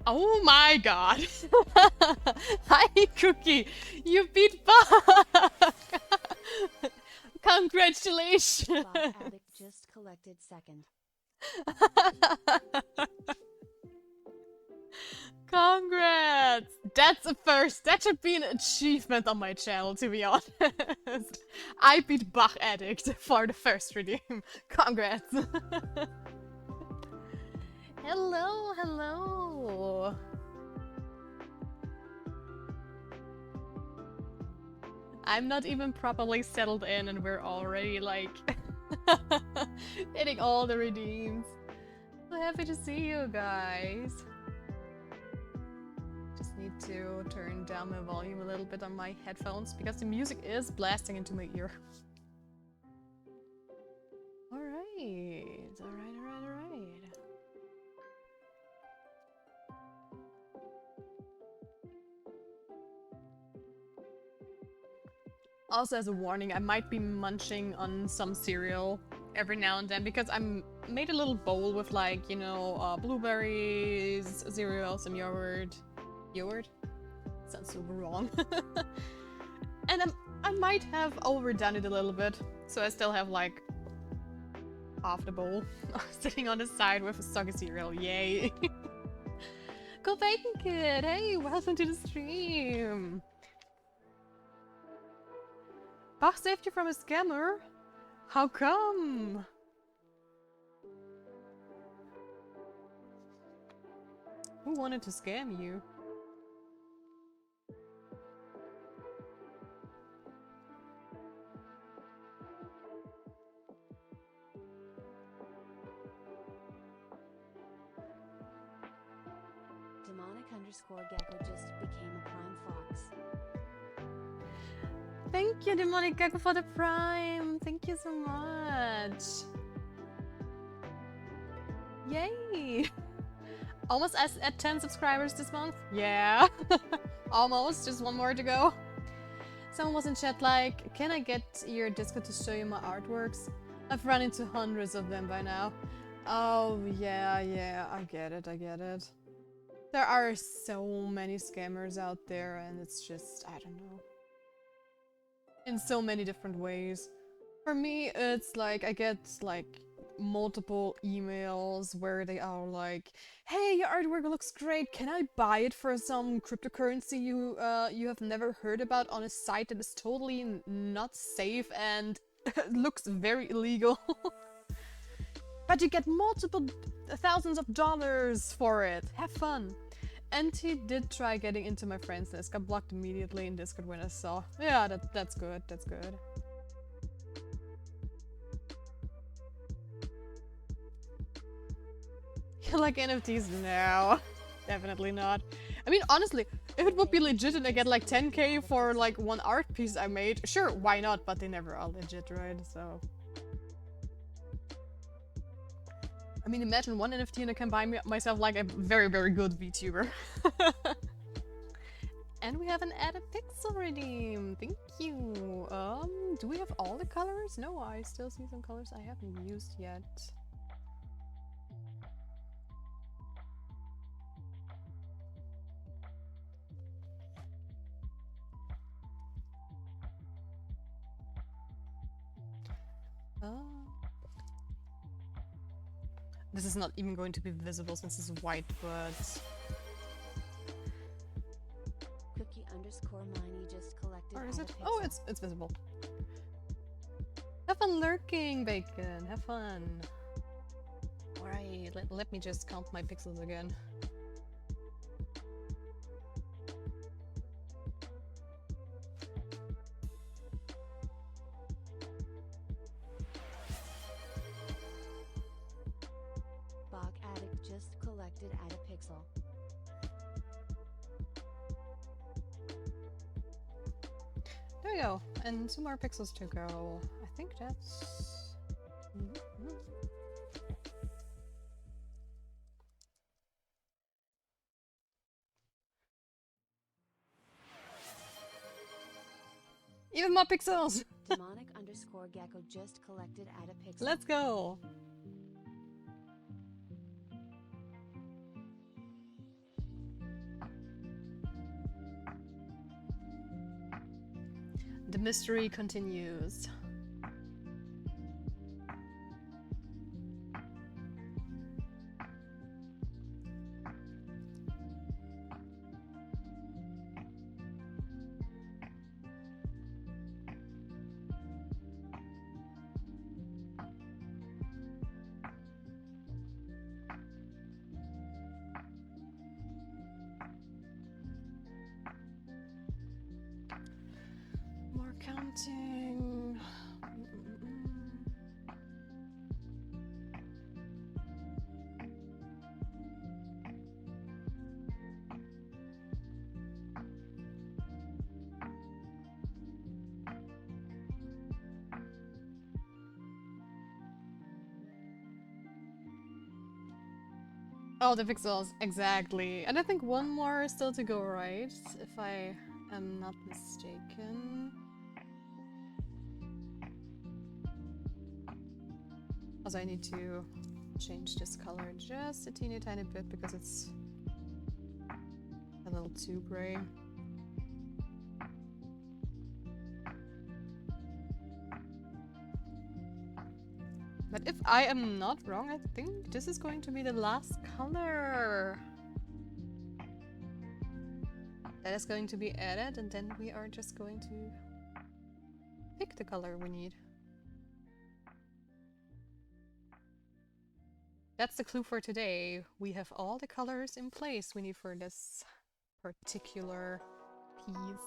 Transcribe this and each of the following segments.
Oh my god! Hi, Cookie! You beat Bach! Congratulations! Bot Addict just collected second. Congrats! That's a first. That should be an achievement on my channel, to be honest. I beat Bach Addict for the first redeem. Congrats! Hello, hello! I'm not even properly settled in and we're already like hitting all the redeems. So happy to see you guys. Just need to turn down my volume a little bit on my headphones because the music is blasting into my ear. Alright, alright. Also, as a warning, I might be munching on some cereal every now and then because I made a little bowl with, like, you know, blueberries, cereal, some yogurt. Yogurt? Sounds super wrong. And I might have overdone it a little bit, so I still have like half the bowl sitting on the side with a soggy cereal. Yay! Go Bacon Kid! Hey, welcome to the stream! Bach saved you from a scammer? How come? Who wanted to scam you? Demonic_Gecko just became a Prime Fox. Thank you, Demonic Gecko, for the Prime! Thank you so much! Yay! Almost at 10 subscribers this month? Yeah! Almost, just one more to go. Someone was in chat like, can I get your Discord to show you my artworks? I've run into hundreds of them by now. Oh, yeah, I get it. There are so many scammers out there and it's just, I don't know. In so many different ways. For me, it's like I get like multiple emails where they are like, hey, your artwork looks great, can I buy it for some cryptocurrency you have never heard about on a site that is totally not safe and looks very illegal? But you get multiple thousands of dollars for it. Have fun. And he did try getting into my friends list. Got blocked immediately in Discord when I saw. Yeah, that's good. That's good. You like NFTs? No, definitely not. I mean, honestly, if it would be legit and I get like 10k for like one art piece I made, sure, why not? But they never are legit, right? So. I mean, imagine one NFT and I can buy myself like a very, very good VTuber. And we have an added pixel redeem. Thank you. Do we have all the colors? No, I still see some colors I haven't used yet. This is not even going to be visible since it's white, but... Cookie_Miney just collected. Or is it? Oh, it's visible. Have fun lurking, Bacon. Have fun. Alright, let me just count my pixels again. Bog Addict just collected at a pixel. There we go, and 2 more pixels to go. I think that's... Even more pixels! Demonic_Gecko just collected at a pixel. Let's go! The mystery continues. More counting. Oh, the pixels, exactly. And I think one more is still to go, right? If I am not mistaken. Also, I need to change this color just a teeny tiny bit because it's a little too gray. But if I am not wrong, I think this is going to be the last color that is going to be added, and then we are just going to pick the color we need. That's the clue for today. We have all the colors in place we need for this particular piece.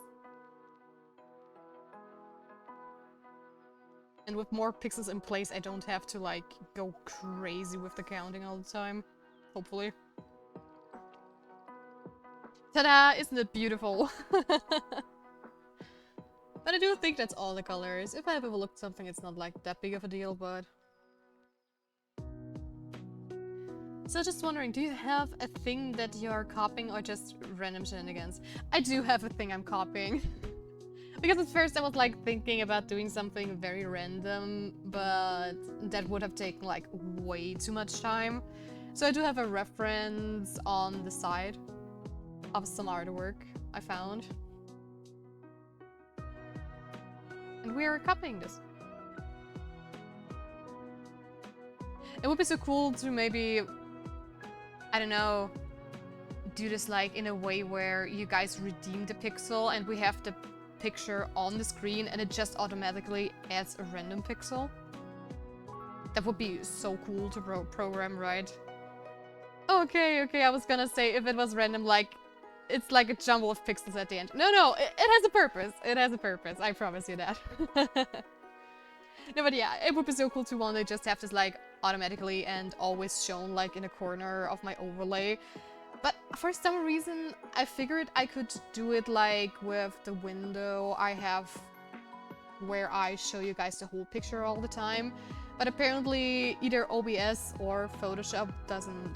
And with more pixels in place, I don't have to like go crazy with the counting all the time. Hopefully. Ta-da! Isn't it beautiful? But I do think that's all the colors. If I have overlooked something, it's not like that big of a deal, but... So just wondering, do you have a thing that you're copying or just random shenanigans? I do have a thing I'm copying. Because at first I was like thinking about doing something very random, but that would have taken like way too much time. So I do have a reference on the side of some artwork I found. And we are copying this. It would be so cool to maybe, I don't know, do this like in a way where you guys redeem the pixel and we have the picture on the screen and it just automatically adds a random pixel. That would be so cool to program, right? Okay, I was gonna say if it was random, like it's like a jumble of pixels at the end. No, it has a purpose. It has a purpose. I promise you that. No, but yeah, it would be so cool to one day just have this like automatically and always shown like in a corner of my overlay. But for some reason, I figured I could do it like with the window I have where I show you guys the whole picture all the time. But apparently either OBS or Photoshop doesn't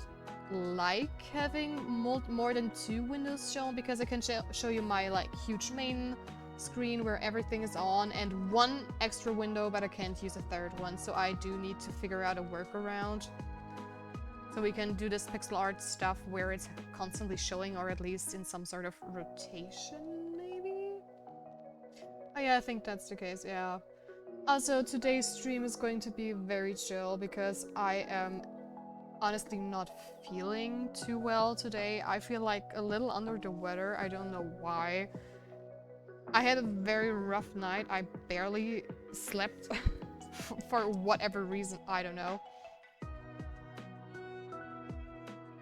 like having more than 2 windows shown, because I can show you my like huge main screen where everything is on and 1 extra window, but I can't use a 3rd one. So I do need to figure out a workaround. So we can do this pixel art stuff where it's constantly showing, or at least in some sort of rotation, maybe? Oh yeah, I think that's the case, yeah. Also, today's stream is going to be very chill because I am honestly not feeling too well today. I feel like a little under the weather, I don't know why. I had a very rough night, I barely slept for whatever reason, I don't know.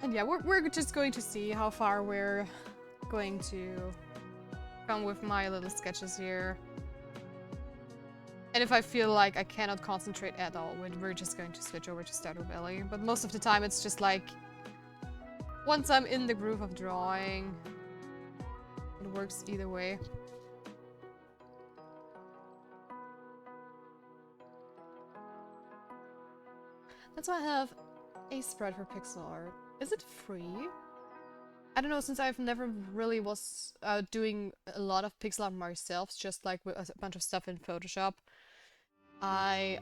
And yeah, we're just going to see how far we're going to come with my little sketches here. And if I feel like I cannot concentrate at all, we're just going to switch over to Stardew Valley. But most of the time it's just like, once I'm in the groove of drawing, it works either way. That's why I have a spread for pixel art. Is it free? I don't know, since I've never really was doing a lot of pixel art myself, just like with a bunch of stuff in Photoshop. I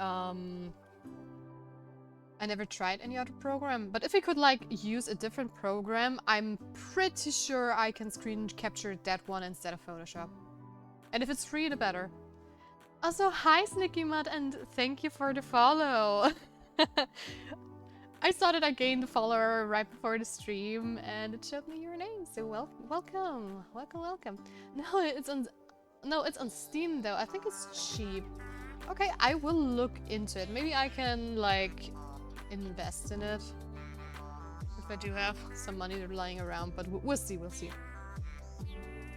never tried any other program, but if I could like use a different program, I'm pretty sure I can screen capture that one instead of Photoshop. And if it's free, the better. Also, hi Snicky Mud, and thank you for the follow. I saw that I gained a follower right before the stream, and it showed me your name. So welcome. No, it's on Steam though. I think it's cheap. Okay, I will look into it. Maybe I can like invest in it if I do have some money lying around. But we'll see. We'll see.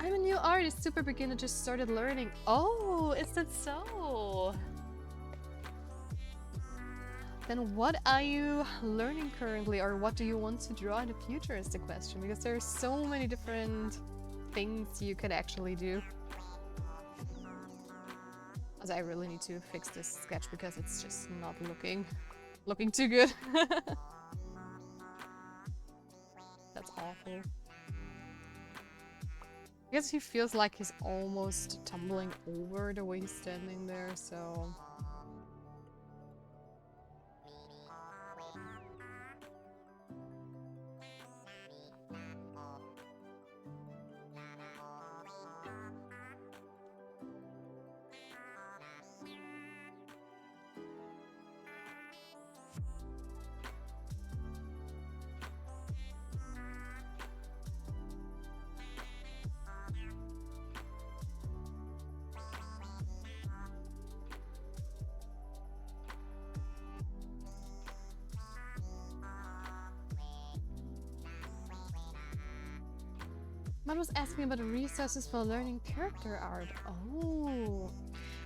I'm a new artist, super beginner, just started learning. Oh, is that so? Then what are you learning currently, or what do you want to draw in the future is the question, because there are so many different things you could actually do. Also, I really need to fix this sketch because it's just not looking too good. That's awful. I guess he feels like he's almost tumbling over the way he's standing there, so... Matt was asking about the resources for learning character art. Oh,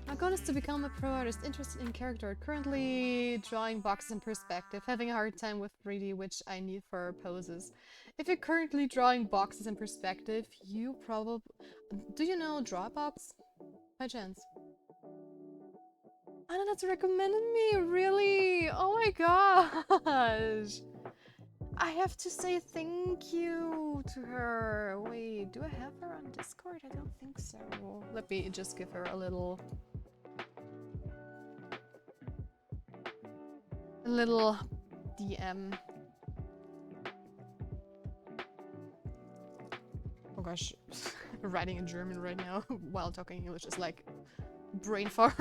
my goal is to become a pro artist interested in character art. Currently drawing boxes in perspective, having a hard time with 3D, which I need for poses. If you're currently drawing boxes in perspective, you probably... Do you know Drawbox? By chance? Anna, that's recommended me, really? Oh my gosh! I have to say thank you to her. Wait, do I have her on Discord? I don't think so. Let me just give her a little DM. Oh gosh, writing in German right now while talking English is like brain fart.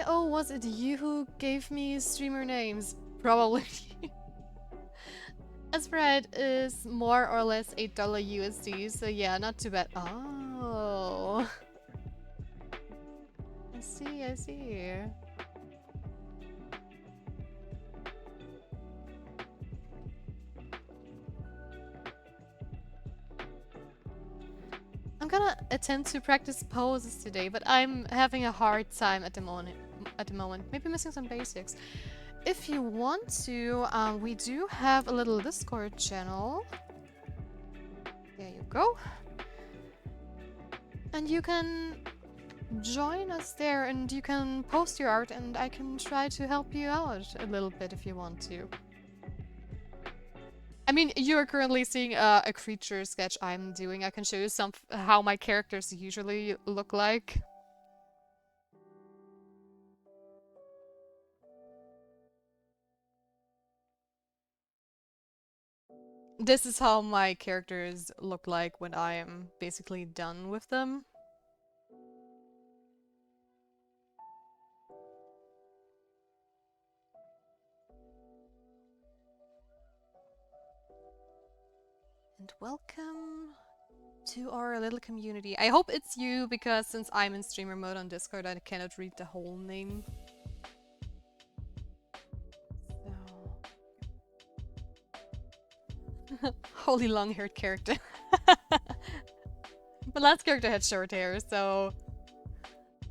Oh, was it you who gave me streamer names? Probably. Esprite is more or less $8 USD, so yeah, not too bad. Oh. I see, I see. I'm gonna attempt to practice poses today, but I'm having a hard time at the moment. Maybe missing some basics. If you want to, we do have a little Discord channel. There you go. And you can join us there and you can post your art and I can try to help you out a little bit if you want to. I mean, you are currently seeing a creature sketch I'm doing. I can show you how my characters usually look like. This is how my characters look like when I am basically done with them. And welcome to our little community. I hope it's you, because since I'm in streamer mode on Discord, I cannot read the whole name. So. Holy long-haired character. But last character had short hair, so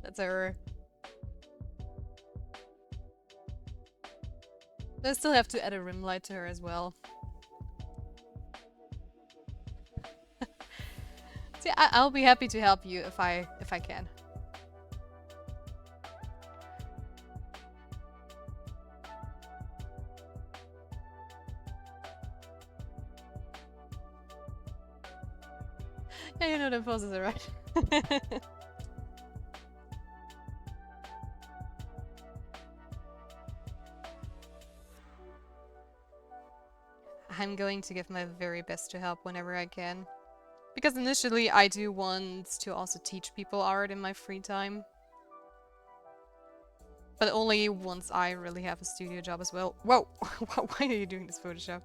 that's her. I still have to add a rim light to her as well. See, I'll be happy to help you if I can. Yeah, you know the poses are right. I'm going to give my very best to help whenever I can. Because initially I do want to also teach people art in my free time. But only once I really have a studio job as well. Whoa! Why are you doing this Photoshop?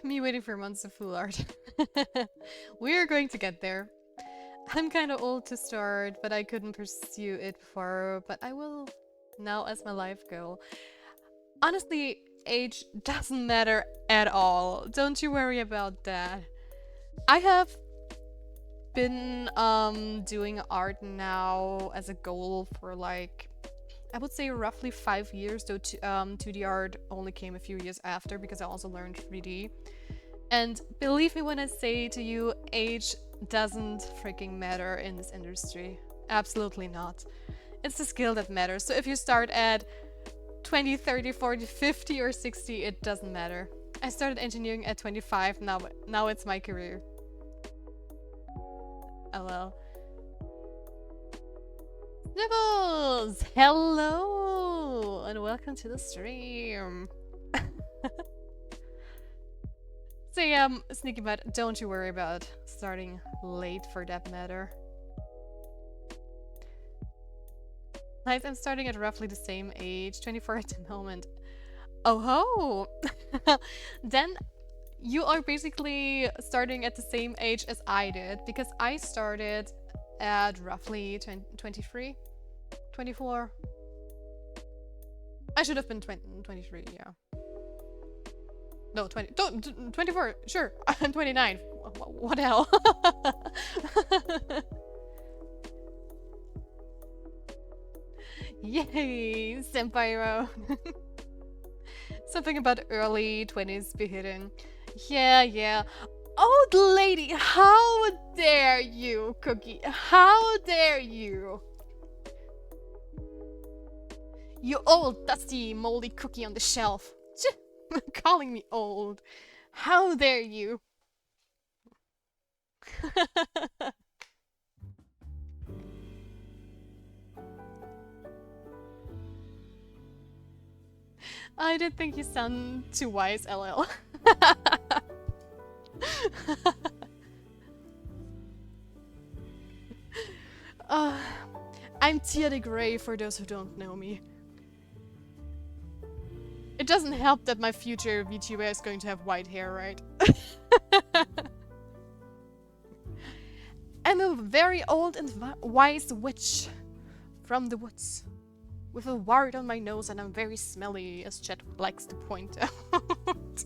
Me waiting for months of full art. We're going to get there. I'm kind of old to start, but I couldn't pursue it before, but I will now as my life goal. Honestly, age doesn't matter at all. Don't you worry about that. I have been doing art now as a goal for like I would say roughly 5 years, though 2D art only came a few years after because I also learned 3D. And believe me when I say to you, age doesn't freaking matter in this industry. Absolutely not. It's the skill that matters. So if you start at 20, 30, 40, 50 or 60, it doesn't matter. I started engineering at 25, now it's my career. Oh well. Nibbles! Hello! And welcome to the stream. So yeah, Sneaky Butt, don't you worry about starting late for that matter. Nice, I'm starting at roughly the same age, 24 at the moment. Oh ho! Then you are basically starting at the same age as I did, because I started at roughly 23, 24. I should have been 23, yeah. No, 24, sure. I'm 29. What the hell? Yay, Senpairo. Something about early 20s be hidden. Yeah. Old lady, how dare you, Cookie? How dare you? You old, dusty, moldy cookie on the shelf. Calling me old. How dare you? I didn't think you sound too wise, LL. I'm Tia de Grey for those who don't know me. It doesn't help that my future VTuber is going to have white hair, right? I'm a very old and wise witch from the woods, with a wart on my nose, and I'm very smelly, as Chet likes to point out.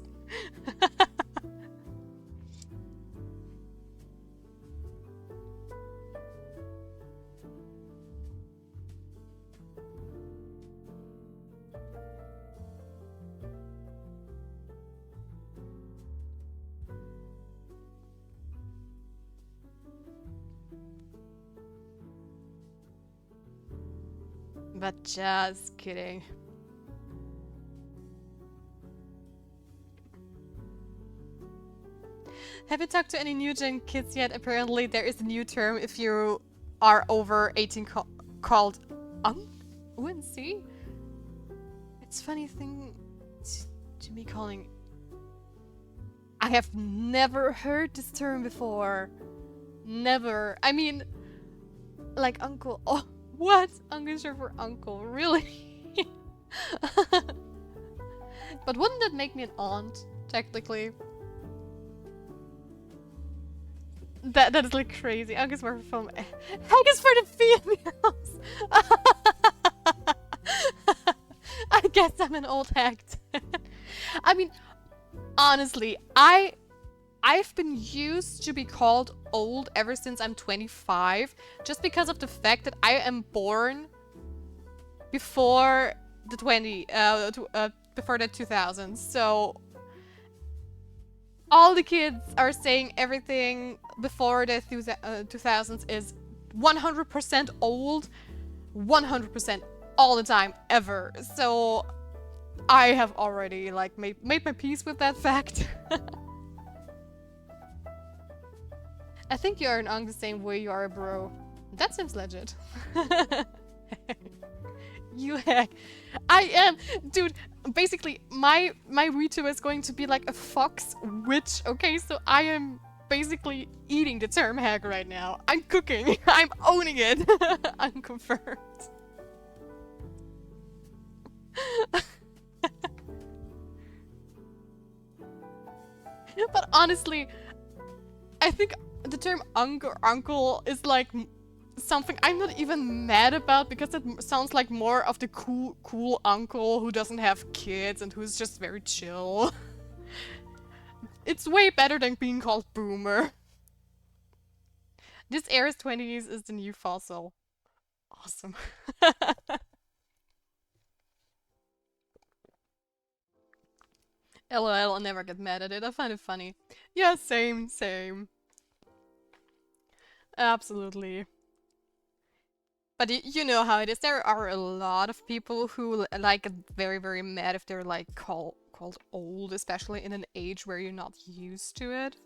But just kidding. Have you talked to any new gen kids yet? Apparently there is a new term if you are over 18 called UNC? It's funny thing to me calling. I have never heard this term before. Never. I mean, like uncle. Oh, what? Uncle is short for uncle. Really? But wouldn't that make me an aunt, technically? That is like crazy. Uncle is for film. Hag is for the females. I guess I'm an old hag. I mean, honestly, I've been used to be called old ever since I'm 25, just because of the fact that I am born before the before the 2000s. So all the kids are saying everything before the 2000s is 100% old, 100% all the time, ever. So I have already like made my peace with that fact. I think you are an unk the same way you are a bro. That seems legit. You heck. I am, dude. Basically, my Rito is going to be like a fox witch. Okay, so I am basically eating the term hag right now. I'm cooking. I'm owning it. Unconfirmed. But honestly, I think the term uncle is like something I'm not even mad about, because it sounds like more of the cool uncle who doesn't have kids and who's just very chill. It's way better than being called boomer. This era's 20s is the new fossil. Awesome. LOL, I'll never get mad at it. I find it funny. Yeah, same. Absolutely. But you know how it is. There are a lot of people who like get very, very mad if they're like called old, especially in an age where you're not used to it.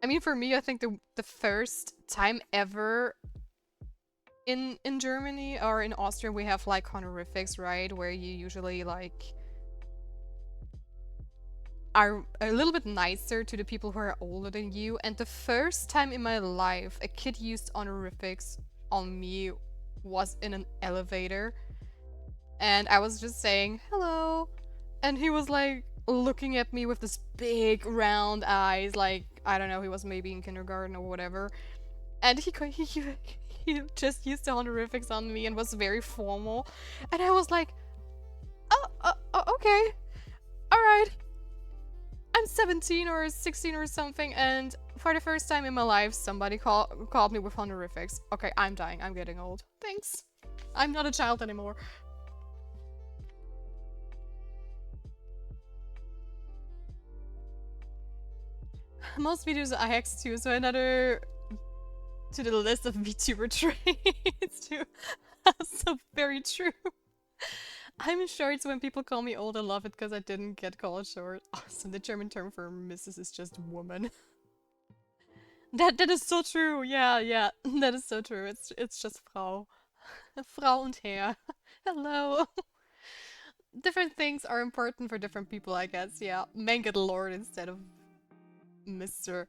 I mean, for me, I think the first time ever in Germany or in Austria we have like honorifics, right? Where you usually like are a little bit nicer to the people who are older than you. And the first time in my life a kid used honorifics on me was in an elevator, and I was just saying hello, and he was like looking at me with this big round eyes, like I don't know, he was maybe in kindergarten or whatever, and he just used the honorifics on me and was very formal, and I was like, oh, okay, all right. I'm 17 or 16 or something, and for the first time in my life, somebody called me with honorifics. Okay, I'm dying. I'm getting old. Thanks. I'm not a child anymore. Most videos are hacks too, so another to the list of VTuber traits too. So very true. I'm short, so when people call me old, I love it because I didn't get called short. Awesome. The German term for Mrs. is just woman. That is so true. Yeah. That is so true. It's just Frau. Frau und Herr. Hello. Different things are important for different people, I guess. Yeah. Men get Lord instead of Mr.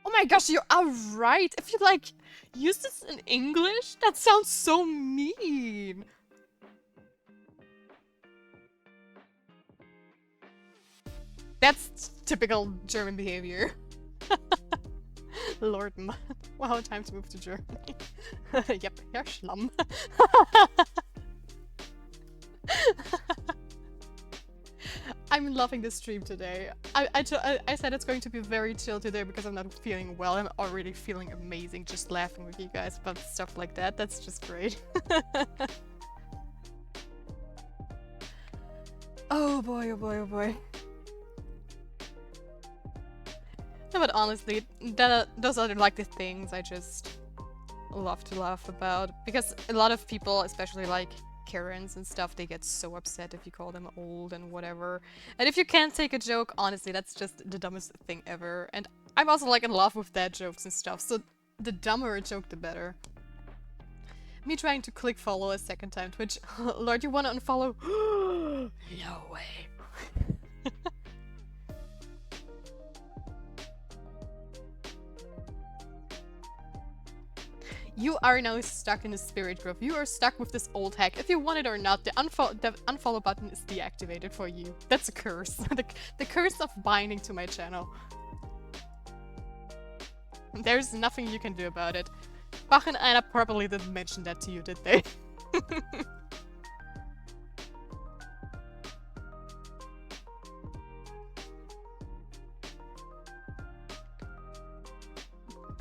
Oh my gosh, you are right. If you like use this in English, that sounds so mean. That's typical German behavior. Lord, wow, time to move to Germany. Yep, Herr Schlamm. I'm loving this stream today. I said it's going to be very chill today because I'm not feeling well. I'm already feeling amazing just laughing with you guys about stuff like that. That's just great. Oh boy, oh boy, oh boy. No, but honestly, those are like the things I just love to laugh about. Because a lot of people, especially like Karens and stuff, they get so upset if you call them old and whatever. And if you can't take a joke, honestly, that's just the dumbest thing ever. And I'm also like in love with dad jokes and stuff, so the dumber a joke, the better. Me trying to click follow a second time, Twitch. Lord, you wanna unfollow? No way. You are now stuck in the spirit grove. You are stuck with this old hack. If you want it or not, the unfollow button is deactivated for you. That's a curse. the curse of binding to my channel. There's nothing you can do about it. Bach and Anna probably didn't mention that to you, did they?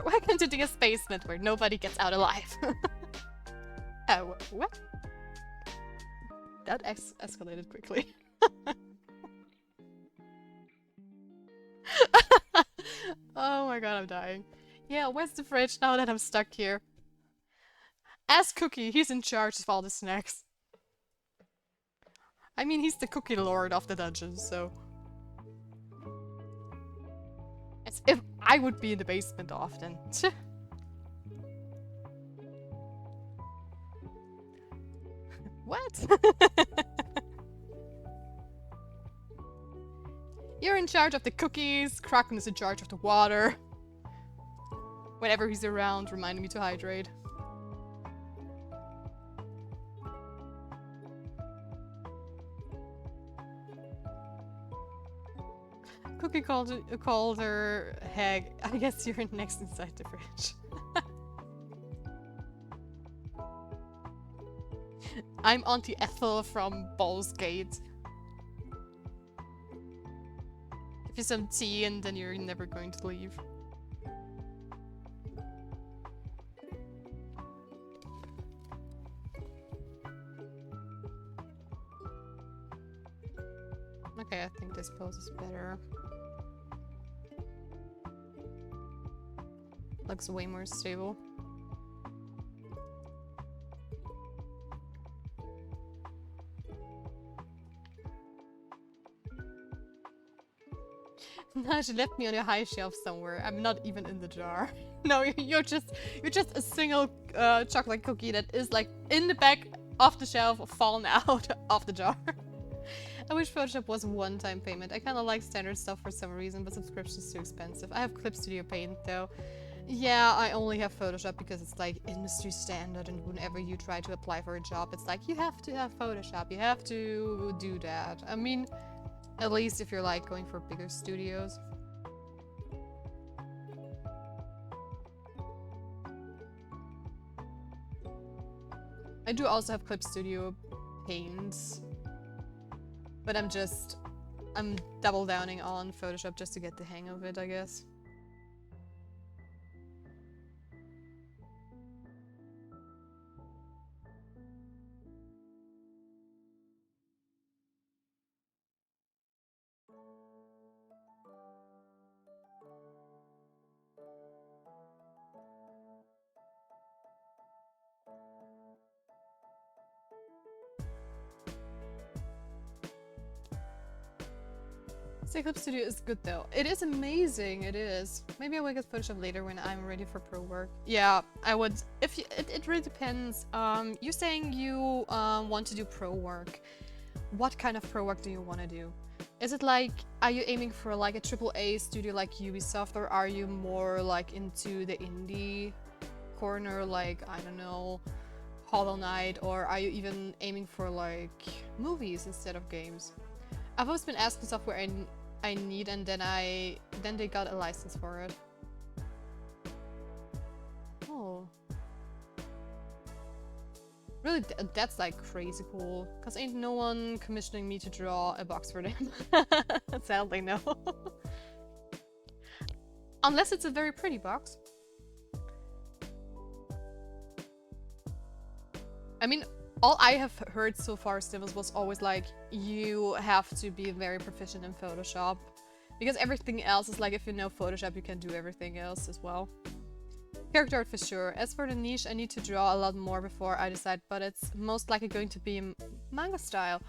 Welcome to the basement where nobody gets out alive. Oh, what? That escalated quickly. Oh my god, I'm dying. Yeah, where's the fridge now that I'm stuck here? Ask Cookie, he's in charge of all the snacks. I mean, he's the cookie lord of the dungeon, so... As if I would be in the basement often. What? You're in charge of the cookies, Kraken is in charge of the water. Whenever he's around, reminding me to hydrate. Cookie called her hag. I guess you're next inside the fridge. I'm Auntie Ethel from Baldur's Gate. Give you some tea and then you're never going to leave. Okay, I think this pose is better. Looks way more stable. Nah, she left me on a high shelf somewhere. I'm not even in the jar. No, you're just a single chocolate cookie that is like in the back of the shelf, fallen out of the jar. I wish Photoshop was one-time payment. I kind of like standard stuff for some reason, but subscription is too expensive. I have Clip Studio Paint though. Yeah, I only have Photoshop because it's like industry standard, and whenever you try to apply for a job, it's like you have to have Photoshop, you have to do that. I mean, at least if you're like going for bigger studios. I do also have Clip Studio Paint, but I'm double downing on Photoshop just to get the hang of it, I guess. Clip Studio is good though. It is amazing, it is. Maybe I will get Photoshop later when I'm ready for pro work. Yeah, I would. If you, it really depends. You're saying you want to do pro work. What kind of pro work do you want to do? Is it like, are you aiming for like a AAA studio like Ubisoft, or are you more like into the indie corner, like, I don't know, Hollow Knight, or are you even aiming for like movies instead of games? I've always been asking software I need, and then they got a license for it. Oh. Really, that's like crazy cool. Cause ain't no one commissioning me to draw a box for them. Sadly, no. Unless it's a very pretty box. I mean, all I have heard so far, Stivels, was always like, you have to be very proficient in Photoshop. Because everything else is like, if you know Photoshop, you can do everything else as well. Character art for sure. As for the niche, I need to draw a lot more before I decide, but it's most likely going to be manga style.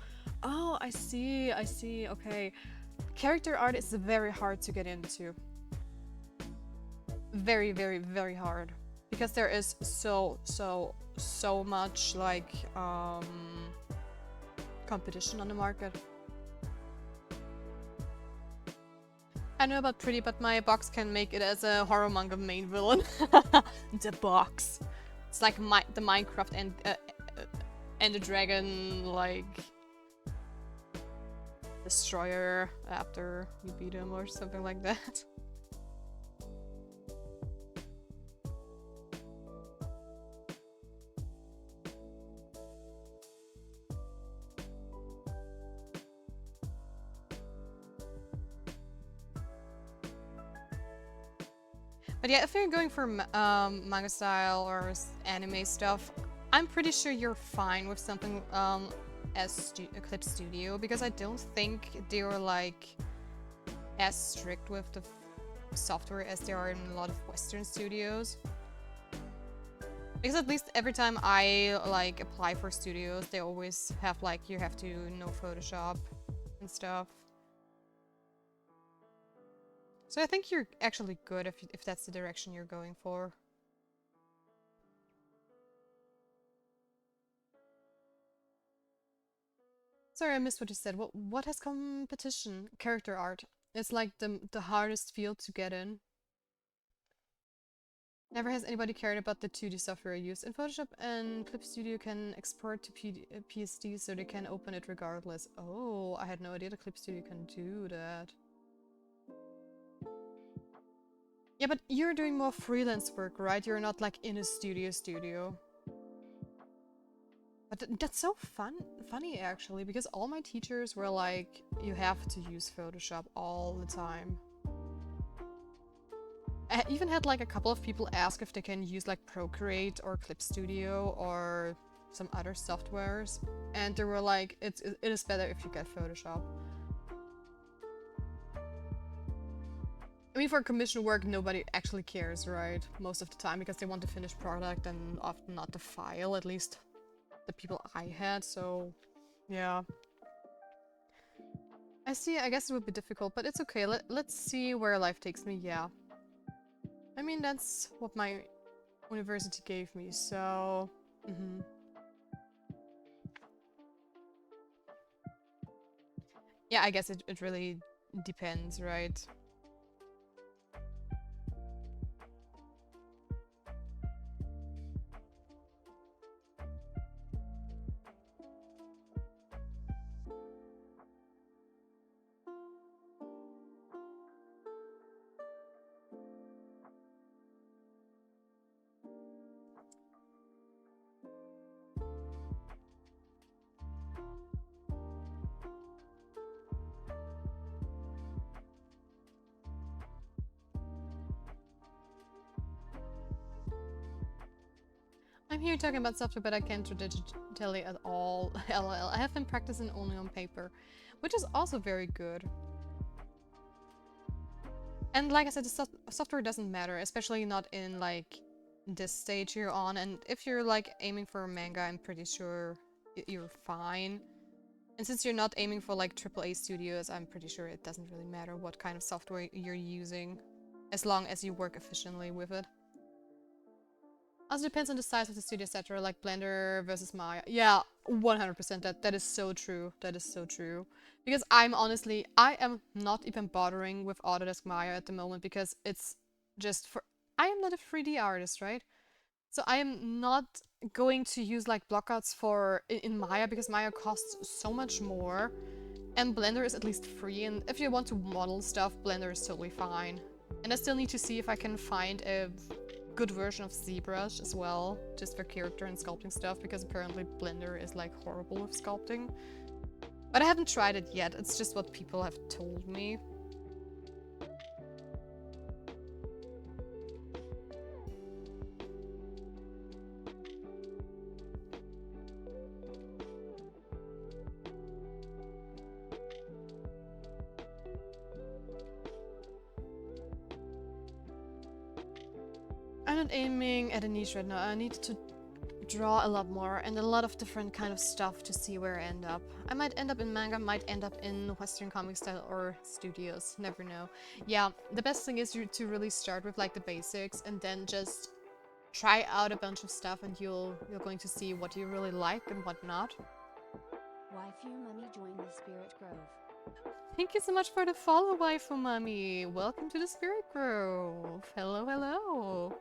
Oh, I see, okay. Character art is very hard to get into. Very, very, very hard. Because there is so much, like, competition on the market. I know about Pretty, but my box can make it as a horror manga main villain. The box. It's like the Minecraft and the dragon, like, destroyer after you beat him or something like that. But yeah, if you're going for manga style or anime stuff, I'm pretty sure you're fine with something as Clip Studio, because I don't think they're like as strict with the software as they are in a lot of Western studios. Because at least every time I like apply for studios, they always have like, you have to know Photoshop and stuff. So I think you're actually good if that's the direction you're going for. Sorry, I missed what you said. What has competition? Character art. It's like the hardest field to get in. Never has anybody cared about the 2D software used. In Photoshop and Clip Studio can export to PSD, so they can open it regardless. Oh, I had no idea the Clip Studio can do that. Yeah, but you're doing more freelance work, right? You're not like in a studio. But that's so funny actually, because all my teachers were like, you have to use Photoshop all the time. I even had like a couple of people ask if they can use like Procreate or Clip Studio or some other softwares, and they were like, it is better if you get Photoshop. I mean, for commission work, nobody actually cares, right? Most of the time, because they want the finished product and often not the file, at least the people I had, so yeah. I see, I guess it would be difficult, but it's okay. Let's see where life takes me, yeah. I mean, that's what my university gave me, so... Yeah, I guess it really depends, right? I'm here talking about software, but I can't do digitally at all. LOL. I have been practicing only on paper, which is also very good. And like I said, the software doesn't matter, especially not in like this stage you're on. And if you're like aiming for a manga, I'm pretty sure you're fine. And since you're not aiming for like AAA studios, I'm pretty sure it doesn't really matter what kind of software you're using, as long as you work efficiently with it. Also depends on the size of the studio, etc. Like Blender versus Maya. Yeah, 100%. That is so true. That is so true. Because I am not even bothering with Autodesk Maya at the moment, because it's just for... I am not a 3D artist, right? So I am not going to use like blockouts in Maya, because Maya costs so much more. And Blender is at least free, and if you want to model stuff, Blender is totally fine. And I still need to see if I can find a good version of ZBrush as well, just for character and sculpting stuff, because apparently Blender is like horrible with sculpting. But I haven't tried it yet, it's just what people have told me. I not aiming at a niche right now. I need to draw a lot more and a lot of different kind of stuff to see where I end up. I might end up in manga, might end up in Western comic style or studios, never know. Yeah, the best thing is to really start with like the basics and then just try out a bunch of stuff and you're going to see what you really like and what not. Waifu Mummy joined the Spirit Grove. Thank you so much for the follow, Waifu Mummy. Welcome to the Spirit Grove. Hello, hello.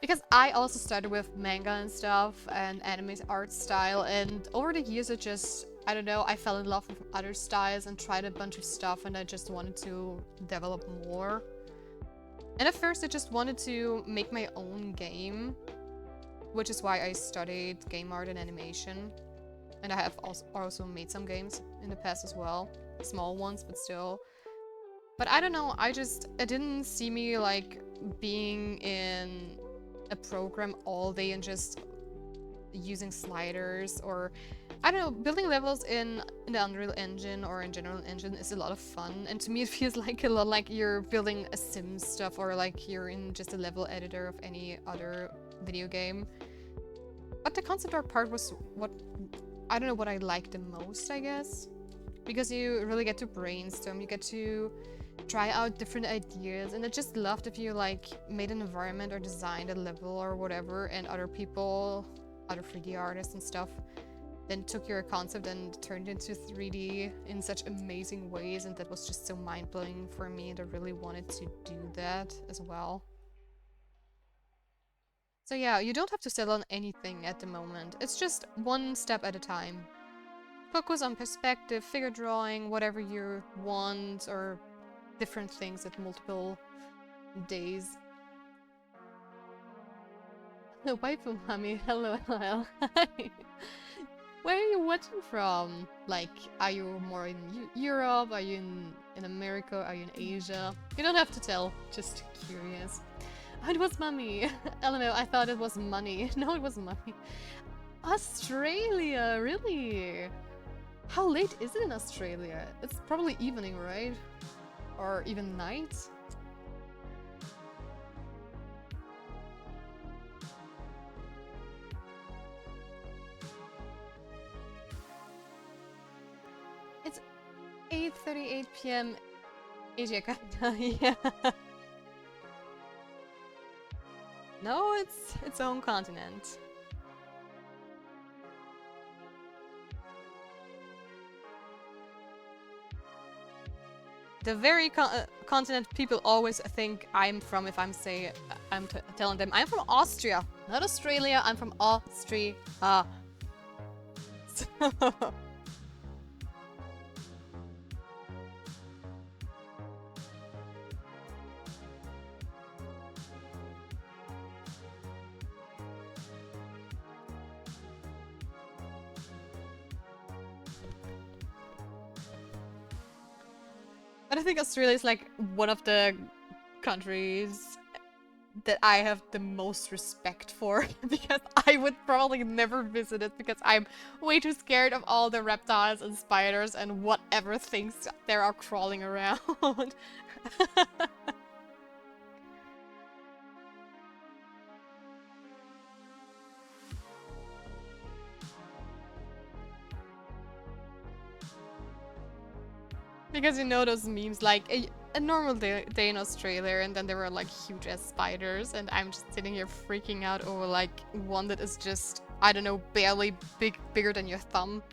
Because I also started with manga and stuff and anime art style, and over the years I don't know, I fell in love with other styles and tried a bunch of stuff, and I just wanted to develop more. And at first I just wanted to make my own game, which is why I studied game art and animation. And I have also made some games in the past as well. Small ones, but still. But I don't know, it didn't see me like being in a program all day and just using sliders, or I don't know, building levels in the Unreal Engine or in General Engine is a lot of fun, and to me it feels like a lot like you're building a Sims stuff or like you're in just a level editor of any other video game. But the concept art part was what I don't know what I liked the most, I guess, because you really get to brainstorm, you get to try out different ideas, and I just loved if you like made an environment or designed a level or whatever, and other people, other 3D artists and stuff, then took your concept and turned it into 3D in such amazing ways, and that was just so mind-blowing for me, and I really wanted to do that as well. So yeah, you don't have to settle on anything at the moment, it's just one step at a time. Focus on perspective, figure drawing, whatever you want, or different things at multiple days. The waifu mommy, hello, hello. Where are you watching from? Like, are you more in Europe? Are you in America? Are you in Asia? You don't have to tell, just curious. Oh, it was mummy. LMO, I thought it was money. No, it was mummy. Australia, really? How late is it in Australia? It's probably evening, right? Or even night? It's 8:38 p.m. Asia, yeah. No, it's its own continent. The very continent people always think I'm from if I'm telling them I'm from Austria, not Australia, I'm from Austria. So but I think Australia is like one of the countries that I have the most respect for because I would probably never visit it because I'm way too scared of all the reptiles and spiders and whatever things there are crawling around. Because you know those memes, like a normal day in Australia, and then there were like huge ass spiders, and I'm just sitting here freaking out over like one that is just, I don't know, barely bigger than your thumb.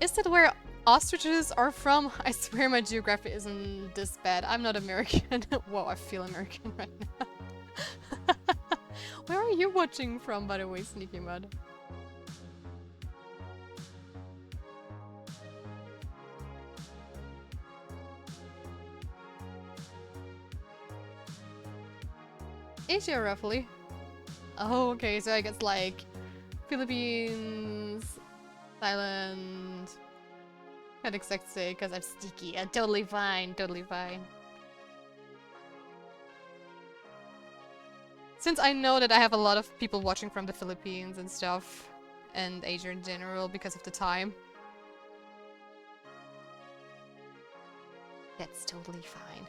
Is that where ostriches are from? I swear my geography isn't this bad. I'm not American. Whoa, I feel American right now. Where are you watching from, by the way, Sneaky Mud? Asia, roughly. Oh, okay, so I guess like Philippines, Thailand. Can't exactly say because I'm sneaky. Totally fine, totally fine. Since I know that I have a lot of people watching from the Philippines and stuff, and Asia in general because of the time. That's totally fine.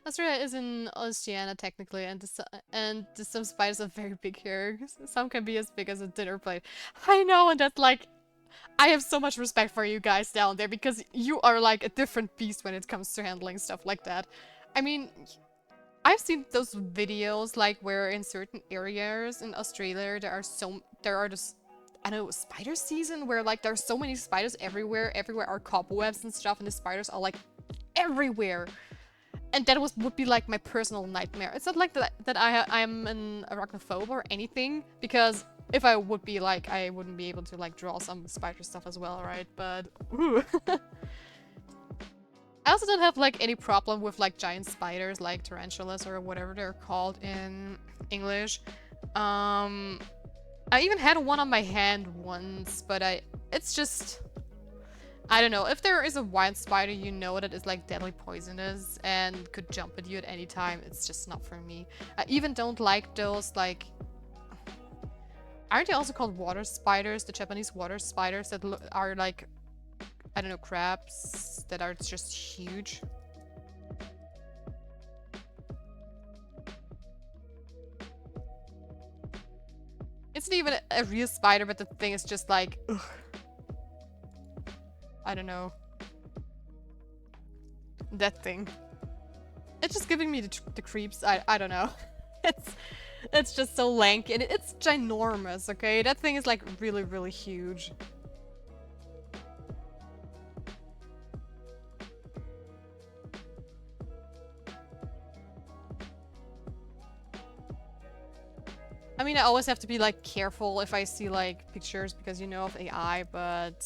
Australia is in Oceania technically, and some spiders have very big hair. Some can be as big as a dinner plate. I know, and that's like, I have so much respect for you guys down there because you are like a different beast when it comes to handling stuff like that. I mean, I've seen those videos like where in certain areas in Australia there are just, I don't know, spider season where like there's so many spiders everywhere. Everywhere are cobwebs and stuff, and the spiders are like everywhere. And that would be like my personal nightmare. It's not like that I'm an arachnophobe or anything, because if I would be like, I wouldn't be able to like draw some spider stuff as well, right? But ooh. I also don't have like any problem with like giant spiders like tarantulas or whatever they're called in English. I even had one on my hand once, but it's just, I don't know. If there is a wild spider you know that is like deadly poisonous and could jump at you at any time, it's just not for me. I even don't like those like, aren't they also called water spiders? The Japanese water spiders that are like, I don't know, crabs that are just huge. It's not even a real spider, but the thing is just like, ugh. I don't know. That thing. It's just giving me the creeps. I don't know. It's just so lanky and it's ginormous, okay? That thing is like really, really huge. I mean, I always have to be like careful if I see like pictures because you know of AI, but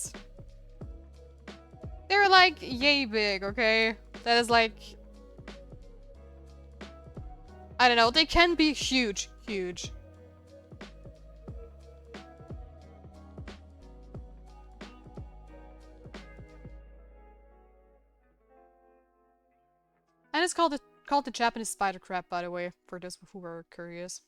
they're like yay big, okay? That is like, I don't know, they can be huge, huge. And it's called the Japanese spider crab, by the way, for those who were curious.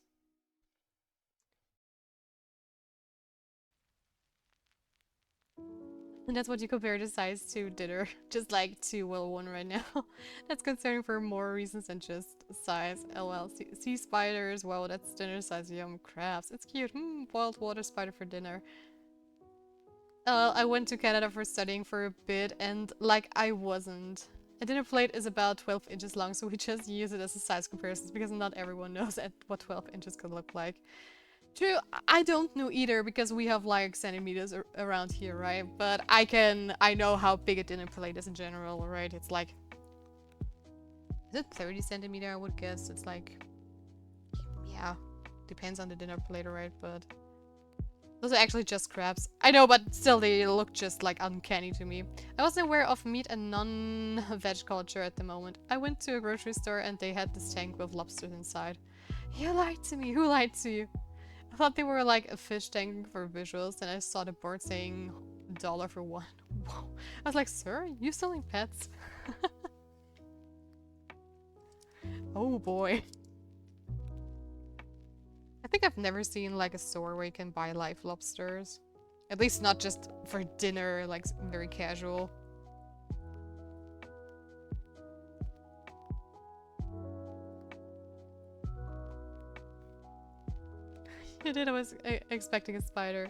And that's what you compare the size to dinner. Just like to Will 1 right now. That's concerning for more reasons than just size. LL. Sea spiders. Wow, that's dinner size. Yum. Crabs. It's cute. Boiled water spider for dinner. I went to Canada for studying for a bit and like I wasn't. A dinner plate is about 12 inches long, so we just use it as a size comparison because not everyone knows what 12 inches could look like. True, I don't know either because we have like centimeters around here, right? But I know how big a dinner plate is in general, right? It's like, is it 30 centimeter? I would guess it's like, yeah, depends on the dinner plate, right? But those are actually just crabs. I know, but still they look just like uncanny to me. I wasn't aware of meat and non-veg culture at the moment. I went to a grocery store and they had this tank with lobsters inside. You lied to me. Who lied to you? I thought they were like a fish tank for visuals, and I saw the board saying $1 for one. Whoa. I was like, sir, you selling pets? Oh boy. I think I've never seen like a store where you can buy live lobsters. At least not just for dinner, like very casual. You did, I was expecting a spider.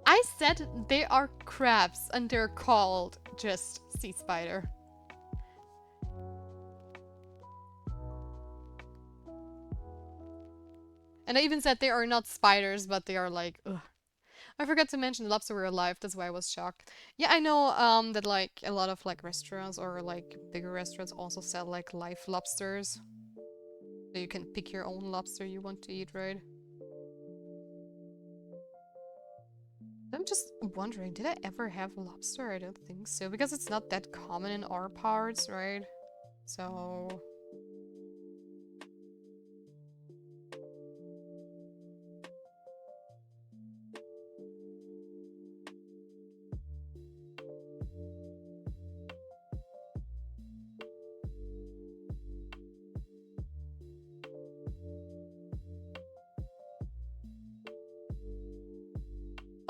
I said they are crabs and they're called just sea spider. And I even said they are not spiders, but they are like, ugh. I forgot to mention the lobster were alive, that's why I was shocked. Yeah, I know that like a lot of like restaurants or like bigger restaurants also sell like live lobsters. So you can pick your own lobster you want to eat, right? I'm just wondering, did I ever have a lobster? I don't think so, because it's not that common in our parts, right? So...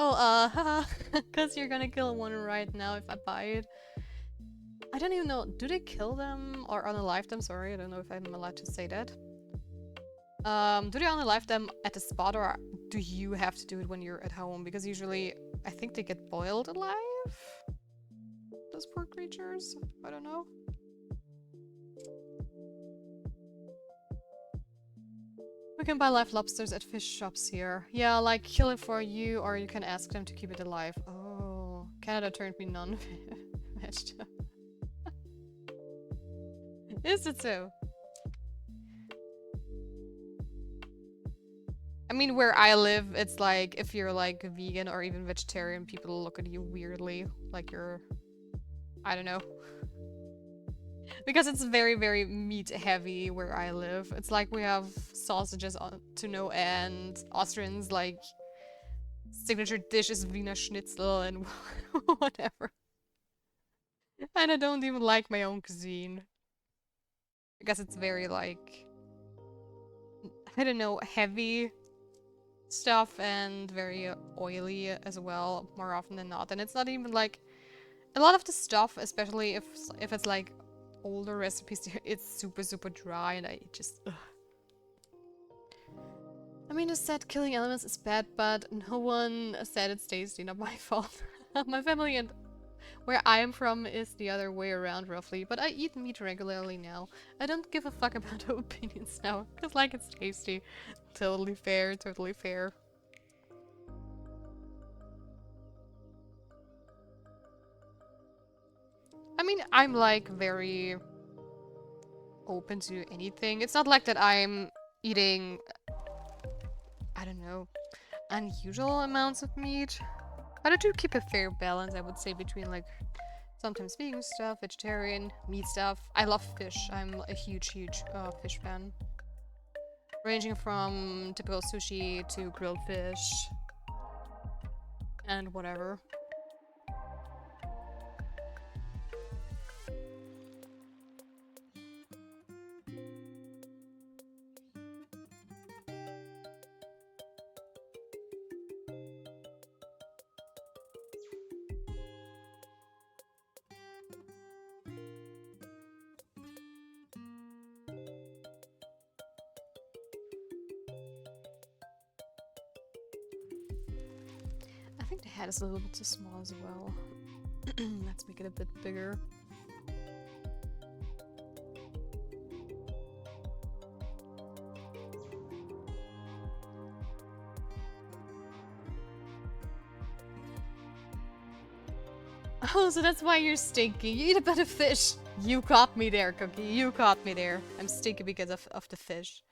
Oh, haha, because you're gonna kill one right now if I buy it. I don't even know, do they kill them or unalive them? Sorry, I don't know if I'm allowed to say that. Do they unalive them at the spot, or do you have to do it when you're at home? Because usually, I think they get boiled alive? Those poor creatures? I don't know. We can buy live lobsters at fish shops here. Yeah, like kill it for you, or you can ask them to keep it alive. Oh, Canada turned me non-vegetarian. Is it so? I mean, where I live, it's like, if you're like vegan or even vegetarian, people look at you weirdly, like you're, I don't know. Because it's very, very meat heavy where I live. It's like we have sausages to no end. Austrians, like, signature dish is Wiener Schnitzel and whatever. And I don't even like my own cuisine. Because it's very, like, I don't know, heavy stuff and very oily as well, more often than not. And it's not even like, a lot of the stuff, especially if it's like older recipes, it's super, super dry and I just, ugh. I mean, I said killing elements is bad, but no one said it's tasty, not my fault. My family and where I am from is the other way around, roughly, but I eat meat regularly now. I don't give a fuck about opinions now, because like it's tasty. Totally fair, totally fair. I mean, I'm like very open to anything. It's not like that I'm eating, I don't know, unusual amounts of meat. I do keep a fair balance, I would say, between like sometimes vegan stuff, vegetarian, meat stuff. I love fish. I'm a huge, huge fish fan. Ranging from typical sushi to grilled fish and whatever. I think the head is a little bit too small as well. Let's make it a bit bigger. Oh, so that's why you're stinky. You eat a bit of fish. You caught me there, Cookie. You caught me there. I'm stinky because of the fish.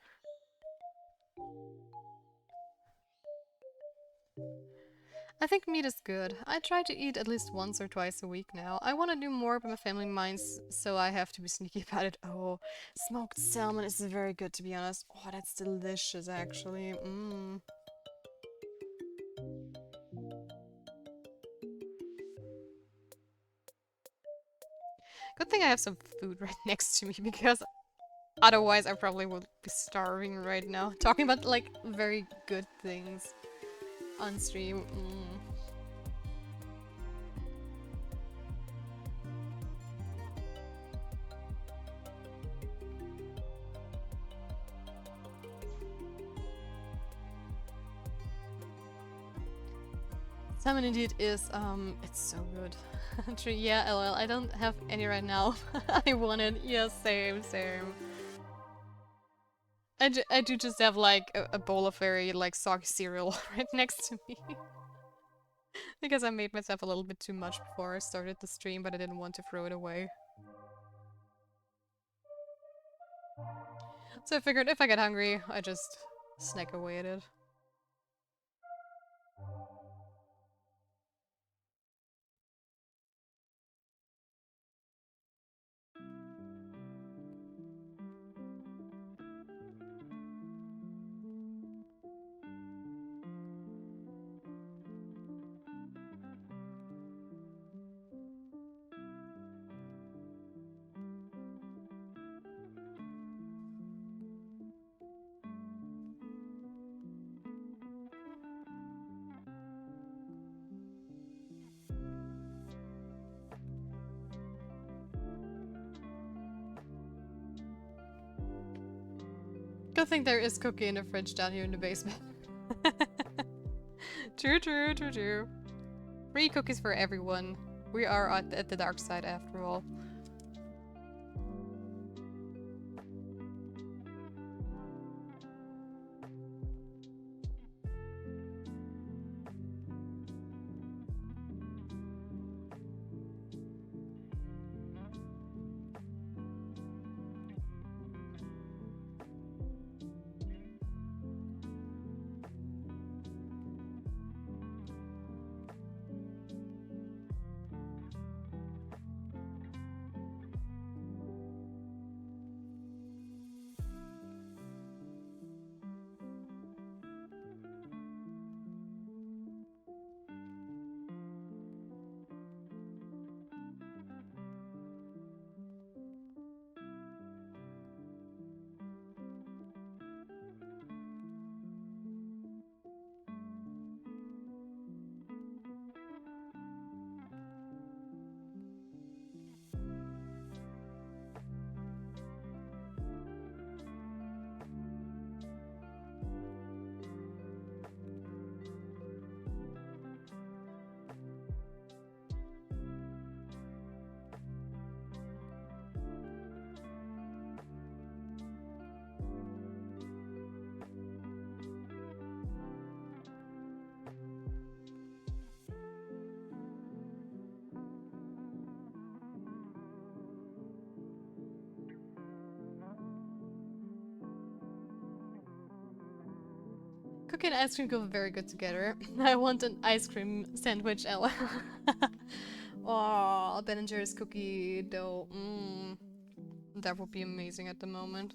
I think meat is good. I try to eat at least once or twice a week now. I want to do more, but my family minds, so I have to be sneaky about it. Oh, smoked salmon is very good, to be honest. Oh, that's delicious, actually. Mmm. Good thing I have some food right next to me, because otherwise I probably would be starving right now. Talking about, like, very good things on stream. Salmon indeed is, it's so good. True, yeah, LOL, I don't have any right now. I want it. Yeah, same, same. I do just have, like, a bowl of very, like, soggy cereal right next to me. Because I made myself a little bit too much before I started the stream, but I didn't want to throw it away. So I figured if I get hungry, I just snack away at it. Good thing there is cookie in the fridge down here in the basement. True, true, true, true. Free cookies for everyone. We are at the dark side after all. Cookie and ice cream go very good together. I want an ice cream sandwich, Ella. Oh, Ben & Jerry's cookie dough. That would be amazing at the moment.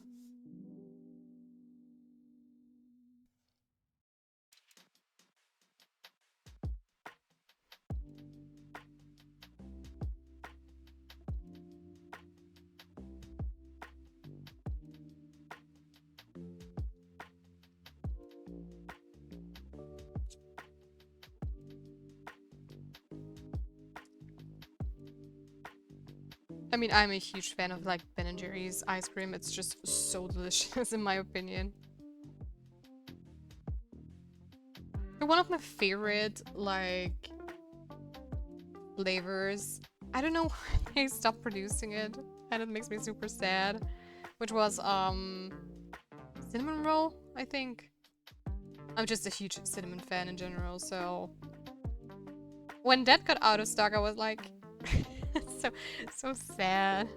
I mean, I'm a huge fan of like Ben & Jerry's ice cream. It's just so delicious in my opinion. They're one of my favorite like flavors. I don't know why they stopped producing it, and it makes me super sad. Which was cinnamon roll, I think. I'm just a huge cinnamon fan in general, so when that got out of stock, I was like, so sad.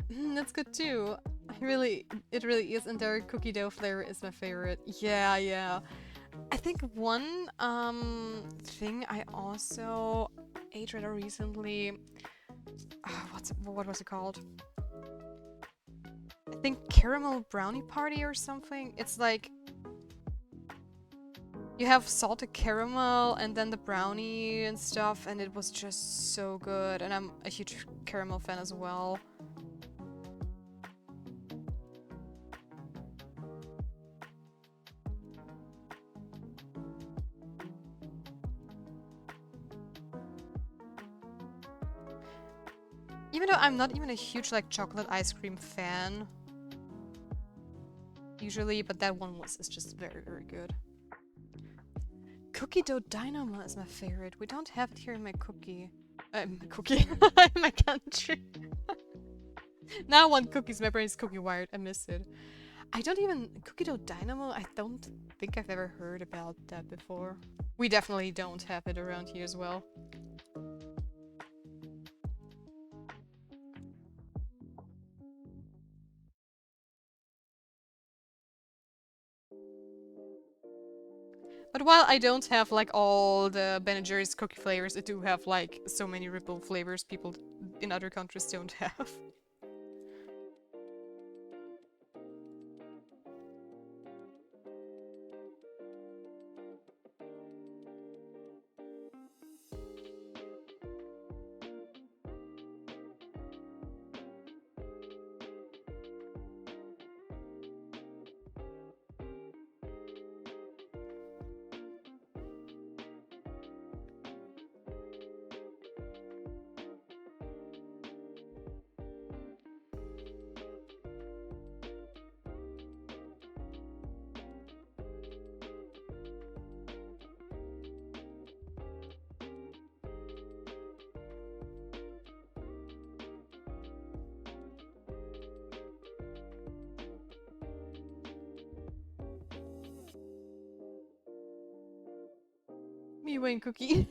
That's good too. It really is, and their cookie dough flavor is my favorite. Yeah, yeah. I think one thing I also ate rather recently. What was it called? I think caramel brownie party or something. It's like you have salted caramel and then the brownie and stuff, and it was just so good. And I'm a huge caramel fan as well. Even though I'm not even a huge like chocolate ice cream fan usually, but that one is just very, very good. Cookie dough dynamo is my favorite. We don't have it here in my in my country. Now I want cookies. My brain is cookie wired. I miss it. Cookie dough dynamo. I don't think I've ever heard about that before. We definitely don't have it around here as well. But while I don't have like all the Ben & Jerry's cookie flavors, I do have like so many ripple flavors people in other countries don't have. Me Wayne cookie.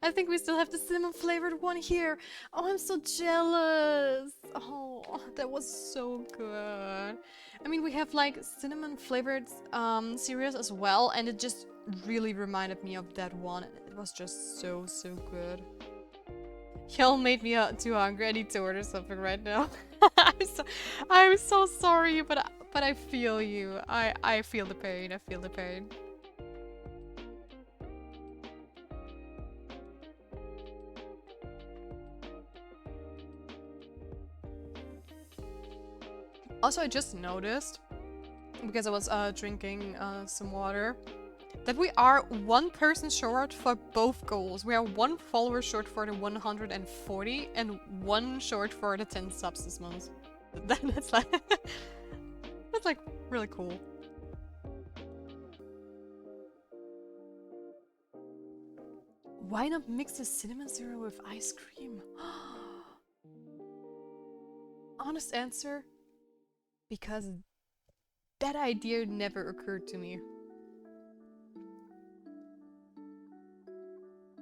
I think we still have the cinnamon flavored one here. Oh, I'm so jealous. Oh, that was so good. I mean, we have like cinnamon flavored cereals as well, and it just really reminded me of that one. It was just so good. Y'all made me too hungry. I need to order something right now. I'm so sorry, but I feel you. I feel the pain. I feel the pain. Also, I just noticed, because I was drinking some water, that we are one person short for both goals. We are one follower short for the 140 and one short for the 10 subs this month. That's like that's like really cool. Why not mix the cinnamon cereal with ice cream? Honest answer, because that idea never occurred to me.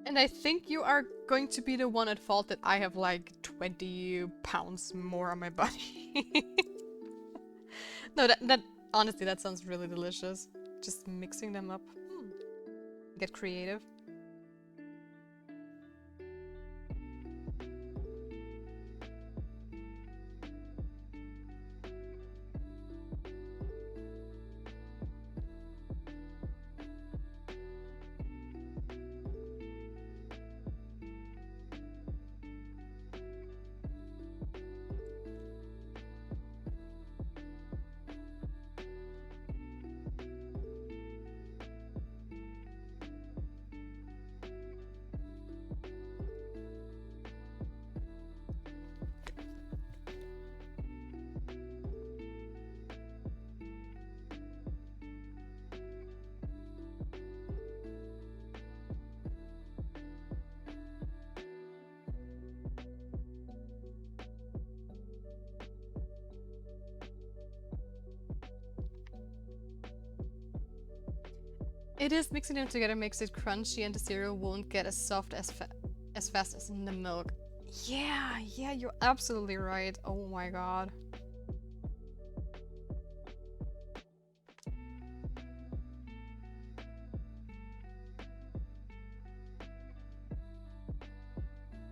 And I think you are going to be the one at fault that I have like 20 pounds more on my body. No, that honestly, that sounds really delicious. Just mixing them up. Get creative. It is, mixing them together makes it crunchy and the cereal won't get as soft as fast as in the milk. Yeah, you're absolutely right. Oh my god.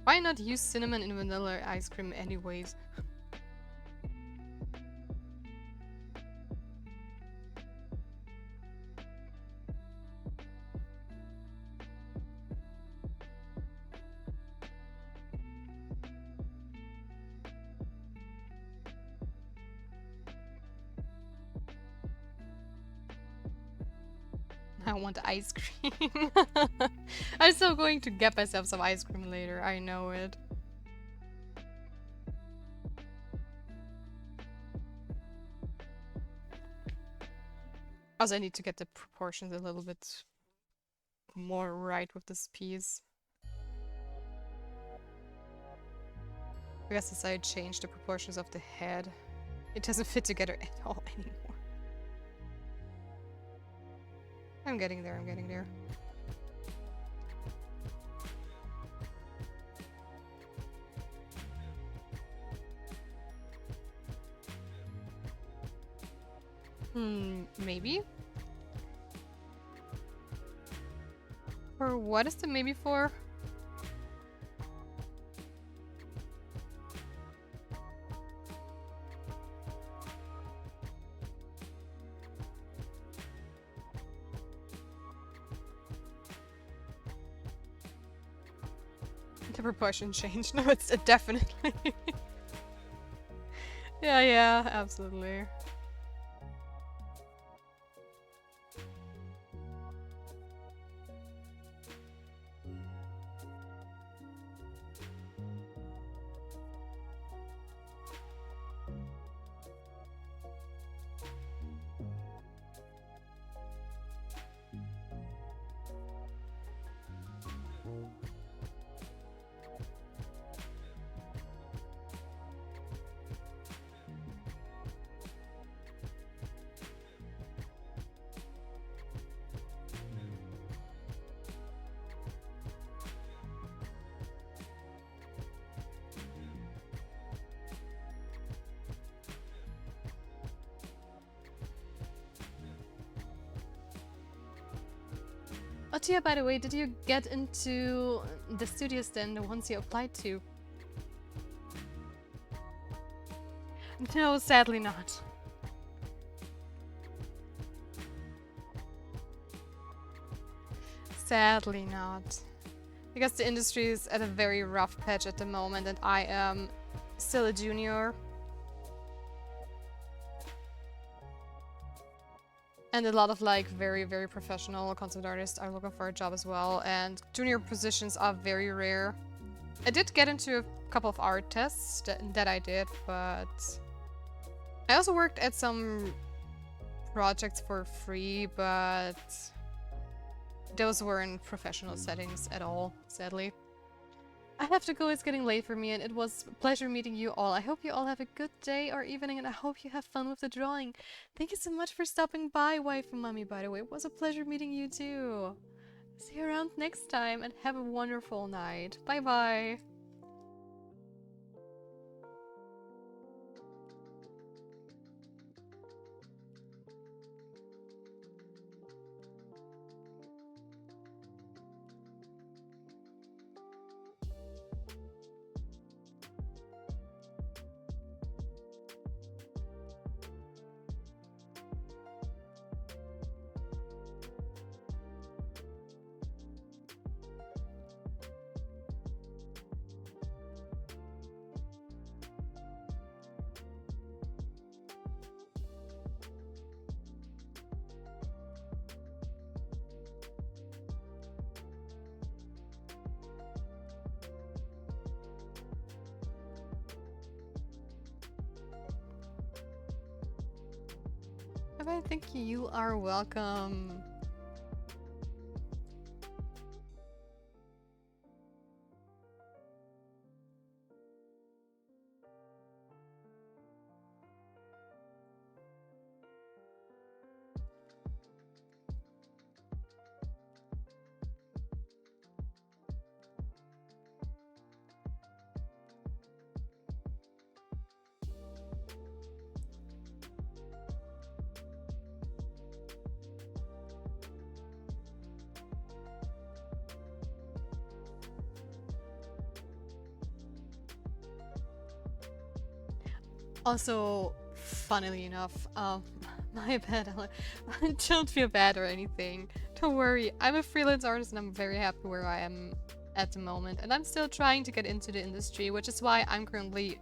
Why not use cinnamon in vanilla ice cream anyways? I want ice cream. I'm still going to get myself some ice cream later, I know it. Also, I need to get the proportions a little bit more right with this piece. Because since I changed the proportions of the head, it doesn't fit together at all anymore. I'm getting there, I'm getting there. Maybe? Or what is the maybe for? The proportion changed. No, it's definitely. Yeah, absolutely. Oh, Tia, by the way, did you get into the studios then, the ones you applied to? No, sadly not. Sadly not. Because the industry is at a very rough patch at the moment and I am still a junior. And a lot of like very, very professional concept artists are looking for a job as well, and junior positions are very rare. I did get into a couple of art tests that I did, but I also worked at some projects for free, but those weren't professional settings at all, sadly. I have to go, it's getting late for me, and it was a pleasure meeting you all. I hope you all have a good day or evening, and I hope you have fun with the drawing. Thank you so much for stopping by, wife and mommy, by the way. It was a pleasure meeting you too. See you around next time, and have a wonderful night. Bye-bye. I think you are welcome. Also, funnily enough, my bad, don't feel bad or anything. Don't worry, I'm a freelance artist and I'm very happy where I am at the moment. And I'm still trying to get into the industry, which is why I'm currently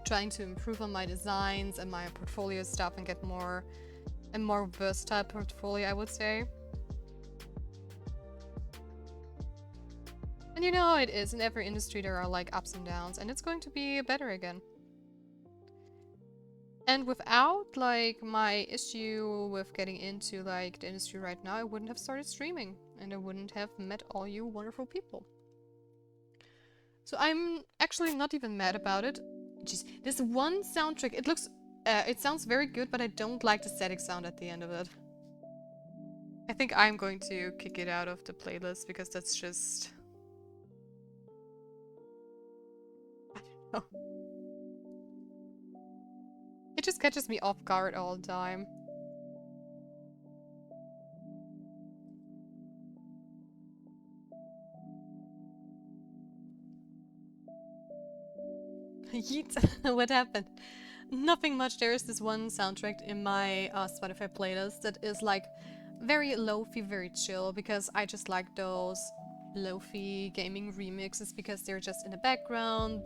trying to improve on my designs and my portfolio stuff and get a more versatile portfolio, I would say. And you know how it is, in every industry there are like ups and downs, and it's going to be better again. And without like my issue with getting into like the industry right now, I wouldn't have started streaming and I wouldn't have met all you wonderful people. So I'm actually not even mad about it. Jeez, this one soundtrack, it sounds very good, but I don't like the static sound at the end of it. I think I'm going to kick it out of the playlist because that's just... I don't know. It just catches me off guard all the time. Yeet, what happened? Nothing much. There is this one soundtrack in my Spotify playlist that is like very lo-fi, very chill, because I just like those lo-fi gaming remixes because they're just in the background.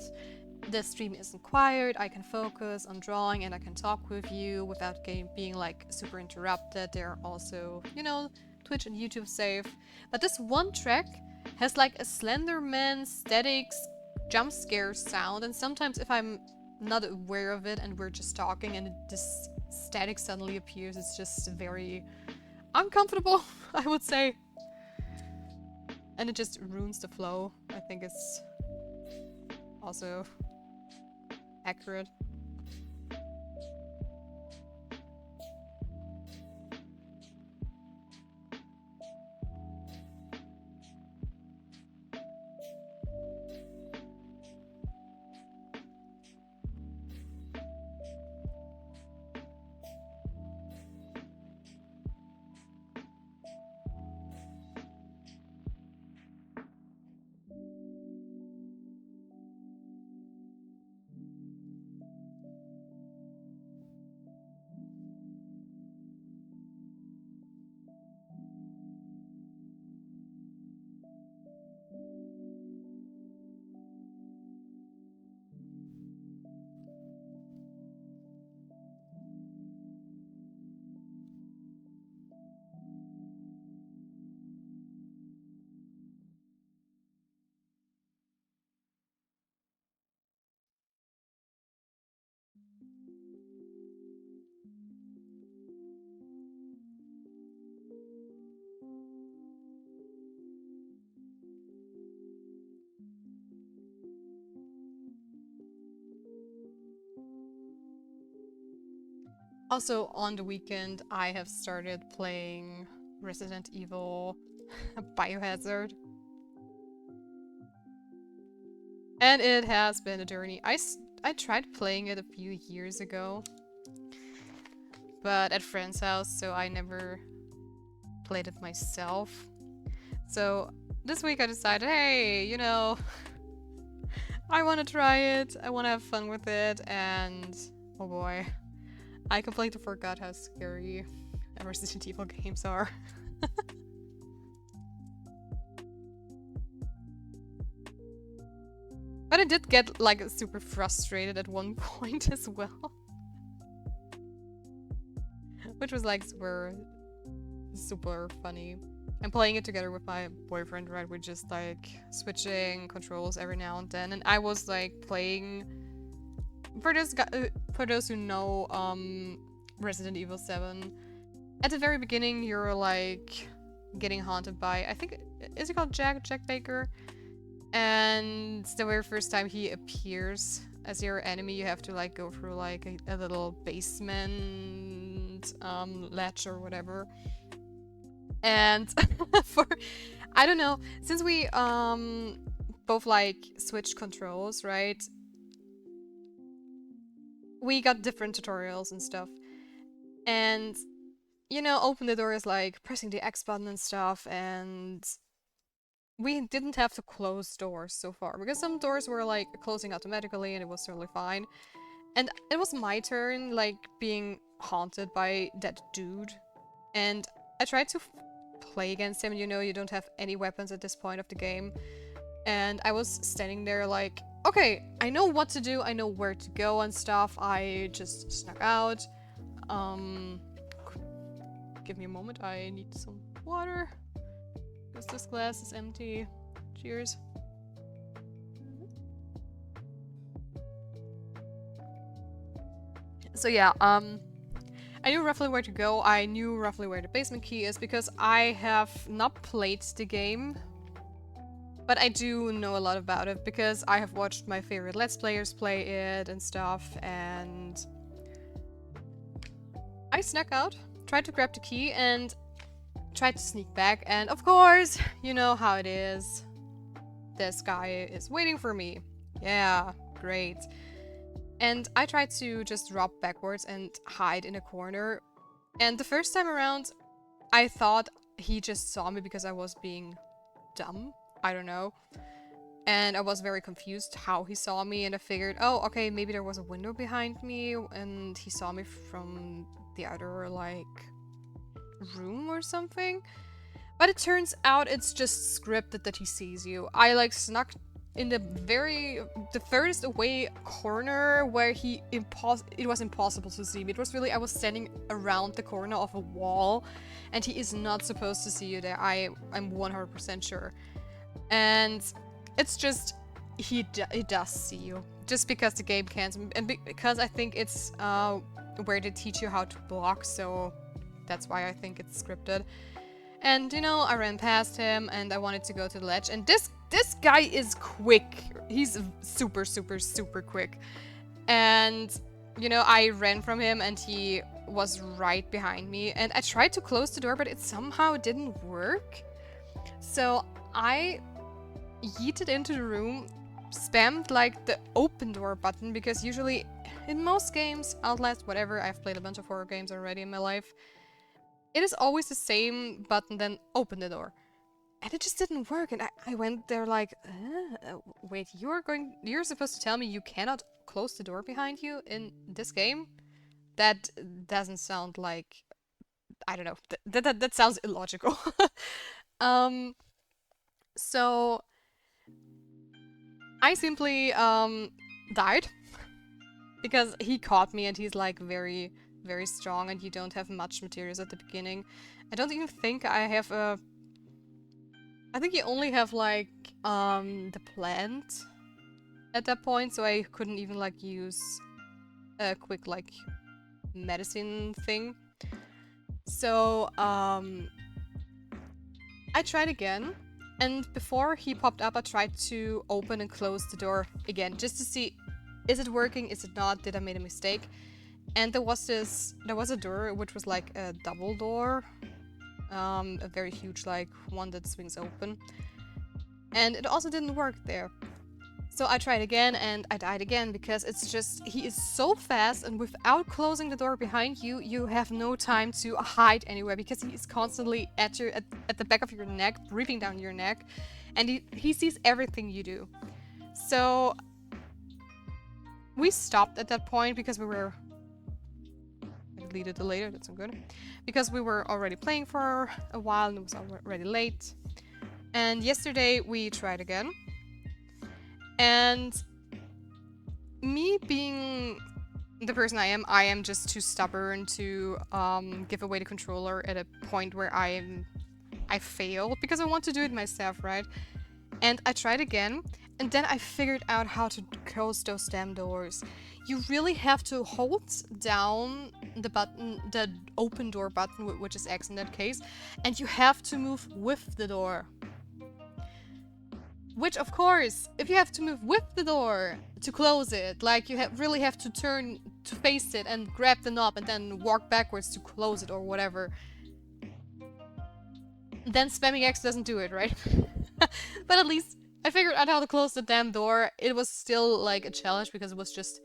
The stream isn't quiet, I can focus on drawing and I can talk with you without being like super interrupted. They're also, you know, Twitch and YouTube safe. But this one track has like a Slenderman statics jump scare sound, and sometimes if I'm not aware of it and we're just talking and this static suddenly appears, it's just very uncomfortable, I would say. And it just ruins the flow. I think it's also accurate. Also, on the weekend, I have started playing Resident Evil Biohazard. And it has been a journey. I tried playing it a few years ago, but at friend's house, so I never played it myself. So this week I decided, hey, you know, I want to try it, I want to have fun with it, and oh boy, I completely forgot how scary Resident Evil games are. But I did get like super frustrated at one point as well. Which was like super funny. I'm playing it together with my boyfriend, right? We're just like switching controls every now and then. And I was like playing, for those who know Resident Evil 7, at the very beginning you're like getting haunted by, I think, is he called Jack Baker? And the very first time he appears as your enemy, you have to like go through like a little basement latch or whatever. And I don't know, since we both like switched controls, right? We got different tutorials and stuff. And you know, open the door is like pressing the X button and stuff, and we didn't have to close doors so far, because some doors were like closing automatically and it was totally fine. And it was my turn, like, being haunted by that dude. And I tried to play against him. You know, you don't have any weapons at this point of the game. And I was standing there like, okay, I know what to do, I know where to go and stuff. I just snuck out. Give me a moment, I need some water. Because this glass is empty. Cheers. So yeah, I knew roughly where to go. I knew roughly where the basement key is because I have not played the game. But I do know a lot about it because I have watched my favorite Let's Players play it and stuff, and I snuck out, tried to grab the key, and tried to sneak back, and of course, you know how it is. This guy is waiting for me. Yeah, great. And I tried to just drop backwards and hide in a corner. And the first time around, I thought he just saw me because I was being dumb. I don't know. And I was very confused how he saw me, and I figured, oh, okay, maybe there was a window behind me and he saw me from the other, like, room or something. But it turns out it's just scripted that he sees you. I like snuck in the furthest away corner where it was impossible to see me. It was really, I was standing around the corner of a wall, and he is not supposed to see you there. I'm 100% sure. And it's just, he does see you. Just because the game can't, and because I think it's where they teach you how to block, so that's why I think it's scripted. And, you know, I ran past him and I wanted to go to the ledge. And this guy is quick. He's super, super, super quick. And, you know, I ran from him and he was right behind me. And I tried to close the door, but it somehow didn't work. So I yeeted into the room, spammed like the open door button, because usually in most games, Outlast, whatever, I've played a bunch of horror games already in my life, it is always the same button, then open the door. And it just didn't work, and I went there like, wait, you're supposed to tell me you cannot close the door behind you in this game? That doesn't sound like, I don't know, that sounds illogical. So I simply died because he caught me, and he's like very, very strong, and you don't have much materials at the beginning. I don't even think I have a... I think you only have like the plant at that point, so I couldn't even like use a quick like medicine thing. So I tried again, and before he popped up I tried to open and close the door again just to see, is it working, is it not, did I make a mistake? And there was a door which was like a double door, a very huge like one that swings open, and it also didn't work there. So I tried again and I died again because it's just, he is so fast, and without closing the door behind you, you have no time to hide anywhere because he is constantly at the back of your neck, breathing down your neck, and he sees everything you do. So we stopped at that point because we were, I deleted it later, that's not good, because we were already playing for a while and it was already late. And yesterday we tried again. And me being the person I am just too stubborn to give away the controller at a point where I failed because I want to do it myself, right? And I tried again, and then I figured out how to close those damn doors. You really have to hold down the button, the open door button, which is X in that case, and you have to move with the door. Which, of course, if you have to move with the door to close it, like you really have to turn to face it and grab the knob and then walk backwards to close it or whatever, then spamming X doesn't do it, right? But at least I figured out how to close the damn door. It was still like a challenge because it was just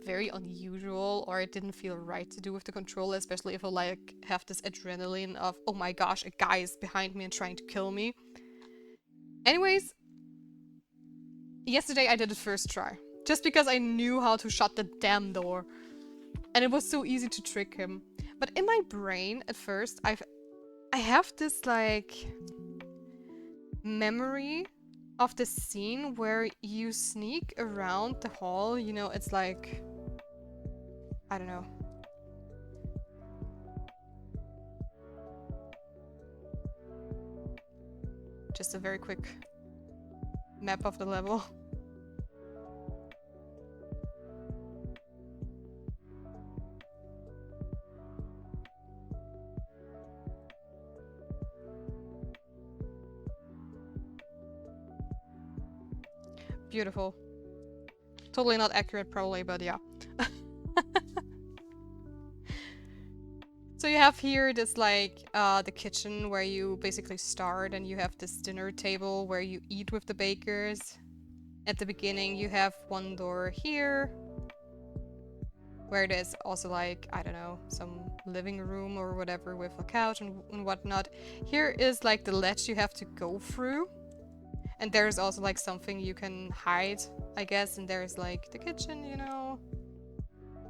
very unusual, or it didn't feel right to do with the controller, especially if I like have this adrenaline of, oh my gosh, a guy is behind me and trying to kill me. Anyways, yesterday I did it first try, just because I knew how to shut the damn door. And it was so easy to trick him. But in my brain, at first, I have this, like, memory of the scene where you sneak around the hall. You know, it's like, I don't know. Just a very quick map of the level. Beautiful. Totally not accurate probably, but yeah. So you have here this like the kitchen where you basically start, and you have this dinner table where you eat with the bakers. At the beginning you have one door here where there's also like, I don't know, some living room or whatever with a couch and whatnot. Here is like the ledge you have to go through. And there's also like something you can hide, I guess, and there's like the kitchen, you know.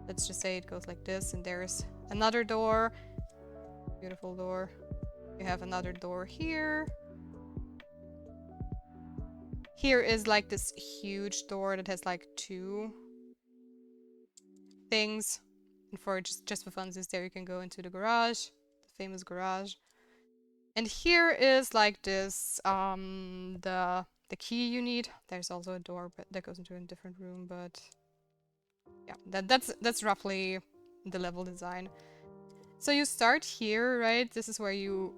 Let's just say it goes like this, and there's another door. Beautiful door. You have another door here. Here is like this huge door that has like two things. And for just for funsies, there you can go into the garage, the famous garage. And here is like this, the key you need. There's also a door but that goes into a different room, but yeah, that's roughly the level design. So you start here, right? This is where you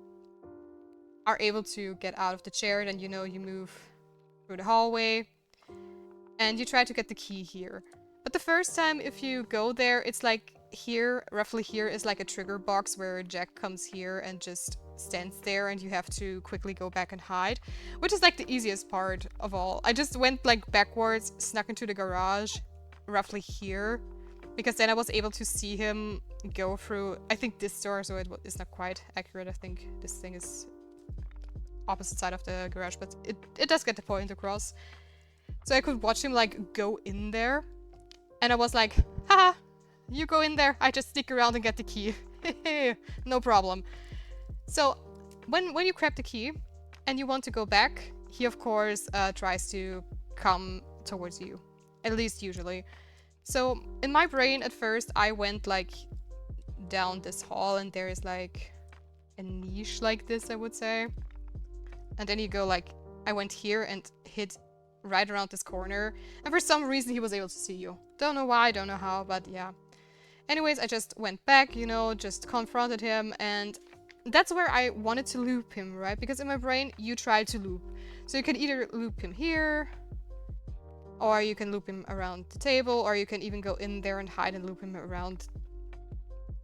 are able to get out of the chair, and you know, you move through the hallway, and you try to get the key here. But the first time if you go there, it's like here, roughly here is like a trigger box where Jack comes here and just stands there, and you have to quickly go back and hide, which is like the easiest part of all. I just went like backwards, snuck into the garage roughly here, because then I was able to see him go through, I think, this door, so it's not quite accurate. I think this thing is opposite side of the garage, but it does get the point across. So I could watch him like go in there, and I was like, haha, you go in there, I just sneak around and get the key. No problem. So when you grab the key and you want to go back, he of course tries to come towards you, at least usually. So in my brain at first I went like down this hall, and there is like a niche like this, I would say. And then you go like, I went here and hid right around this corner, and for some reason he was able to see you. Don't know why, don't know how, but yeah. Anyways, I just went back, you know, just confronted him, and that's where I wanted to loop him, right? Because in my brain, you try to loop. So you can either loop him here, or you can loop him around the table, or you can even go in there and hide and loop him around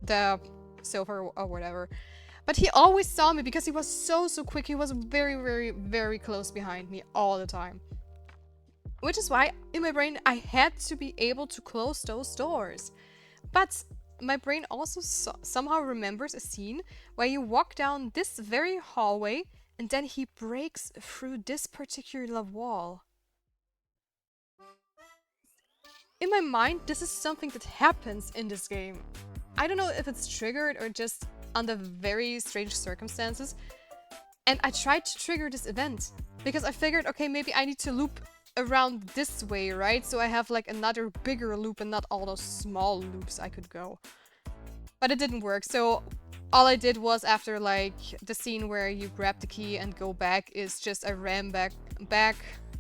the sofa or whatever. But he always saw me because he was so quick. He was very, very, very close behind me all the time. Which is why in my brain I had to be able to close those doors. But my brain also somehow remembers a scene where you walk down this very hallway and then he breaks through this particular wall. In my mind, this is something that happens in this game. I don't know if it's triggered or just under very strange circumstances. And I tried to trigger this event because I figured, okay, maybe I need to loop around this way, right? So I have like another bigger loop and not all those small loops I could go. But it didn't work. So all I did was, after like the scene where you grab the key and go back, is just I ran back.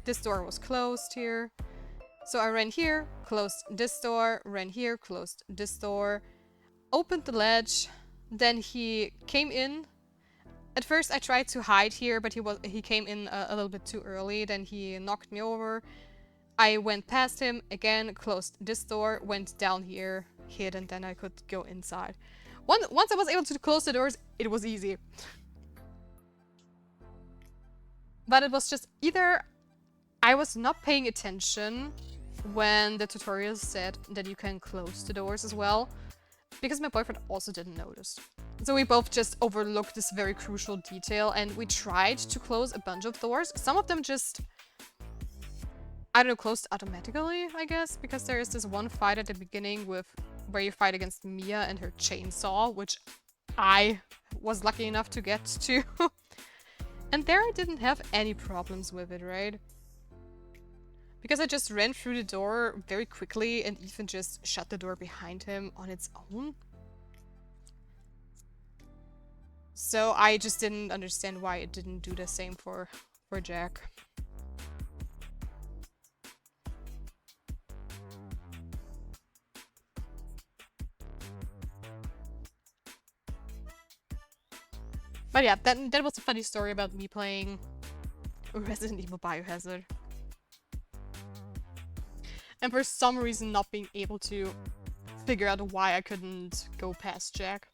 This door was closed here. So I ran here, closed this door, ran here, closed this door, opened the ledge, then he came in. At first I tried to hide here, but he came in a little bit too early, then he knocked me over. I went past him, again, closed this door, went down here, hid, and then I could go inside. Once I was able to close the doors, it was easy. But it was just either I was not paying attention when the tutorial said that you can close the doors as well, because my boyfriend also didn't notice. So we both just overlooked this very crucial detail, and we tried to close a bunch of doors. Some of them just, I don't know, closed automatically, I guess, because there is this one fight at the beginning where you fight against Mia and her chainsaw, which I was lucky enough to get to. And there I didn't have any problems with it, right? Because I just ran through the door very quickly and even just shut the door behind him on its own. So I just didn't understand why it didn't do the same for Jack. But yeah, that was a funny story about me playing Resident Evil Biohazard. And for some reason not being able to figure out why I couldn't go past Jack.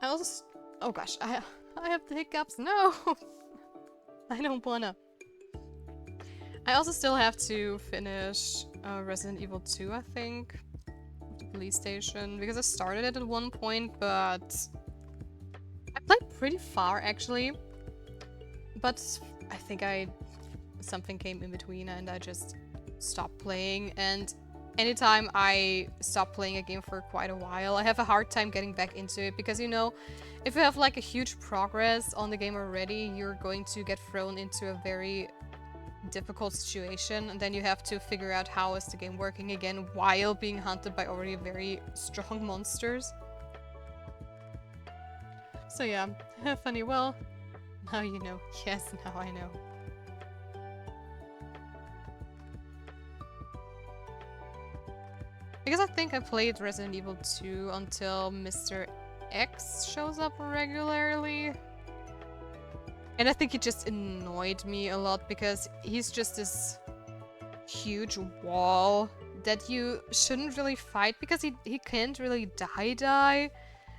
I also... Oh gosh, I have the hiccups. No! I don't wanna. I also still have to finish Resident Evil 2, I think. The police station. Because I started it at one point, but... I played pretty far, actually. But I think something came in between and I just stopped playing. And anytime I stop playing a game for quite a while, I have a hard time getting back into it. Because, you know, if you have like a huge progress on the game already, you're going to get thrown into a very difficult situation, and then you have to figure out how is the game working again while being hunted by already very strong monsters. So yeah, funny. Well, now you know. Yes, now I know. Because I think I played Resident Evil 2 until Mr. X shows up regularly. And I think it just annoyed me a lot because he's just this huge wall that you shouldn't really fight because he can't really die.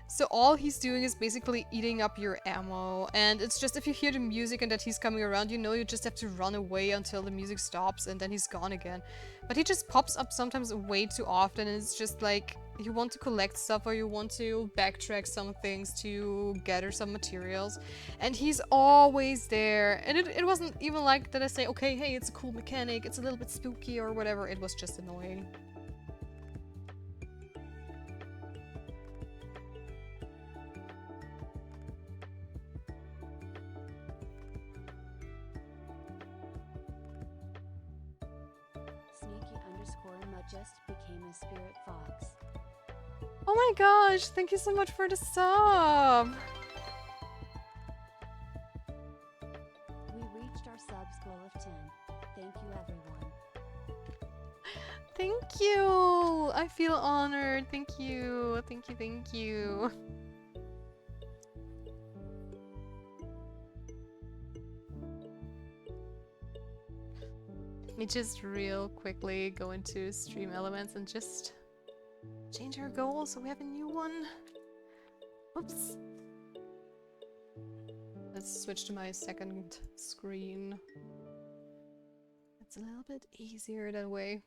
So all he's doing is basically eating up your ammo, and it's just if you hear the music and that he's coming around, you know you just have to run away until the music stops and then he's gone again. But he just pops up sometimes way too often, and it's just like you want to collect stuff or you want to backtrack some things to gather some materials, and he's always there. And it wasn't even like that I say, okay, hey, it's a cool mechanic, it's a little bit spooky or whatever. It was just annoying. Just became a spirit fox. Oh my gosh, thank you so much for the sub! We reached our subs goal of 10. Thank you, everyone. Thank you! I feel honored. Thank you. Thank you, thank you. Let me just real quickly go into Stream Elements and just change our goal so we have a new one. Oops. Let's switch to my second screen. It's a little bit easier that way.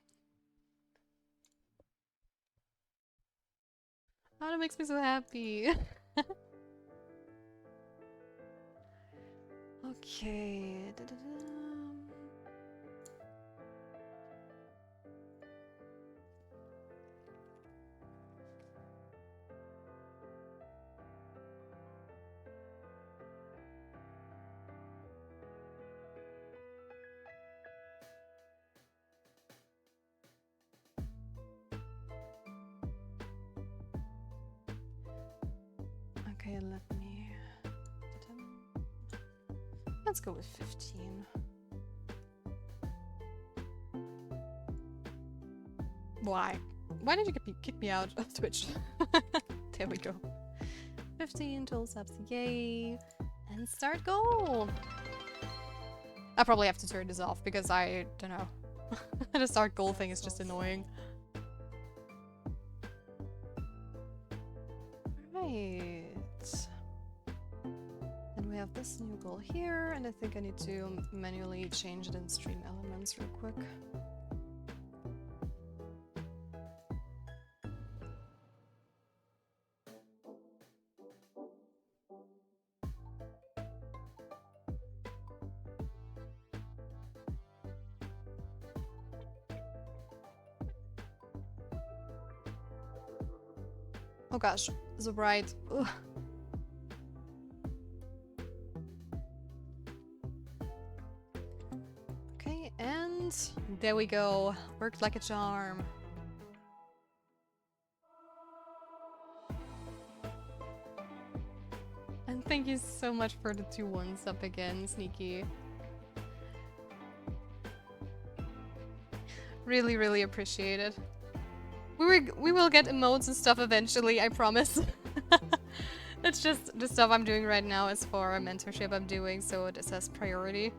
Oh, that makes me so happy. Okay. Okay, let's go with 15. Why? Why did you kick me out of Twitch? There we go. 15 total subs, yay! And start goal! I probably have to turn this off because I don't know. The start goal thing is just annoying. Right. And we have this new goal here, and I think I need to manually change it in Stream Elements real quick. Oh gosh, so bright. Ugh. Okay, and there we go. Worked like a charm. And thank you so much for the 2-1 sub again, Sneaky. Really, really appreciate it. We will get emotes and stuff eventually, I promise. It's just the stuff I'm doing right now is for a mentorship I'm doing, so it has priority.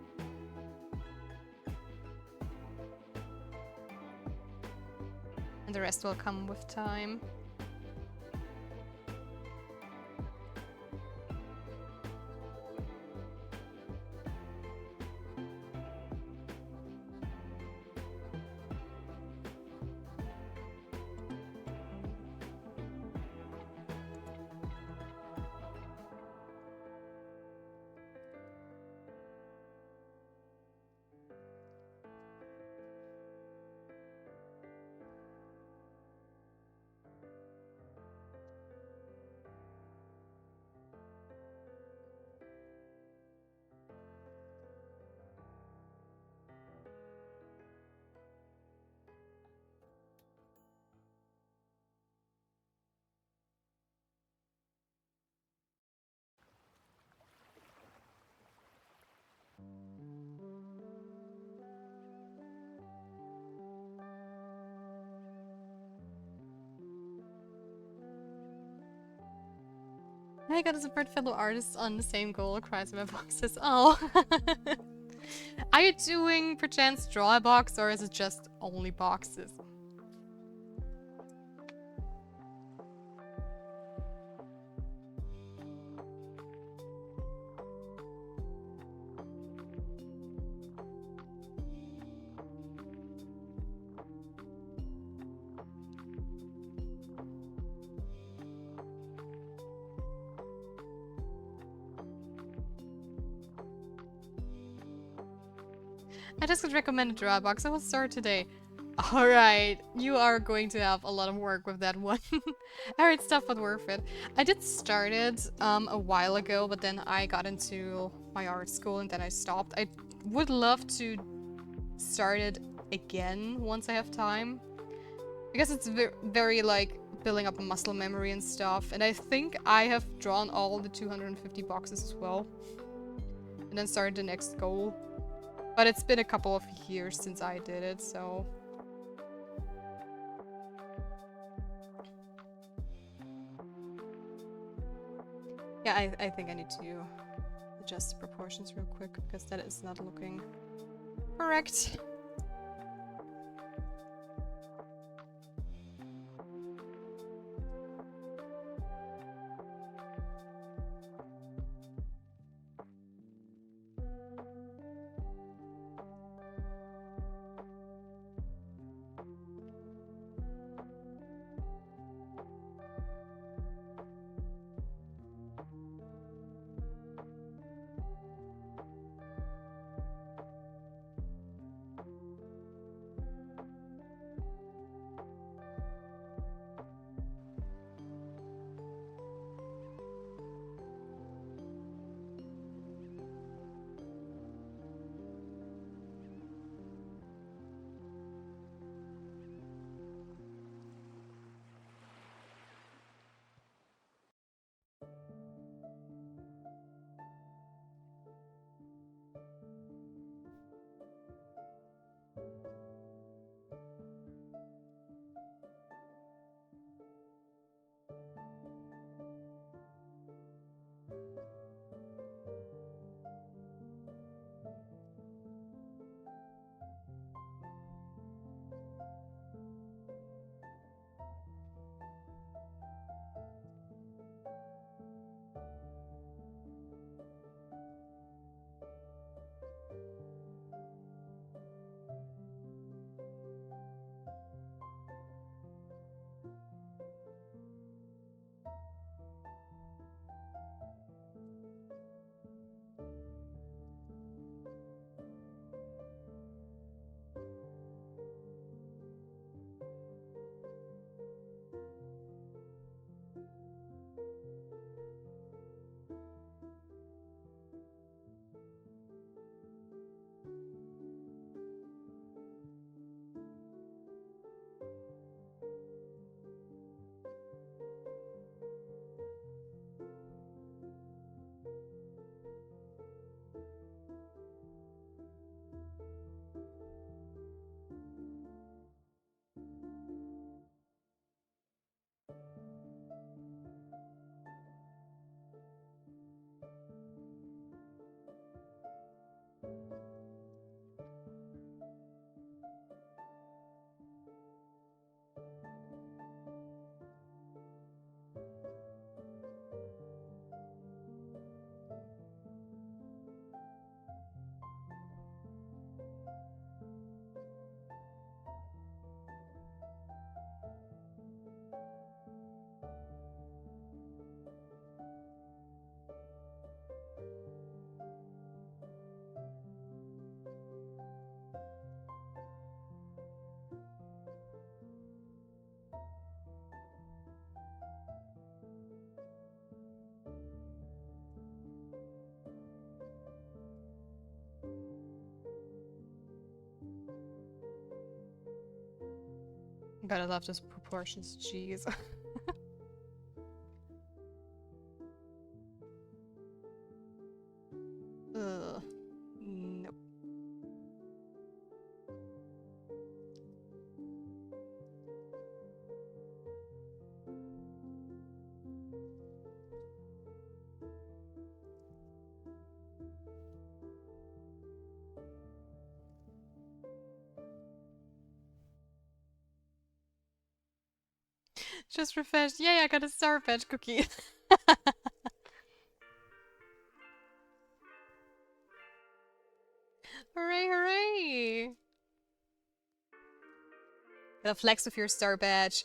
And the rest will come with time. I gotta support fellow artists on the same goal, cries my boxes. Oh. Are you doing perchance draw a box or is it just only boxes? I just got recommended Drawbox. I will start today. Alright, you are going to have a lot of work with that one. Alright, stuff but worth it. I did start it a while ago, but then I got into my art school and then I stopped. I would love to start it again once I have time. Because it's very like building up a muscle memory and stuff. And I think I have drawn all the 250 boxes as well. And then started the next goal. But it's been a couple of years since I did it, so... Yeah, I think I need to adjust the proportions real quick because that is not looking correct. God, I love those proportions. Jeez. Ugh. Nope. Just refreshed. Yay, I got a Sour Patch cookie. Hooray, hooray! Gotta flex with your Star Badge.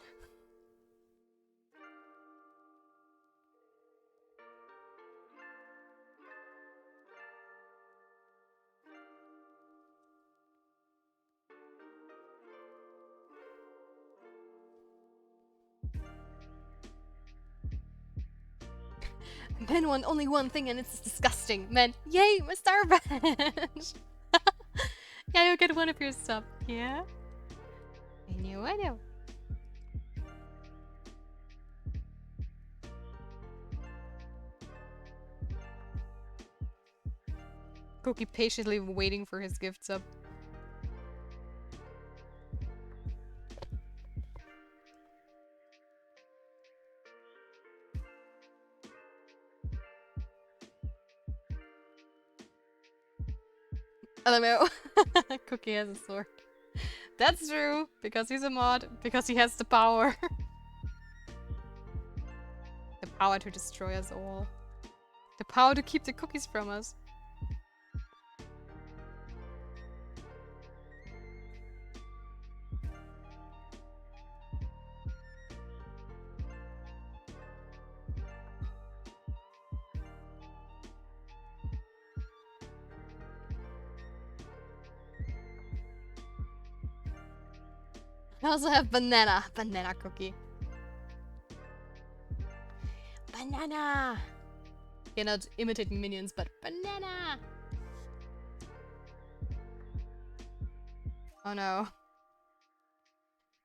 Men want only one thing and it's disgusting. Men, yay, my Star Badge! Yeah, you'll get one of your stuff. Yeah? I know. Cookie patiently waiting for his gift sub. LMAO. Cookie has a sword. That's true, because he's a mod, because he has the power. The power to destroy us all. The power to keep the cookies from us. I also have banana cookie. Banana! You're not imitating minions, but banana! Oh no.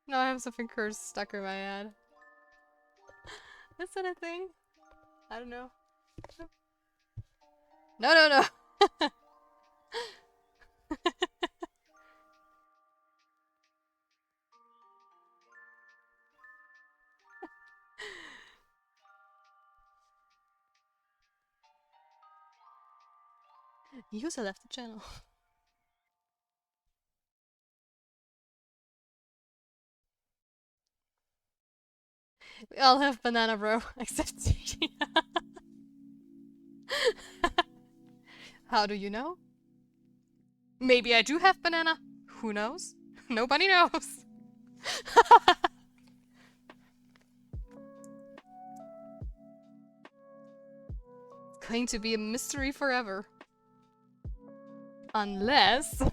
No, I have something cursed stuck in my head. Is that a thing? I don't know. No. User left the channel. We all have banana, bro, except Gina. How do you know? Maybe I do have banana. Who knows? Nobody knows. It's going to be a mystery forever. Unless...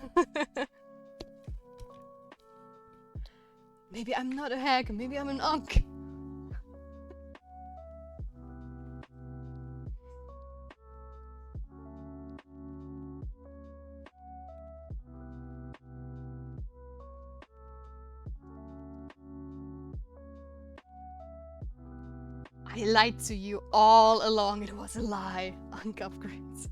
Maybe I'm not a hag, maybe I'm an unk. I lied to you all along, it was a lie. Unk upgrades.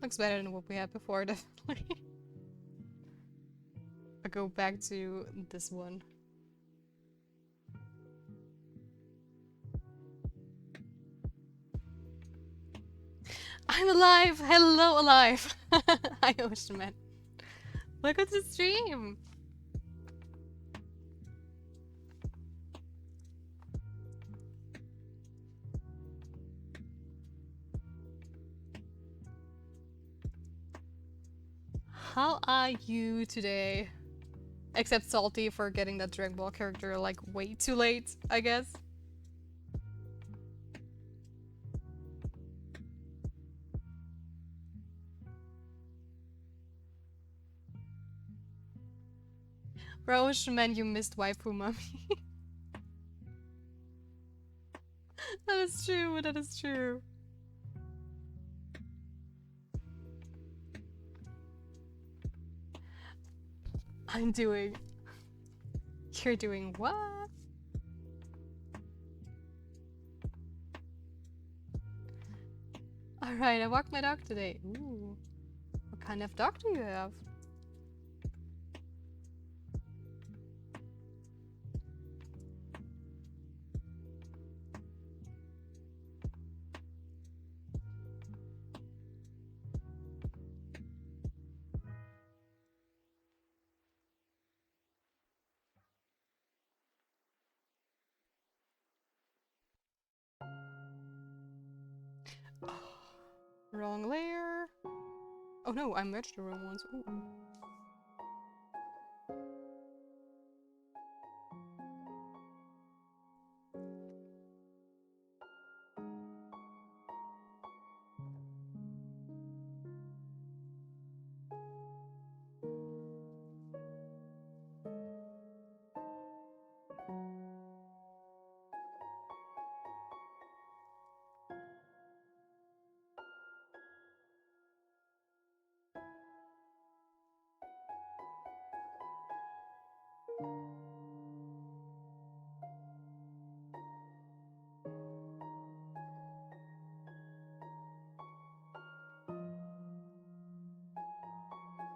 Looks better than what we had before, definitely. I'll go back to this one. I'm alive! Hello, alive! Hi, Ocean Man. Look at the stream! How are you today? Except salty for getting that Dragon Ball character like way too late, I guess. Roche, man, you missed waifu mommy. That is true, that is true. I'm doing. You're doing what? Alright, I walked my dog today. Ooh. What kind of dog do you have? Wrong layer. Oh no, I merged the wrong ones. Ooh.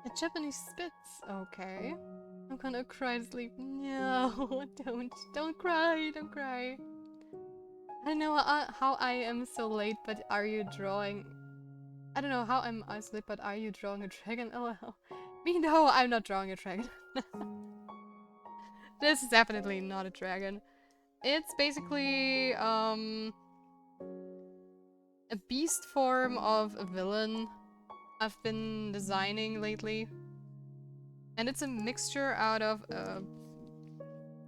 A Japanese Spitz. Okay. I'm gonna cry to sleep. No, don't cry, don't cry. I don't know how I am so late, but are you drawing? I don't know how I'm late, but are you drawing a dragon? LOL. Me, no, I'm not drawing a dragon. This is definitely not a dragon. It's basically a beast form of a villain I've been designing lately. And it's a mixture out of a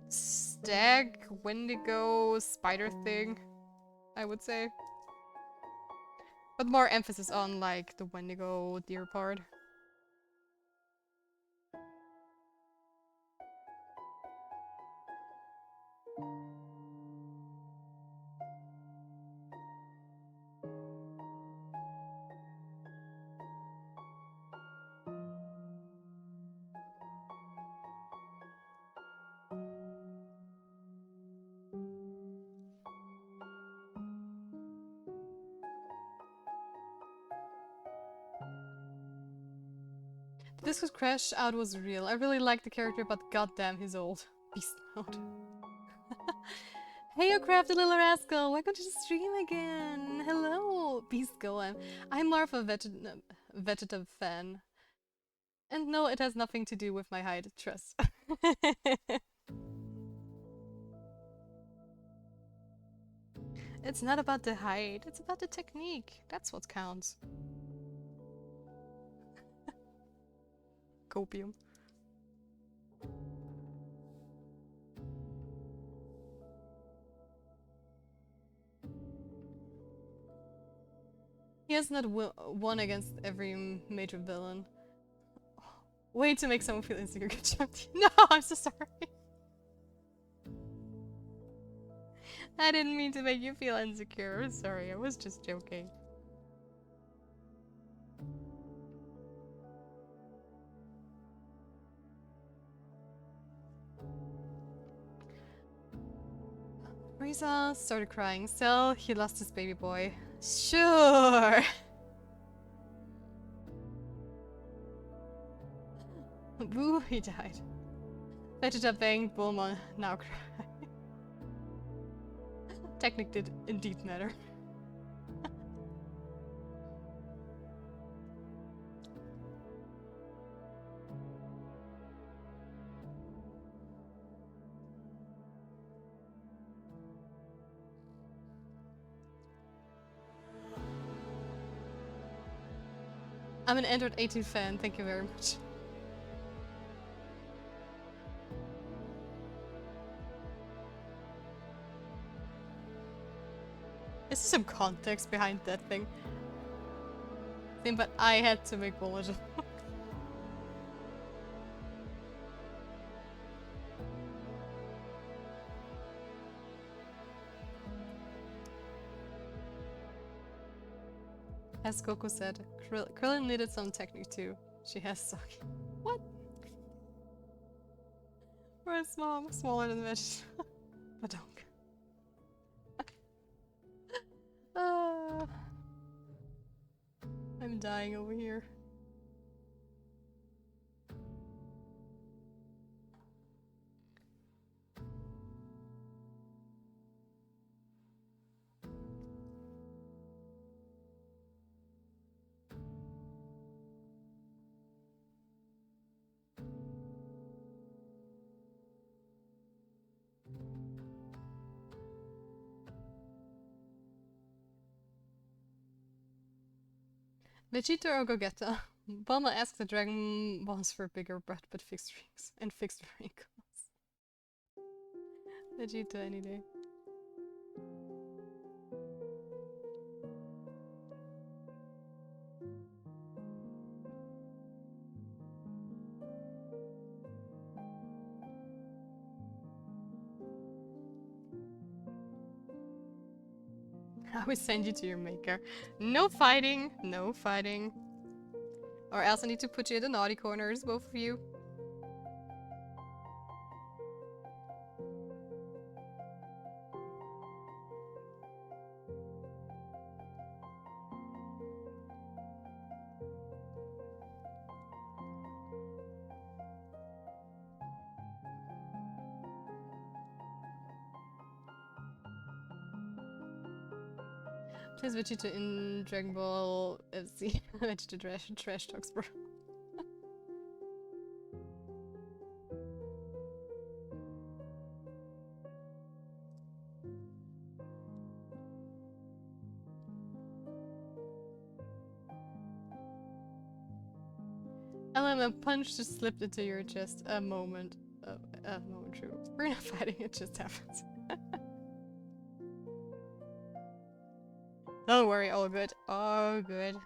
stag, wendigo, spider thing, I would say. But more emphasis on like the wendigo deer part. This was Crash Out was real. I really like the character, but goddamn, he's old. Beast mode. Hey, you crafty little rascal! Welcome to the stream again! Hello, Beast Golem. I'm more of a vegetative fan. And no, it has nothing to do with my height, trust. It's not about the height, it's about the technique. That's what counts. Copium. He has not won against every major villain. Way to make someone feel insecure. Good job. No, I'm so sorry. I didn't mean to make you feel insecure. Sorry, I was just joking. Riza started crying. Still, he lost his baby boy. Sure. Boo, he died. Vegeta banged Bulma, now cry. Technic did indeed matter. I'm an Android 18 fan, thank you very much. Is there some context behind that thing? But I had to make Bulma joke. As Goku said, Krillin needed some technique too. She has Saki. What? small, smaller than Vegeta. Badonk. I'm dying over here. Vegeta or Gogeta? Bulma asks the Dragon Balls for bigger butt but fixed rings and fixed wrinkles. Vegeta any day. I will send you to your maker. No fighting, no fighting. Or else I need to put you in the naughty corners, both of you. Please Vegeta in Dragon Ball FC. Vegeta trash talks, bro. LM, a punch just slipped into your chest. A moment. A moment, true. We're not fighting, it just happens. Don't worry, all good. All good.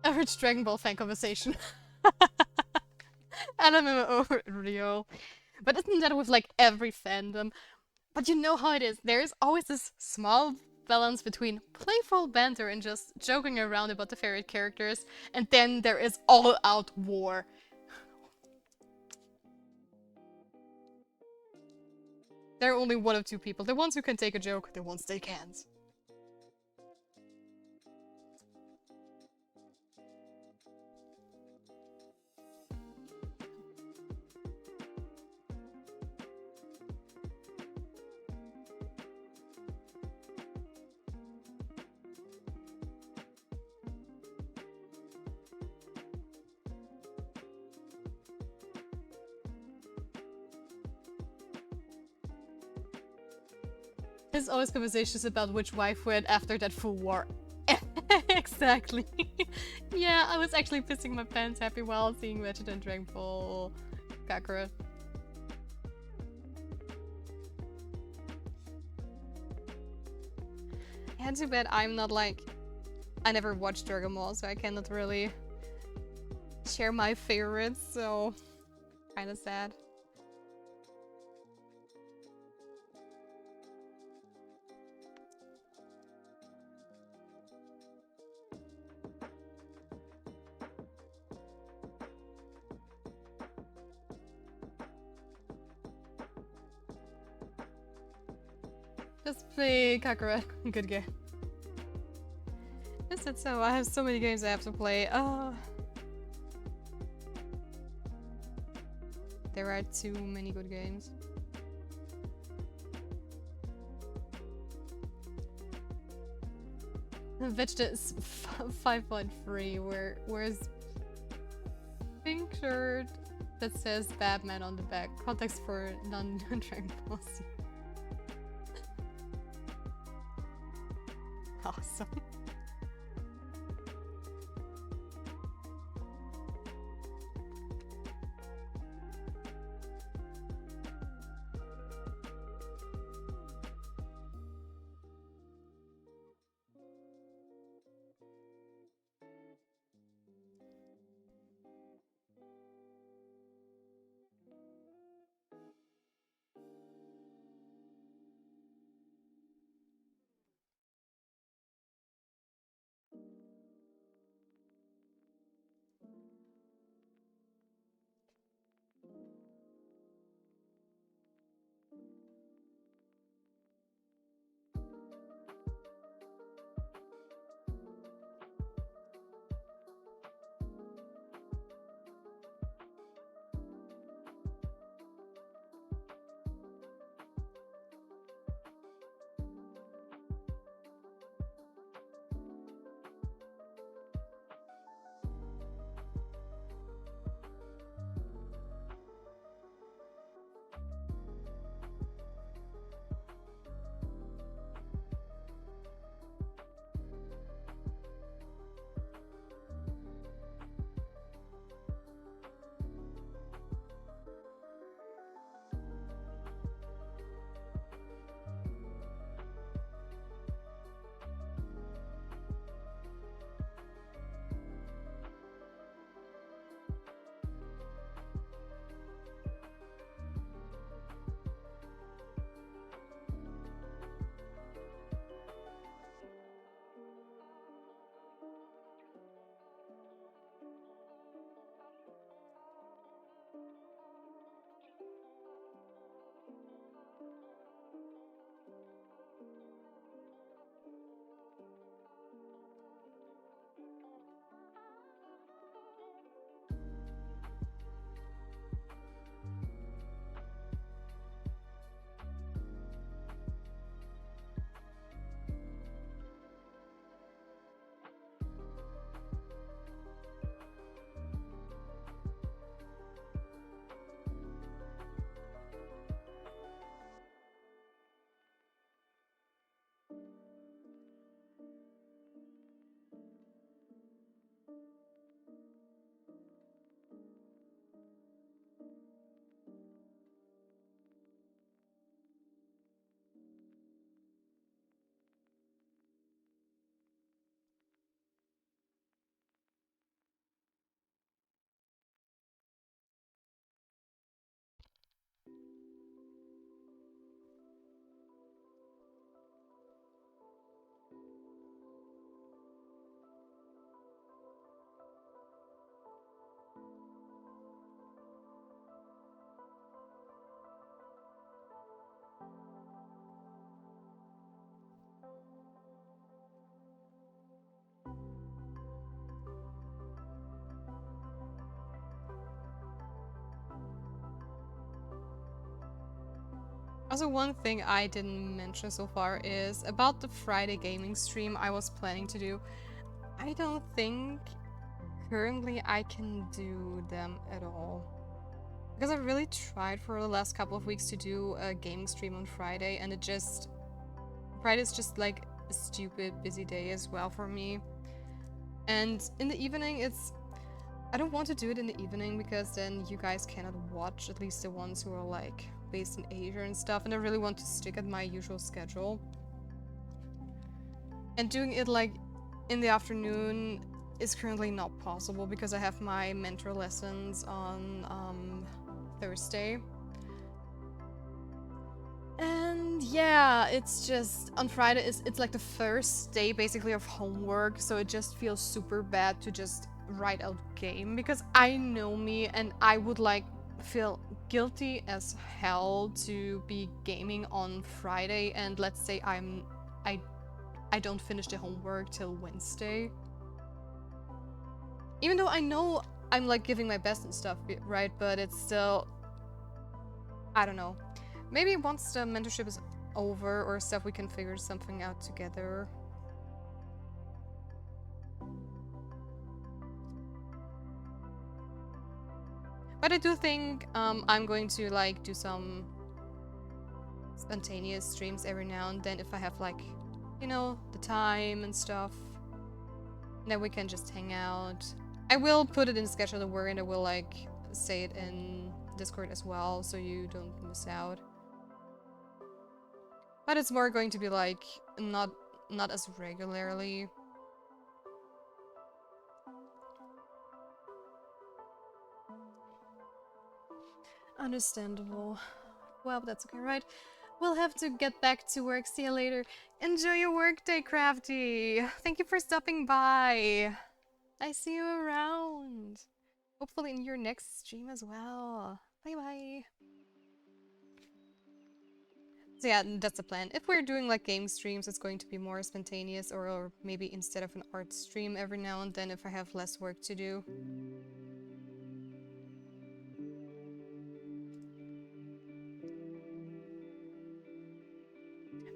Average Dragon Ball fan conversation. LMMO real. But isn't that with like every fandom? But you know how it is. There's always this small balance between playful banter and just joking around about the favorite characters, and then there is all-out war. There are only one of two people. The ones who can take a joke, the ones they can't. There's always conversations about which wife went after that full war. Exactly. Yeah, I was actually pissing my pants happy while seeing Vegeta and Dragon Ball Kakarot. Yeah, too bad I'm not like... I never watched Dragon Ball, so I cannot really share my favorites, so... kinda sad. Just play Kakarot. Good game. Is it so? I have so many games I have to play. There are too many good games. Vegeta is 5.3. Where's pink shirt that says Batman on the back? Context for non-Dragon Ball Z. Awesome. Also, one thing I didn't mention so far is about the Friday gaming stream I was planning to do. I don't think currently I can do them at all. Because I really tried for the last couple of weeks to do a gaming stream on Friday, and Friday's just like a stupid busy day as well for me. And in the evening, I don't want to do it in the evening because then you guys cannot watch, at least the ones who are like based in Asia and stuff, and I really want to stick at my usual schedule. And doing it like in the afternoon is currently not possible because I have my mentor lessons on Thursday. And yeah, it's just on Friday it's like the first day basically of homework, so it just feels super bad to just write out game because I know me and I would like feel guilty as hell to be gaming on Friday and let's say I don't finish the homework till Wednesday. Even though I know I'm like giving my best and stuff, right? But it's still, I don't know. Maybe once the mentorship is over or stuff, we can figure something out together. But I do think I'm going to like do some spontaneous streams every now and then if I have like, you know, the time and stuff. And then we can just hang out. I will put it in the schedule of work and I will like say it in Discord as well so you don't miss out. But it's more going to be like not as regularly. Understandable. Well, that's okay, right? We'll have to get back to work. See you later. Enjoy your workday, Crafty. Thank you for stopping by. I see you around. Hopefully in your next stream as well. Bye bye. So yeah, that's the plan. If we're doing like game streams, it's going to be more spontaneous or maybe instead of an art stream every now and then if I have less work to do.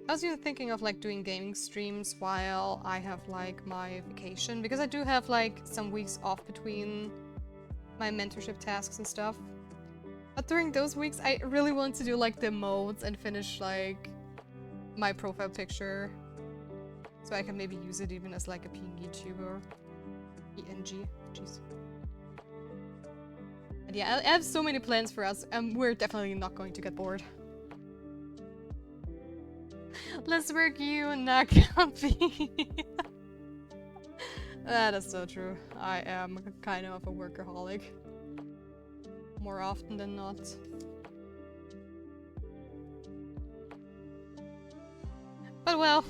I was even thinking of like doing gaming streams while I have like my vacation because I do have like some weeks off between my mentorship tasks and stuff. But during those weeks I really want to do like the modes and finish like my profile picture so I can maybe use it even as like a PNG tuber. PNG, jeez. And yeah, I have so many plans for us and we're definitely not going to get bored. Let's work you, not comfy. That is so true. I am kind of a workaholic. More often than not. But well.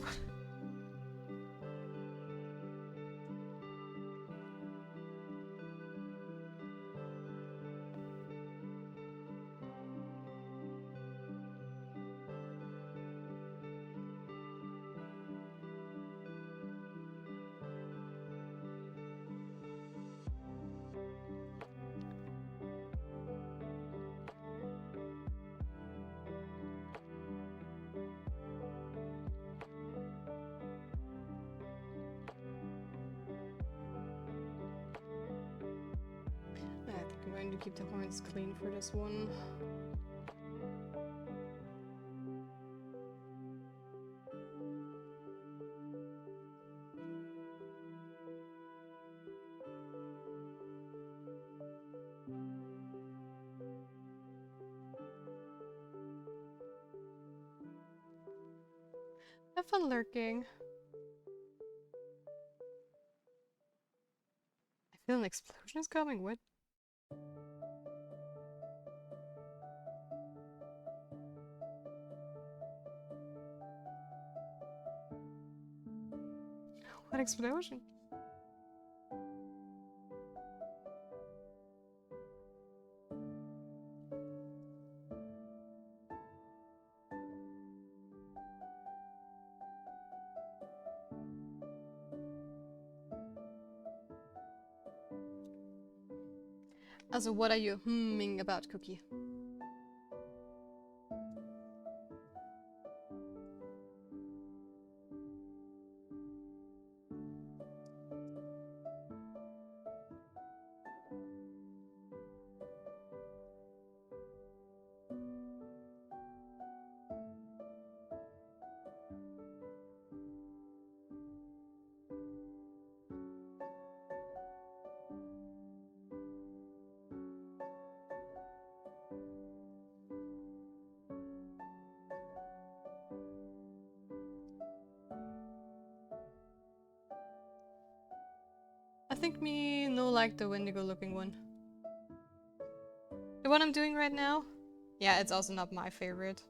I think I'm going to keep the horns clean for this one. Have fun lurking. I feel an explosion is coming. What? What explosion? Also, what are you humming about, Cookie? think me no like the Wendigo looking one. The one I'm doing right now? Yeah, it's also not my favorite.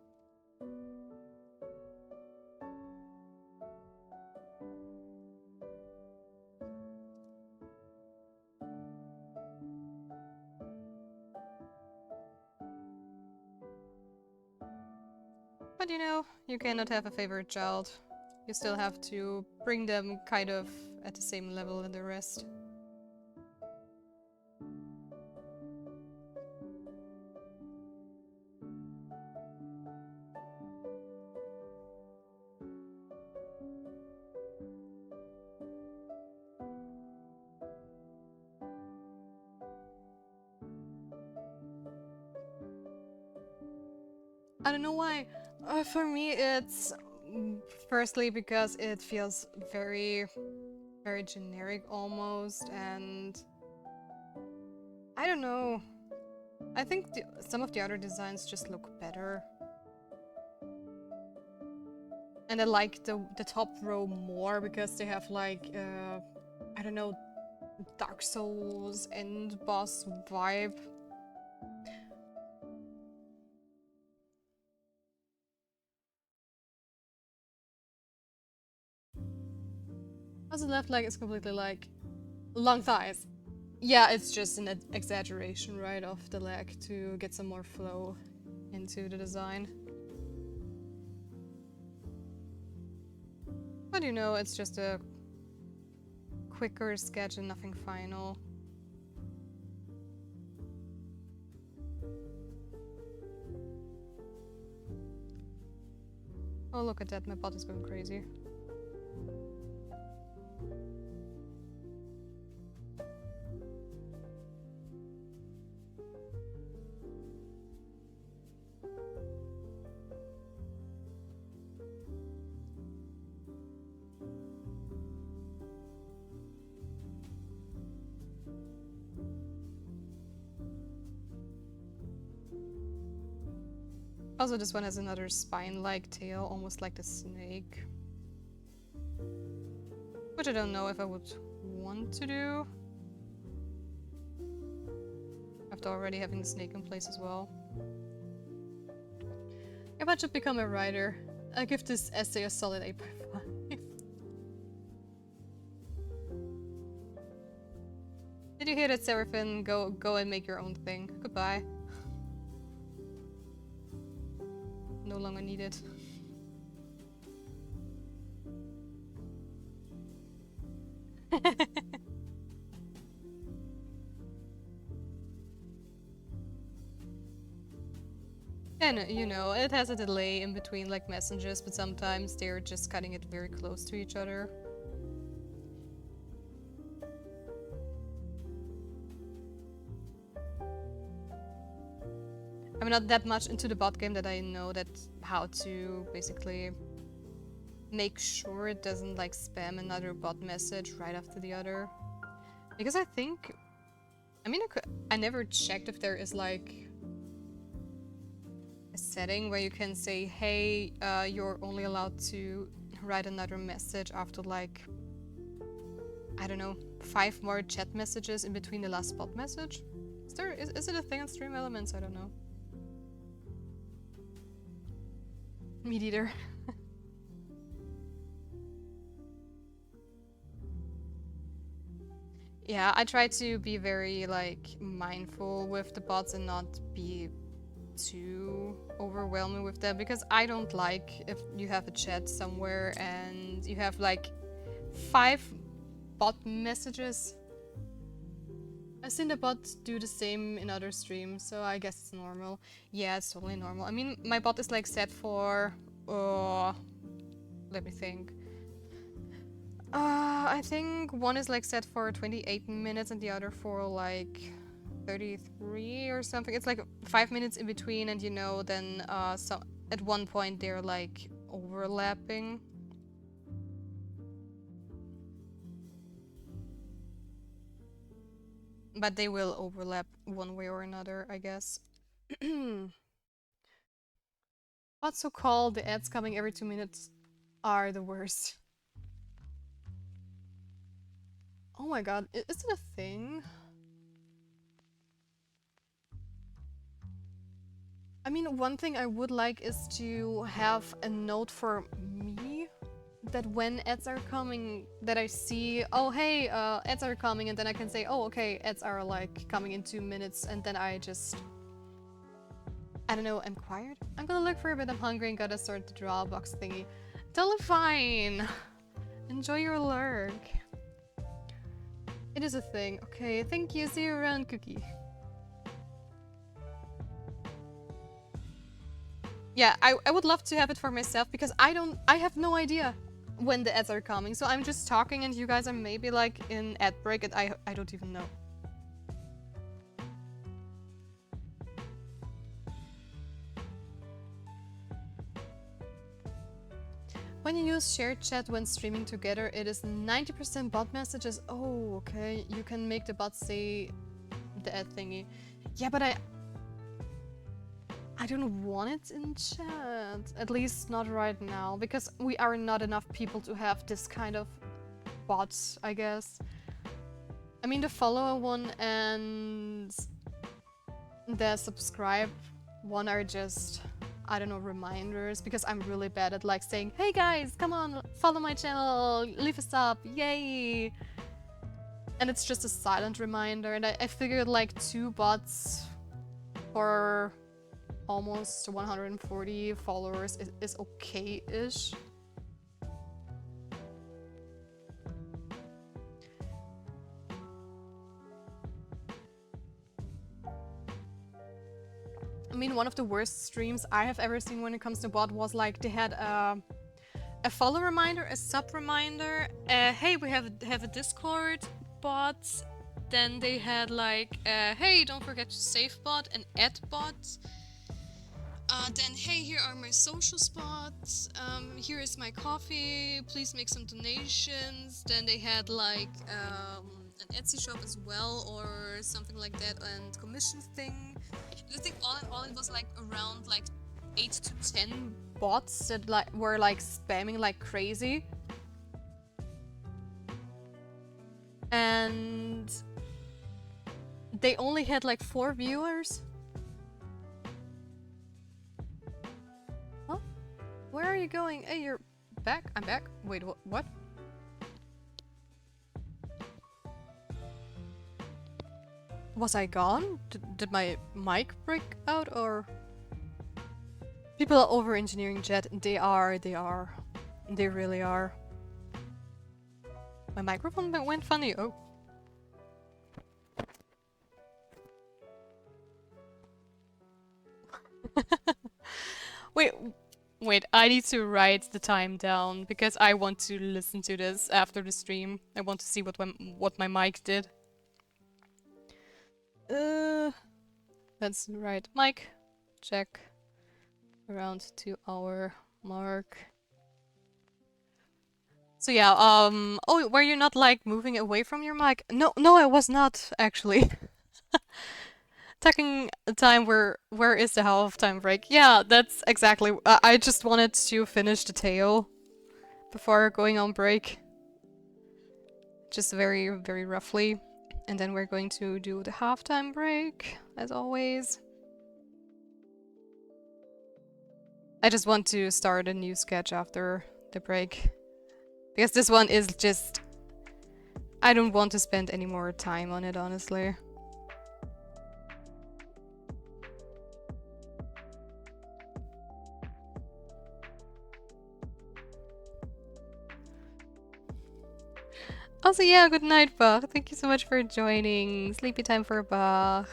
But you know, you cannot have a favorite child. You still have to bring them kind of at the same level as the rest. I don't know why. For me, it's firstly because it feels very, very generic almost, and I don't know. I think some of the other designs just look better. And I like the top row more because they have like, I don't know, Dark Souls and boss vibe. Also, the left leg is completely like long thighs. Yeah, it's just an exaggeration, right, of the leg to get some more flow into the design. But you know, it's just a quicker sketch and nothing final. Oh, look at that, my bot is going crazy. Also, this one has another spine-like tail, almost like the snake. Which I don't know if I would want to do, after already having the snake in place as well. If I should become a writer, I give this essay a solid 8.5. Did you hear that, Seraphin? Go and make your own thing. Goodbye. No longer needed. And you know, it has a delay in between like messages, but sometimes they're just cutting it very close to each other. I'm not that much into the bot game that I know that how to basically make sure it doesn't like spam another bot message right after the other. Because I think, I mean, I never checked if there is like a setting where you can say, hey, you're only allowed to write another message after like, I don't know, 5 more chat messages in between the last bot message. Is it a thing on Stream Elements? I don't know. Me neither. Yeah, I try to be very like mindful with the bots and not be too overwhelming with them, because I don't like if you have a chat somewhere and you have like 5 bot messages. I've seen the bots do the same in other streams, so I guess it's normal. Yeah, it's totally normal. I mean, my bot is like set for, let me think. I think one is like set for 28 minutes and the other for like 33 or something. It's like 5 minutes in between, and you know, then so at one point they're like overlapping. But they will overlap one way or another, I guess. What's so called? The ads coming every 2 minutes are the worst. Oh my god, is it a thing? I mean, one thing I would like is to have a note for me that when ads are coming, that I see, oh hey, ads are coming, and then I can say, oh okay, ads are like coming in 2 minutes, and then I just, I don't know, I'm quiet? I'm gonna look for a bit, I'm hungry and gotta start the Drawbox thingy. Totally fine! Enjoy your lurk. It is a thing. Okay, thank you, see you around, Cookie. Yeah, I would love to have it for myself because I have no idea when the ads are coming. So I'm just talking and you guys are maybe like in ad break and I don't even know. When you use shared chat when streaming together, it is 90% bot messages. Oh, okay. You can make the bot say the ad thingy. Yeah, but I don't want it in chat. At least not right now, because we are not enough people to have this kind of bots, I guess. I mean, the follower one and the subscribe one are just, I don't know, reminders, because I'm really bad at like saying, hey guys, come on, follow my channel, leave a sub, yay! And it's just a silent reminder, and I figured like 2 bots for almost 140 followers is okay-ish. I mean, one of the worst streams I have ever seen when it comes to bot was like they had a follow reminder, a sub reminder, hey, we have a Discord bot. Then they had like, hey, don't forget to save bot, an ad bot. Then, hey, here are my social spots. Here is my coffee. Please make some donations. Then they had like an Etsy shop as well, or something like that, and commission thing. I think all in all, it was like around like 8 to 10 bots that like were like spamming like crazy. And they only had like 4 viewers. Huh? Where are you going? Hey, you're back? I'm back? Wait, what? Was I gone? Did my mic break out, or? People are over-engineering Jet. They are. They really are. My microphone went funny. Oh. Wait, I need to write the time down because I want to listen to this after the stream. I want to see what my mic did. That's right. Mic, check. Around 2 hour mark. So yeah, oh, were you not like moving away from your mic? No, I was not actually. Taking time where is the half-time break? Yeah, that's exactly. I just wanted to finish the tail before going on break. Just very, very roughly. And then we're going to do the half-time break, as always. I just want to start a new sketch after the break. Because this one is just... I don't want to spend any more time on it, honestly. Also, yeah, good night, Bach. Thank you so much for joining. Sleepy time for Bach.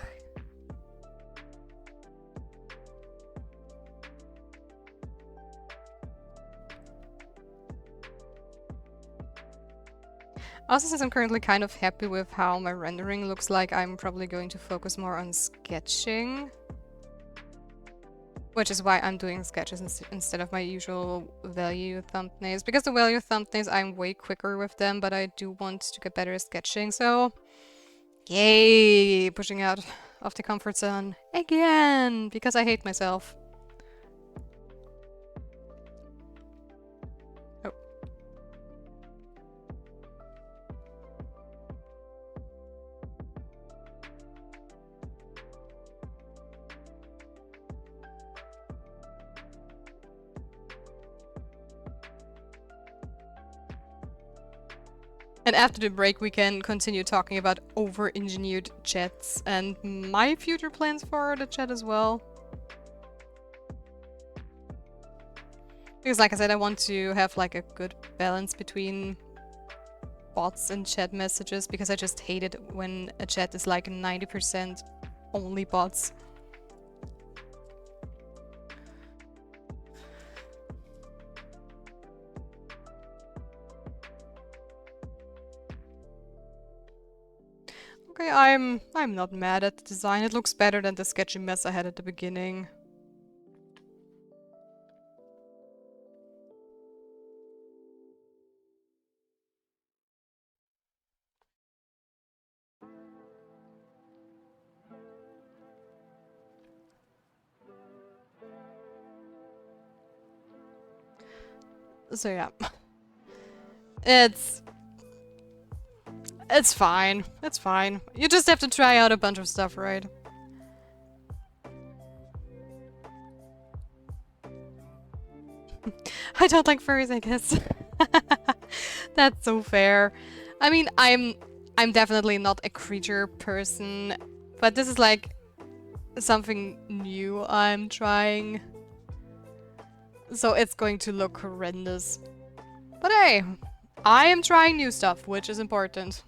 Also, since I'm currently kind of happy with how my rendering looks like, I'm probably going to focus more on sketching. Which is why I'm doing sketches instead of my usual value thumbnails. Because the value thumbnails, I'm way quicker with them, but I do want to get better at sketching, so... Yay! Pushing out of the comfort zone again! Because I hate myself. Oh. And after the break, we can continue talking about over-engineered chats and my future plans for the chat as well. Because like I said, I want to have like a good balance between bots and chat messages, because I just hate it when a chat is like 90% only bots. Okay, I'm not mad at the design. It looks better than the sketchy mess I had at the beginning. So yeah. It's fine. It's fine. You just have to try out a bunch of stuff, right? I don't like furries, I guess. That's so fair. I mean, I'm definitely not a creature person, but this is like something new I'm trying. So it's going to look horrendous. But hey, I am trying new stuff, which is important.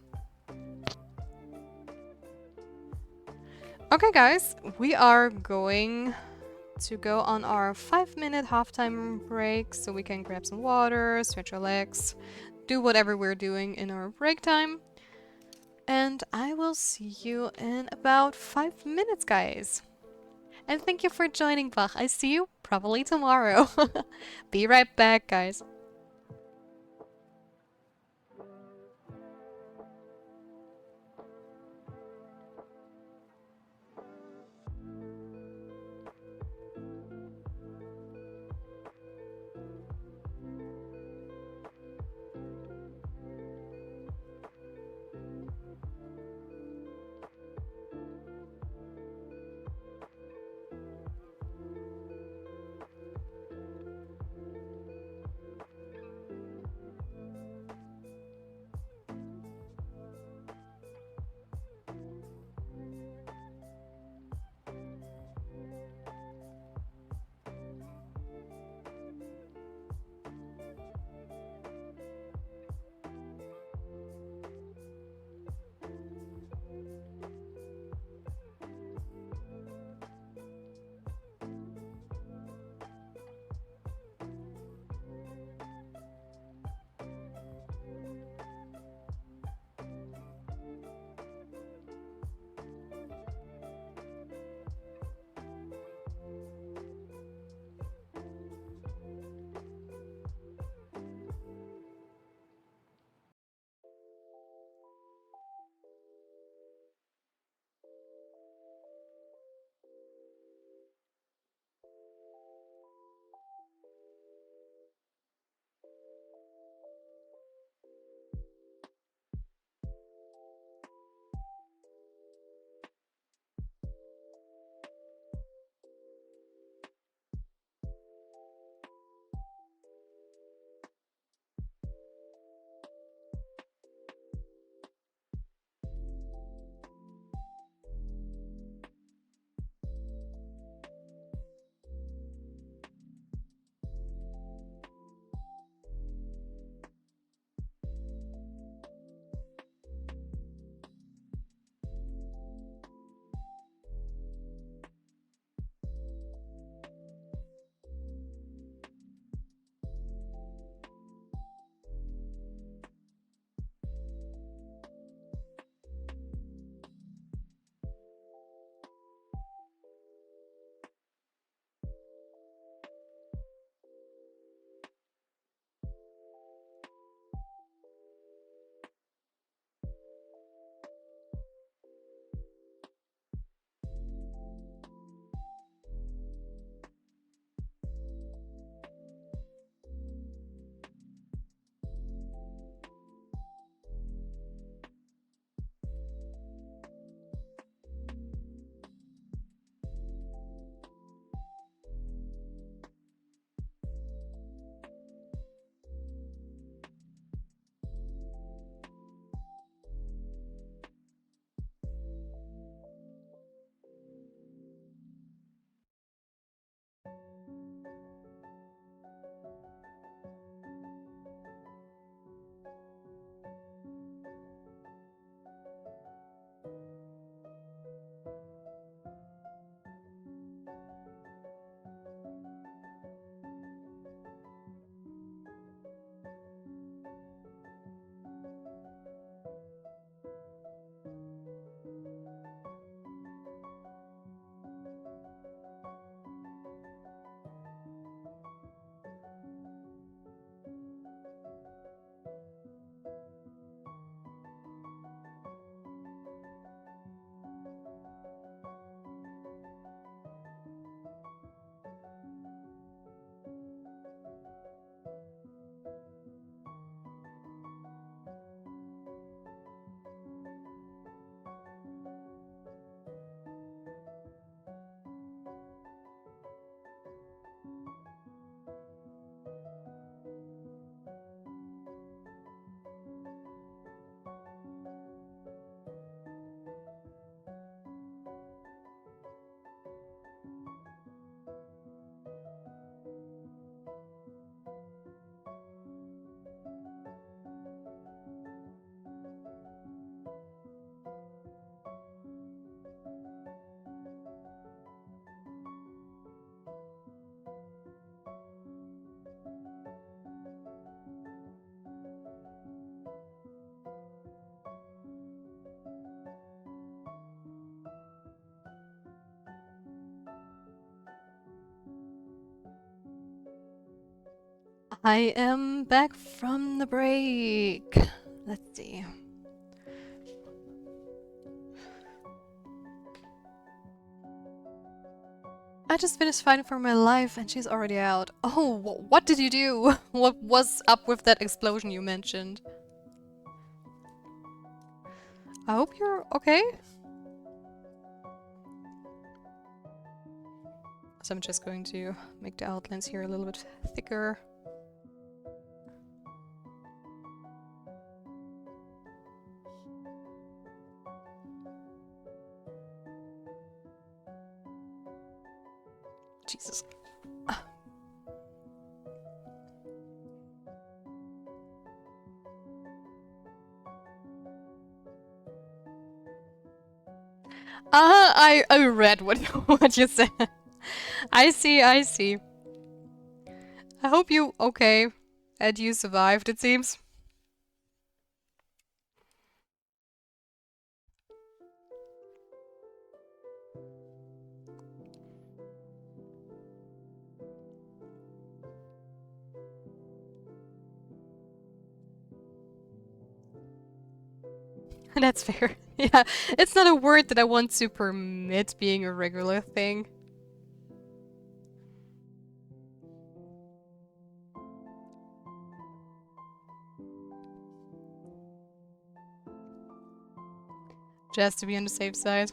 Okay, guys, we are going to go on our 5-minute halftime break so we can grab some water, stretch our legs, do whatever we're doing in our break time. And I will see you in about 5 minutes, guys. And thank you for joining, Bach. I see you probably tomorrow. Be right back, guys. I am back from the break. Let's see. I just finished fighting for my life and she's already out. Oh, what did you do? What was up with that explosion you mentioned? I hope you're okay. So I'm just going to make the outlines here a little bit thicker. Jesus. I read what what you said. I see, I see. I hope you okay. And you survived, it seems. That's fair. Yeah, it's not a word that I want to permit being a regular thing. Just to be on the safe side.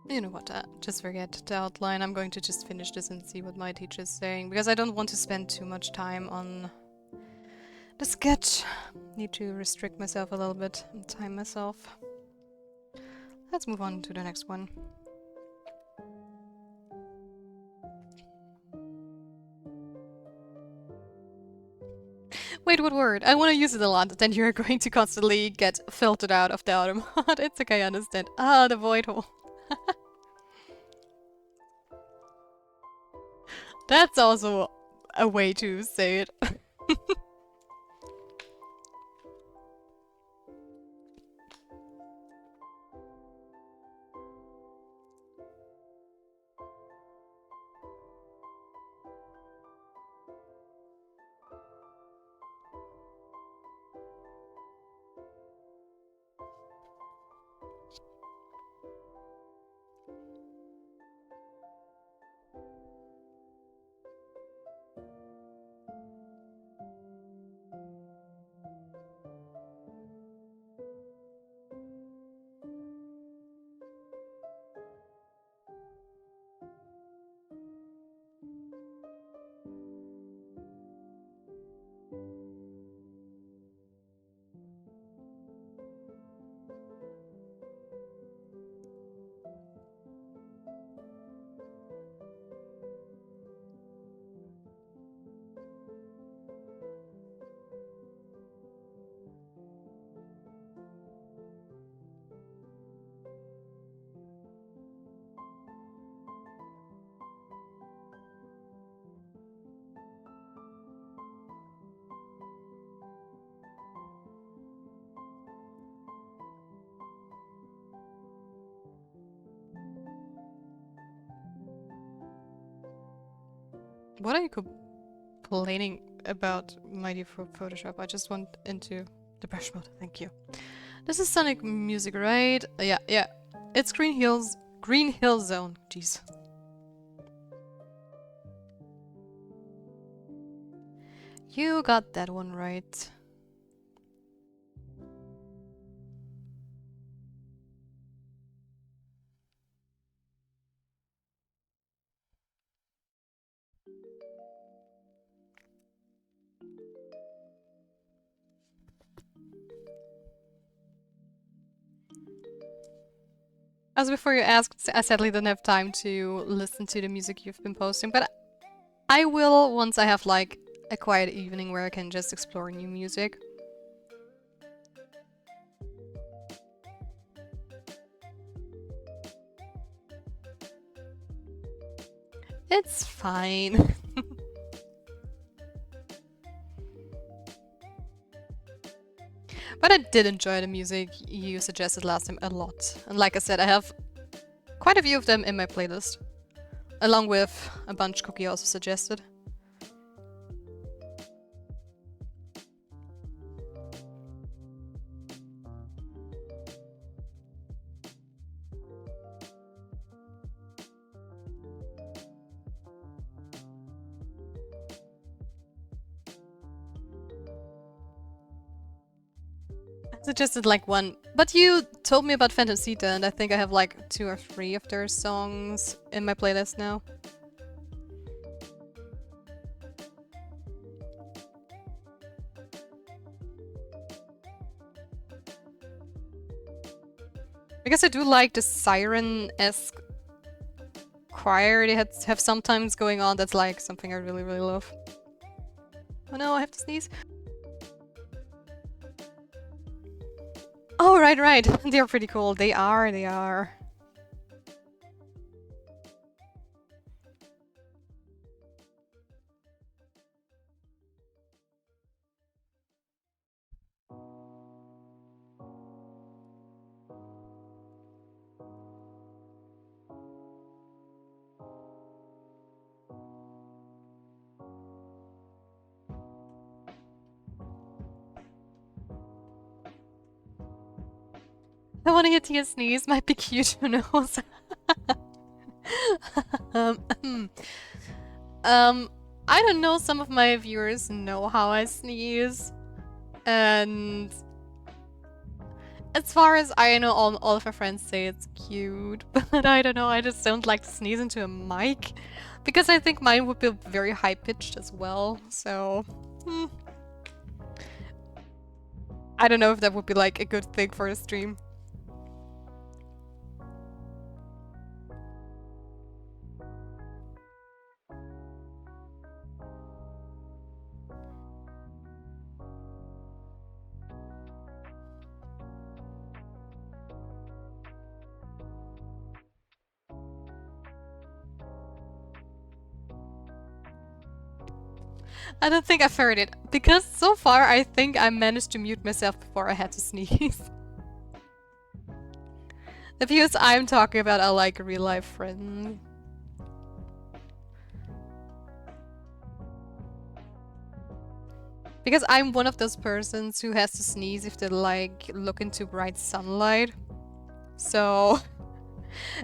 You know what, just forget the outline. I'm going to just finish this and see what my teacher's saying, because I don't want to spend too much time on the sketch. Need to restrict myself a little bit and time myself. Let's move on to the next one. Wait, what word? I want to use it a lot, then you're going to constantly get filtered out of the autumn. It's okay, I understand. Ah, the void hole. That's also a way to say it. What are you complaining about, my dear Photoshop? I just went into the brush mode, thank you. This is Sonic music, right? Yeah. It's Green Hill Zone. Jeez. You got that one right. As before you asked, I sadly don't have time to listen to the music you've been posting, but I will once I have like a quiet evening where I can just explore new music. It's fine. But I did enjoy the music you suggested last time a lot. And like I said, I have quite a few of them in my playlist. Along with a bunch Cookie also suggested. I suggested like one, but you told me about Phantom Sita, and I think I have like 2 or 3 of their songs in my playlist now. Because I do like the siren-esque choir they have sometimes going on. That's like something I really, really love. Oh no, I have to sneeze. Oh, right. They're pretty cool. They are. I want to hear Tia sneeze. Might be cute, who knows? um, I don't know, some of my viewers know how I sneeze. And as far as I know, all of my friends say it's cute. But I don't know, I just don't like to sneeze into a mic. Because I think mine would be very high-pitched as well, so... I don't know if that would be like a good thing for a stream. I don't think I've heard it, because so far I think I managed to mute myself before I had to sneeze. The views I'm talking about are like real life friends. Because I'm one of those persons who has to sneeze if they like look into bright sunlight. So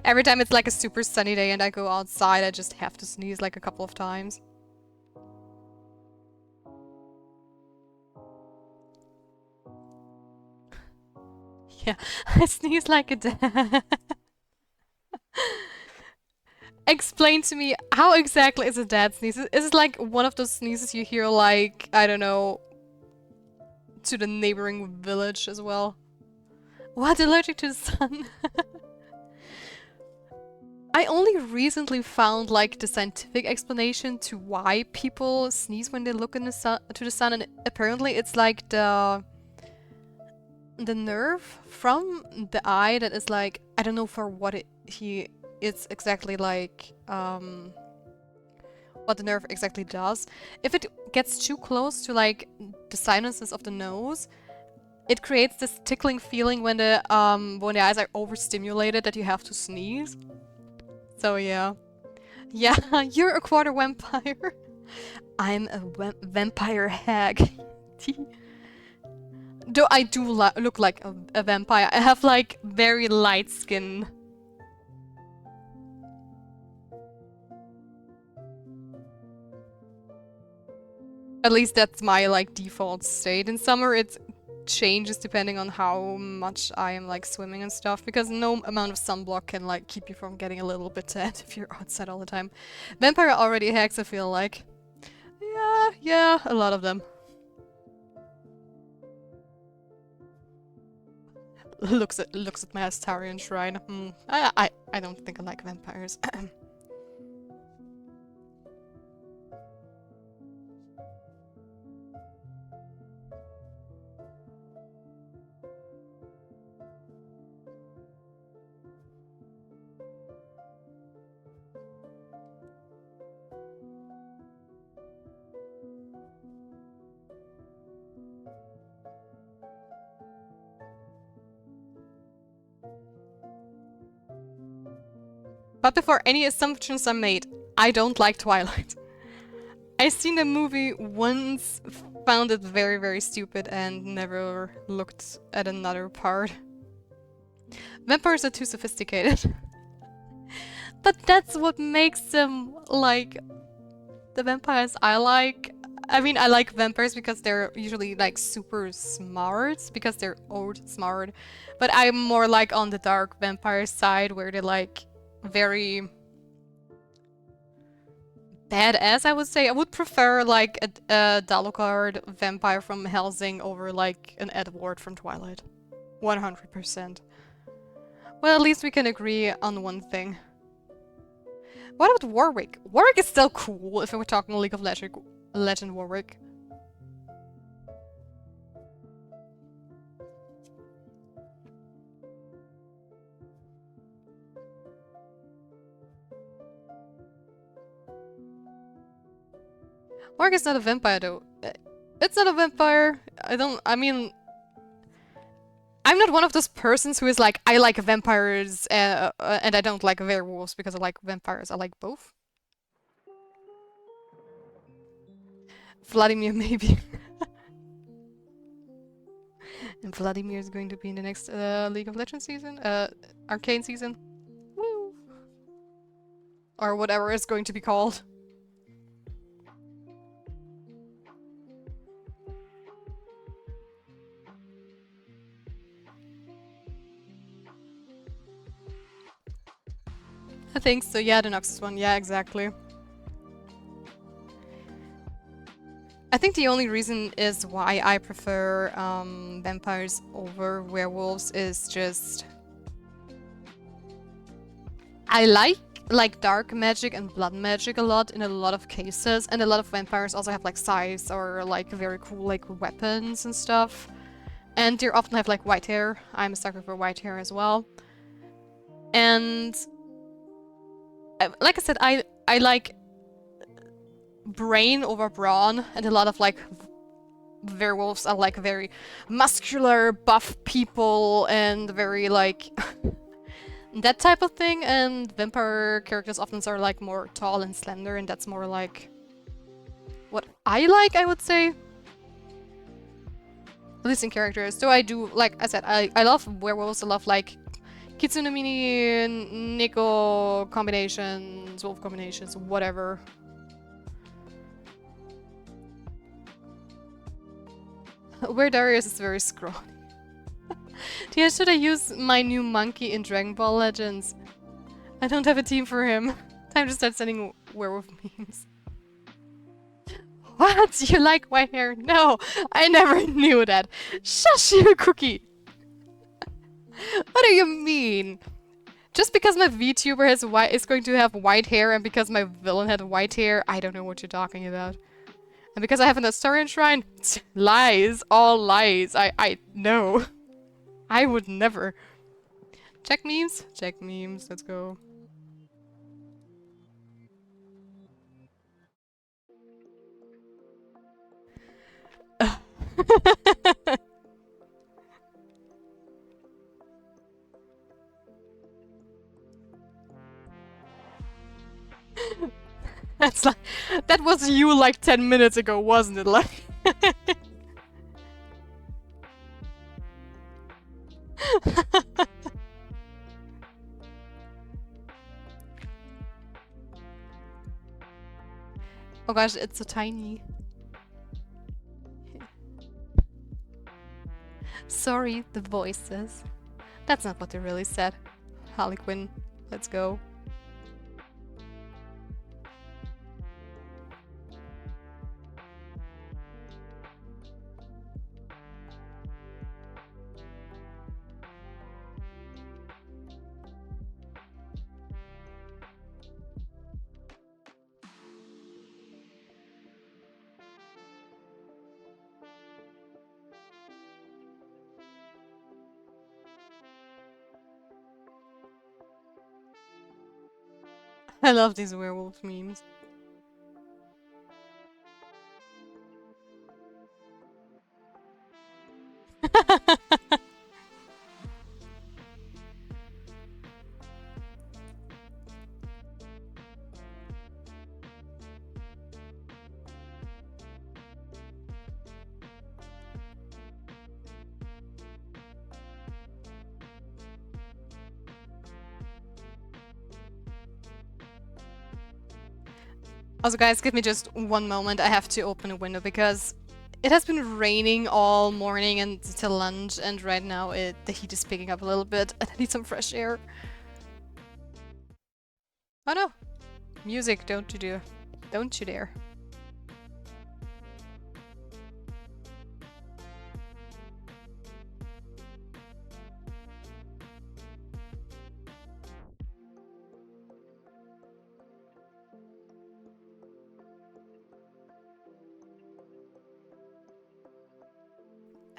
every time it's like a super sunny day and I go outside, I just have to sneeze like a couple of times. Yeah, I sneeze like a dad. Explain to me, how exactly is a dad sneeze? Is it like one of those sneezes you hear like, I don't know, to the neighboring village as well? What, allergic to the sun? I only recently found like the scientific explanation to why people sneeze when they look in the sun, to the sun, and apparently it's like the nerve from the eye that is like, I don't know for what it's exactly like what the nerve exactly does. If it gets too close to like the sinuses of the nose, it creates this tickling feeling when the eyes are overstimulated that you have to sneeze. So yeah. Yeah, you're a quarter vampire. I'm a vampire hag. Though I do look like a vampire. I have like very light skin. At least that's my like default state. In summer it changes depending on how much I am like swimming and stuff, because no amount of sunblock can like keep you from getting a little bit tan if you're outside all the time. Vampire already hacks, I feel like. Yeah, a lot of them. looks at my Astarion shrine. I don't think I like vampires. But before any assumptions are made, I don't like Twilight. I seen the movie once, found it very, very stupid, and never looked at another part. Vampires are too sophisticated. But that's what makes them like the vampires I like. I mean, I like vampires because they're usually like super smart, because they're old smart. But I'm more like on the dark vampire side where they're like very badass, I would say. I would prefer like a Dalokard vampire from Helsing over like an Edward from Twilight. 100%. Well, at least we can agree on one thing. What about Warwick? Warwick is still cool if we're talking League of Legend Warwick. Warwick is not a vampire though. It's not a vampire. I mean, I'm not one of those persons who is like, I like vampires and I don't like werewolves because I like vampires. I like both. Vladimir, maybe. And Vladimir is going to be in the next League of Legends season? Arcane season? Woo! Or whatever it's going to be called. I think so, yeah, the Noxus one, yeah, exactly. I think the only reason is why I prefer vampires over werewolves is just... I like dark magic and blood magic a lot in a lot of cases, and a lot of vampires also have like scythes or like very cool like weapons and stuff. And they often have like white hair. I'm a sucker for white hair as well. And like I said, I like brain over brawn, and a lot of like werewolves are like very muscular, buff people and very like that type of thing, and vampire characters often are like more tall and slender, and that's more like what I like, I would say. At least in characters. So I do, like I said, I love werewolves, I love like Kitsune Mini, Nico combinations, wolf combinations, whatever. Where Darius is very scrawny. Yeah, should I use my new monkey in Dragon Ball Legends? I don't have a team for him. Time to start sending werewolf memes. What? You like white hair? No, I never knew that. Shush you, Cookie! What do you mean? Just because my VTuber is going to have white hair, and because my villain had white hair, I don't know what you're talking about. And because I have an Astarian shrine, lies, all lies. I know. I would never. Check memes? Check memes, let's go. That's like, that was you like 10 minutes ago, wasn't it? Like oh gosh, it's so tiny. Sorry, the voices. That's not what they really said. Harley Quinn, let's go. I love these werewolf memes. Also, guys, give me just one moment. I have to open a window because it has been raining all morning and till lunch, and right now the heat is picking up a little bit, and I need some fresh air. Oh no! Music, don't you dare.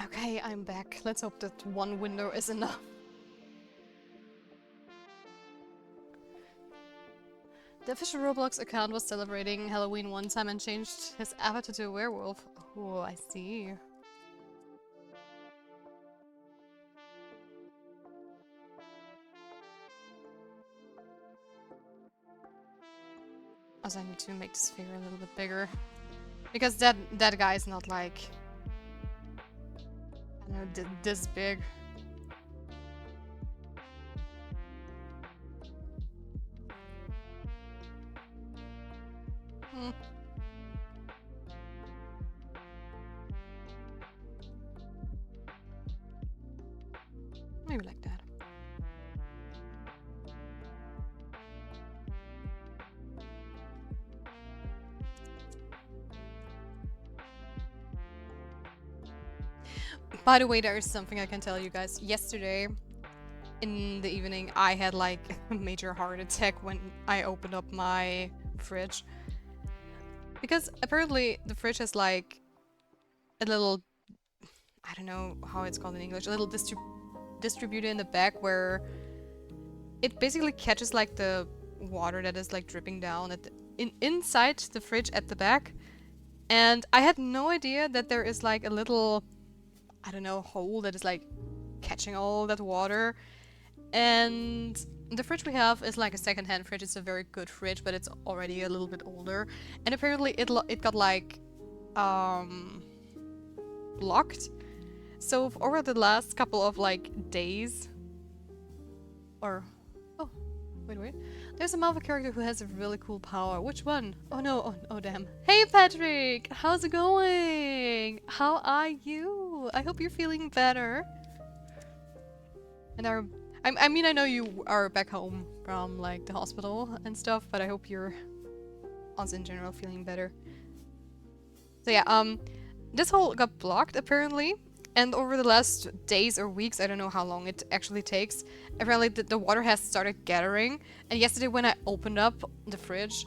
Okay, I'm back. Let's hope that one window is enough. The official Roblox account was celebrating Halloween one time and changed his avatar to a werewolf. Oh, I see. Also, I need to make this figure a little bit bigger. Because that guy is not like... I don't know, this big. Hmm. Maybe like that. By the way, there is something I can tell you guys. Yesterday, in the evening, I had like a major heart attack when I opened up my fridge. Because apparently the fridge has like a little, I don't know how it's called in English, a little distributor in the back where it basically catches like the water that is like dripping down at inside the fridge at the back. And I had no idea that there is like a little, I don't know, hole that is like catching all that water. And the fridge we have is like a second-hand fridge. It's a very good fridge, but it's already a little bit older. And apparently it got like blocked. So over the last couple of like days, or oh, wait, there's a Marvel character who has a really cool power. Which one? Oh no, oh damn. Hey Patrick, how's it going? How are you? I hope you're feeling better. And I mean, I know you are back home from like the hospital and stuff, but I hope you're also in general feeling better. So yeah, this hole got blocked apparently, and over the last days or weeks, I don't know how long it actually takes, apparently the water has started gathering. And yesterday when I opened up the fridge,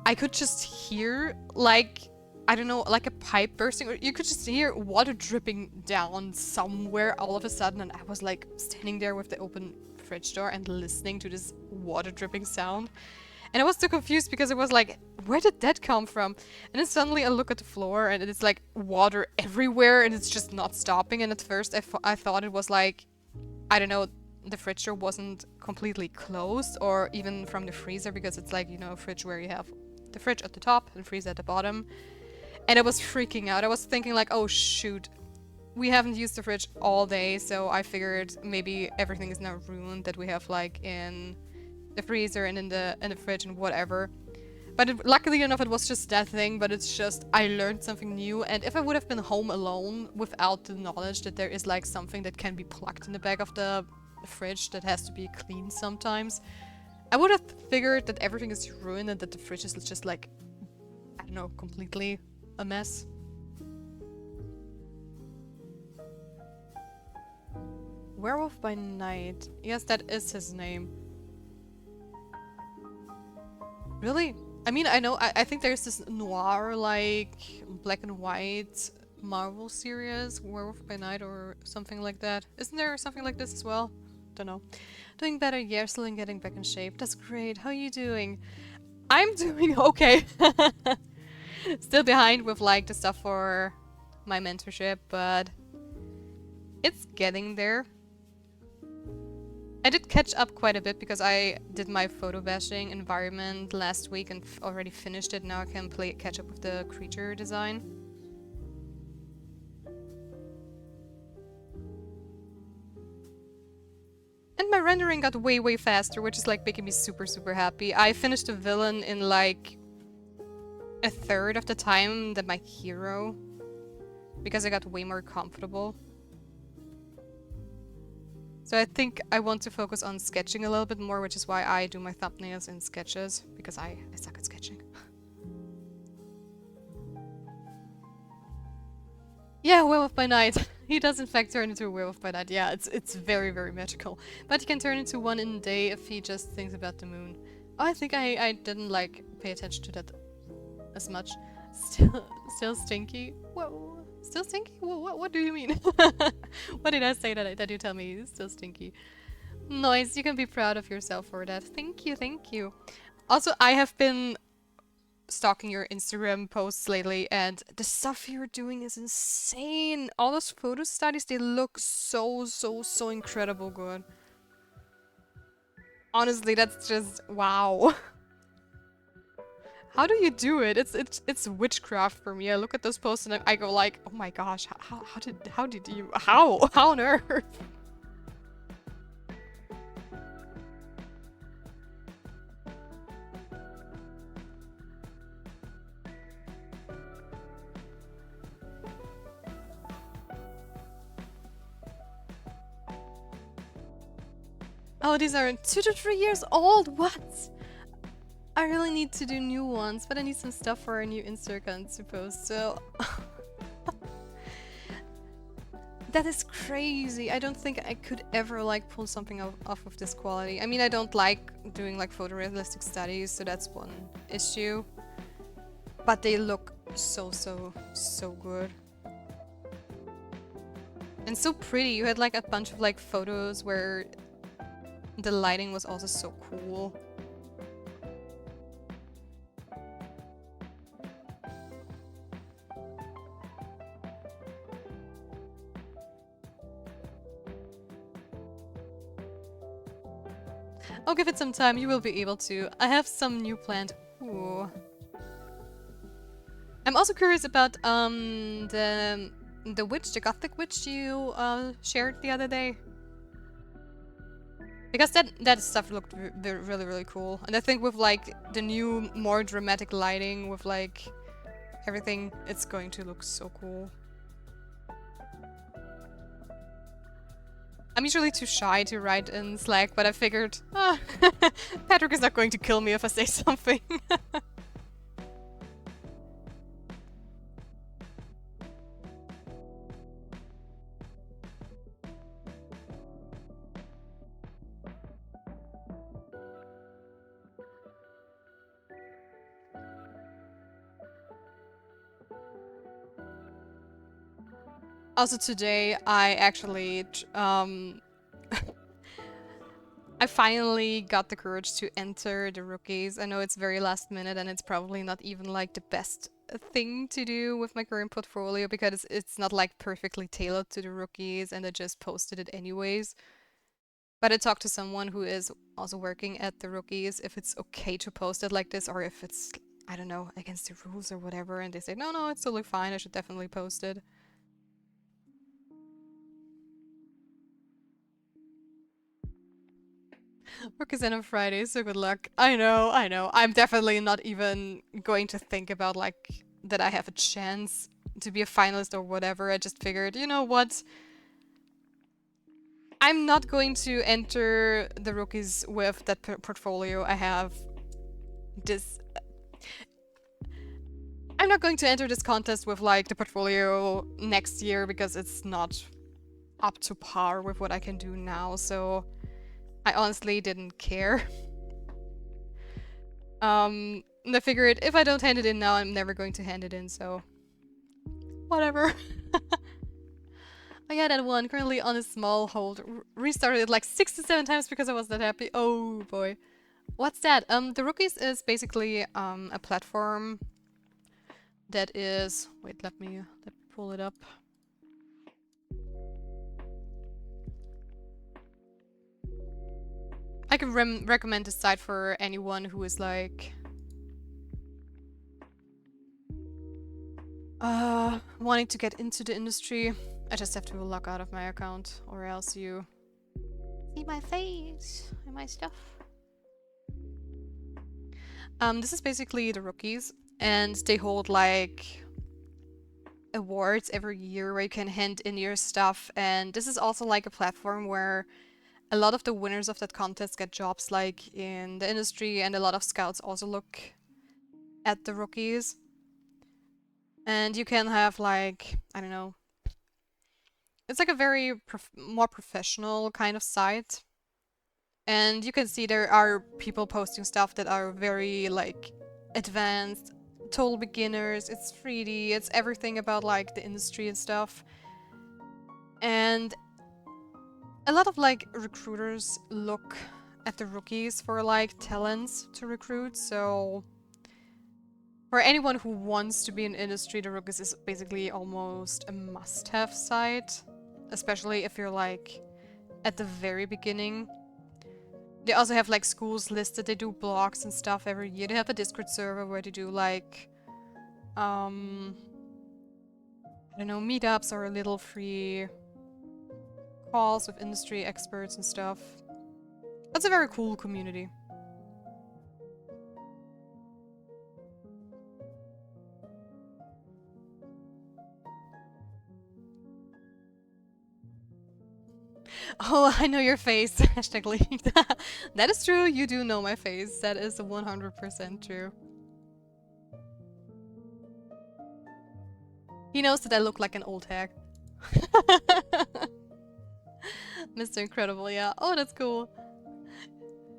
I could just hear like, I don't know, like a pipe bursting, or you could just hear water dripping down somewhere all of a sudden, and I was like standing there with the open fridge door and listening to this water dripping sound. And I was so confused because it was like, where did that come from? And then suddenly I look at the floor and it's like water everywhere and it's just not stopping. And at first I thought it was like, I don't know, the fridge door wasn't completely closed, or even from the freezer, because it's like, you know, a fridge where you have the fridge at the top and freezer at the bottom. And I was freaking out. I was thinking like, oh shoot, we haven't used the fridge all day, so I figured maybe everything is now ruined that we have like in the freezer and in the fridge and whatever. But luckily enough, it was just that thing, but it's just, I learned something new. And if I would have been home alone without the knowledge that there is like something that can be plugged in the back of the fridge that has to be cleaned sometimes, I would have figured that everything is ruined and that the fridge is just like, I don't know, completely a mess. Werewolf by Night. Yes, that is his name. Really? I mean, I know, I think there's this noir, like, black and white Marvel series, Werewolf by Night or something like that. Isn't there something like this as well? Don't know. Doing better, yeah, still in getting back in shape. That's great. How are you doing? I'm doing okay. Still behind with, like, the stuff for my mentorship, but it's getting there. I did catch up quite a bit because I did my photo bashing environment last week and already finished it. Now I can catch up with the creature design. And my rendering got way faster, which is like making me super happy. I finished the villain in like a third of the time than my hero because I got way more comfortable. So I think I want to focus on sketching a little bit more, which is why I do my thumbnails in sketches, because I suck at sketching. Yeah, Werewolf by Night. He does in fact turn into a Werewolf by Night. Yeah, it's very, very magical. But he can turn into one in a day if he just thinks about the moon. Oh, I think I didn't like pay attention to that as much. Still stinky? Whoa. Still stinky? Whoa, what do you mean? What did I say that you tell me is still stinky? Nice, you can be proud of yourself for that. Thank you, thank you. Also, I have been stalking your Instagram posts lately, and the stuff you're doing is insane. All those photo studies, they look so incredible good. Honestly, that's just wow. How do you do it? It's witchcraft for me. I look at those posts and I go like, oh my gosh, how did you how on earth? Oh, these are 2 to 3 years old. What? I really need to do new ones, but I need some stuff for a new Insta account, suppose. So that is crazy. I don't think I could ever like pull something off of this quality. I mean, I don't like doing like photorealistic studies, so that's one issue. But they look so good. And so pretty. You had like a bunch of like photos where the lighting was also so cool. I'll give it some time, you will be able to. I have some new planned. Ooh. I'm also curious about the witch, the gothic witch you shared the other day. Because that stuff looked really cool. And I think with like the new, more dramatic lighting, with like everything, it's going to look so cool. I'm usually too shy to write in Slack, but I figured, Patrick is not going to kill me if I say something. Also today, I actually, I finally got the courage to enter the rookies. I know it's very last minute and it's probably not even like the best thing to do with my current portfolio because it's not like perfectly tailored to the rookies and I just posted it anyways. But I talked to someone who is also working at the rookies if it's okay to post it like this or if it's, I don't know, against the rules or whatever. And they say, no, it's totally fine. I should definitely post it. Work is in on Friday, so good luck. I know. I'm definitely not even going to think about like that I have a chance to be a finalist or whatever. I just figured, you know what? I'm not going to enter the rookies with that portfolio I have. I'm not going to enter this contest with like the portfolio next year because it's not up to par with what I can do now, so I honestly didn't care. And I figured if I don't hand it in now, I'm never going to hand it in, so whatever. I got that one currently on a small hold. Restarted it like 67 times because I was that happy. Oh boy. What's that? The Rookies is basically a platform that is... Wait, let me pull it up. I can recommend this site for anyone who is like... wanting to get into the industry. I just have to log out of my account or else you see my face and my stuff. This is basically the Rookies. and they hold like awards every year where you can hand in your stuff. And this is also like a platform where a lot of the winners of that contest get jobs like in the industry, and a lot of scouts also look at the rookies. And you can have like, I don't know, it's like a very more professional kind of site. And you can see there are people posting stuff that are very like advanced, total beginners, it's 3D, it's everything about like the industry and stuff. And a lot of like recruiters look at the rookies for like talents to recruit, so for anyone who wants to be in industry, the rookies is basically almost a must-have site, especially if you're like at the very beginning. They also have like schools listed, they do blogs and stuff every year. They have a Discord server where they do like, I don't know, meetups or little free calls with industry experts and stuff. That's a very cool community. Oh, I know your face. Hashtag leaked. That is true, you do know my face. That is 100% true. He knows that I look like an old hag. Mr. Incredible, yeah. Oh, that's cool.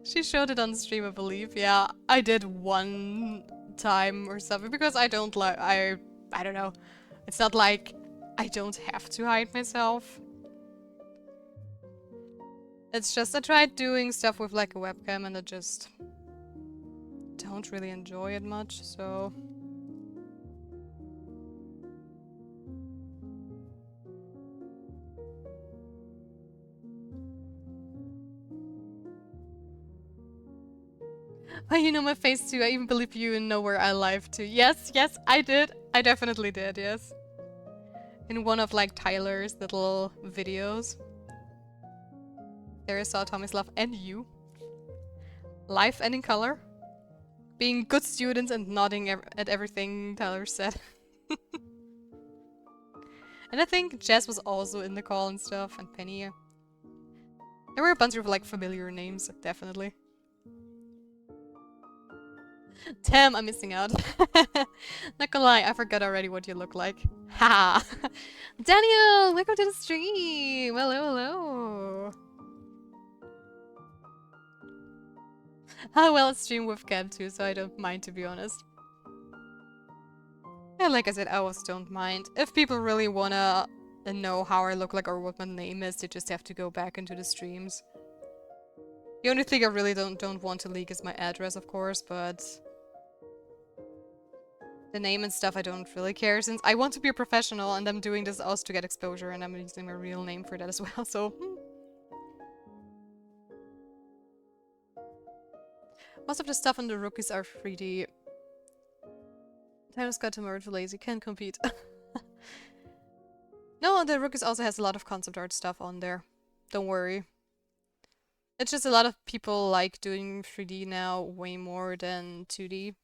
She showed it on the stream, I believe. Yeah, I did one time or something because I don't like. I don't know. It's not like I don't have to hide myself. It's just I tried doing stuff with like a webcam and I just don't really enjoy it much, so. Oh, you know my face too. I even believe you know where I live too. Yes, yes, I did. I definitely did, yes. In one of like Tyler's little videos. There I saw Tomislav and you. Live and in color. Being good students and nodding at everything Tyler said. And I think Jess was also in the call and stuff, and Penny. There were a bunch of like familiar names, definitely. Damn, I'm missing out. Not gonna lie, I forgot already what you look like. Ha! Daniel, welcome to the stream! Hello, hello! Well, it's stream with Cam too, so I don't mind, to be honest. Yeah, like I said, I also don't mind. If people really wanna know how I look like or what my name is, they just have to go back into the streams. The only thing I really don't want to leak is my address, of course, but the name and stuff I don't really care, since I want to be a professional and I'm doing this also to get exposure and I'm using my real name for that as well, so... Most of the stuff on the rookies are 3D. Tyler's got to merge lazy, can't compete. No, the rookies also has a lot of concept art stuff on there. Don't worry. It's just a lot of people like doing 3D now way more than 2D.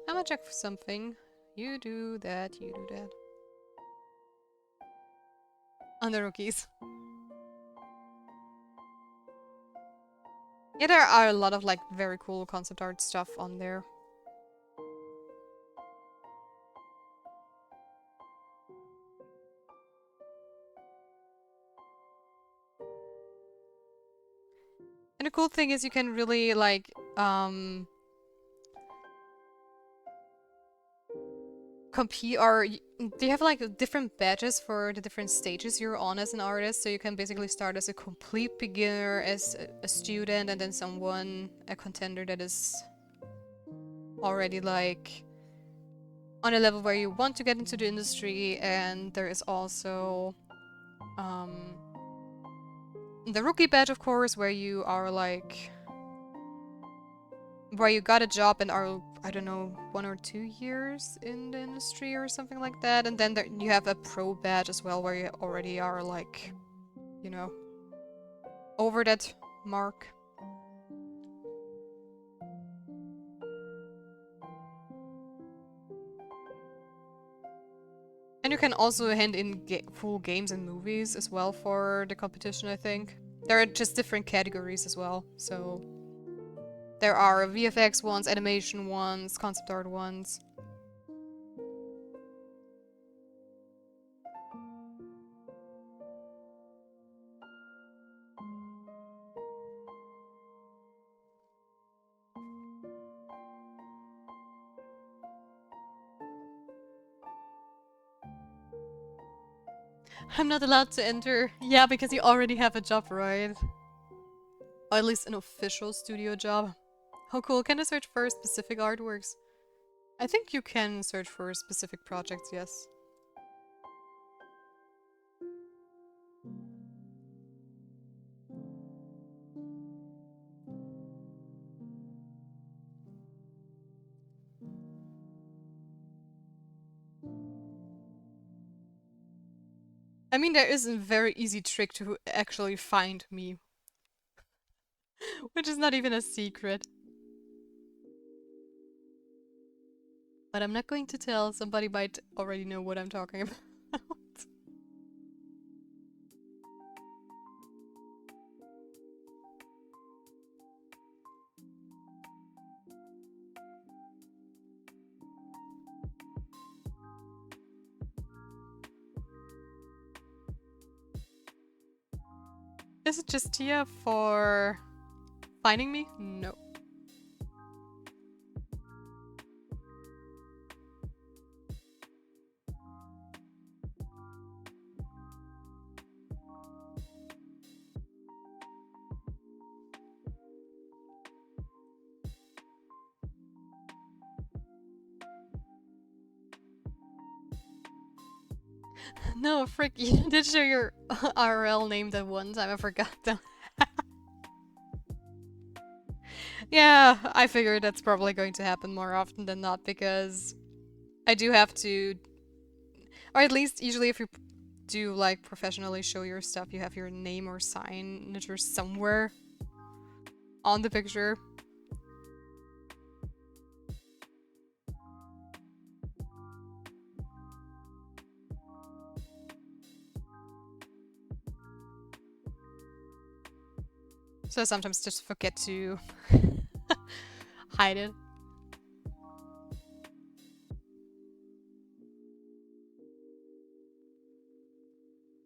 I'm gonna check for something. You do that, you do that. On the rookies. Yeah, there are a lot of like very cool concept art stuff on there. And the cool thing is you can really like compete, or they have like different badges for the different stages you're on as an artist, so you can basically start as a complete beginner, as a student, and then a contender that is already like on a level where you want to get into the industry. And there is also the rookie badge, of course, where you are like where you got a job and are, I don't know, 1 or 2 years in the industry or something like that. And then you have a pro badge as well, where you already are like you know, over that mark. And you can also hand in full games and movies as well for the competition, I think. There are just different categories as well, so... There are VFX ones, animation ones, concept art ones. I'm not allowed to enter. Yeah, because you already have a job, right? Or at least an official studio job. How cool. Can I search for specific artworks? I think you can search for specific projects, yes. I mean, there is a very easy trick to actually find me. Which is not even a secret. But I'm not going to tell. Somebody might already know what I'm talking about. Is it just Tia for finding me? No. No, frick, you did share your RL name that one time, I forgot though. Yeah, I figured that's probably going to happen more often than not because I do have to, or at least usually if you do like professionally show your stuff, you have your name or signature somewhere on the picture. So I sometimes just forget to hide it.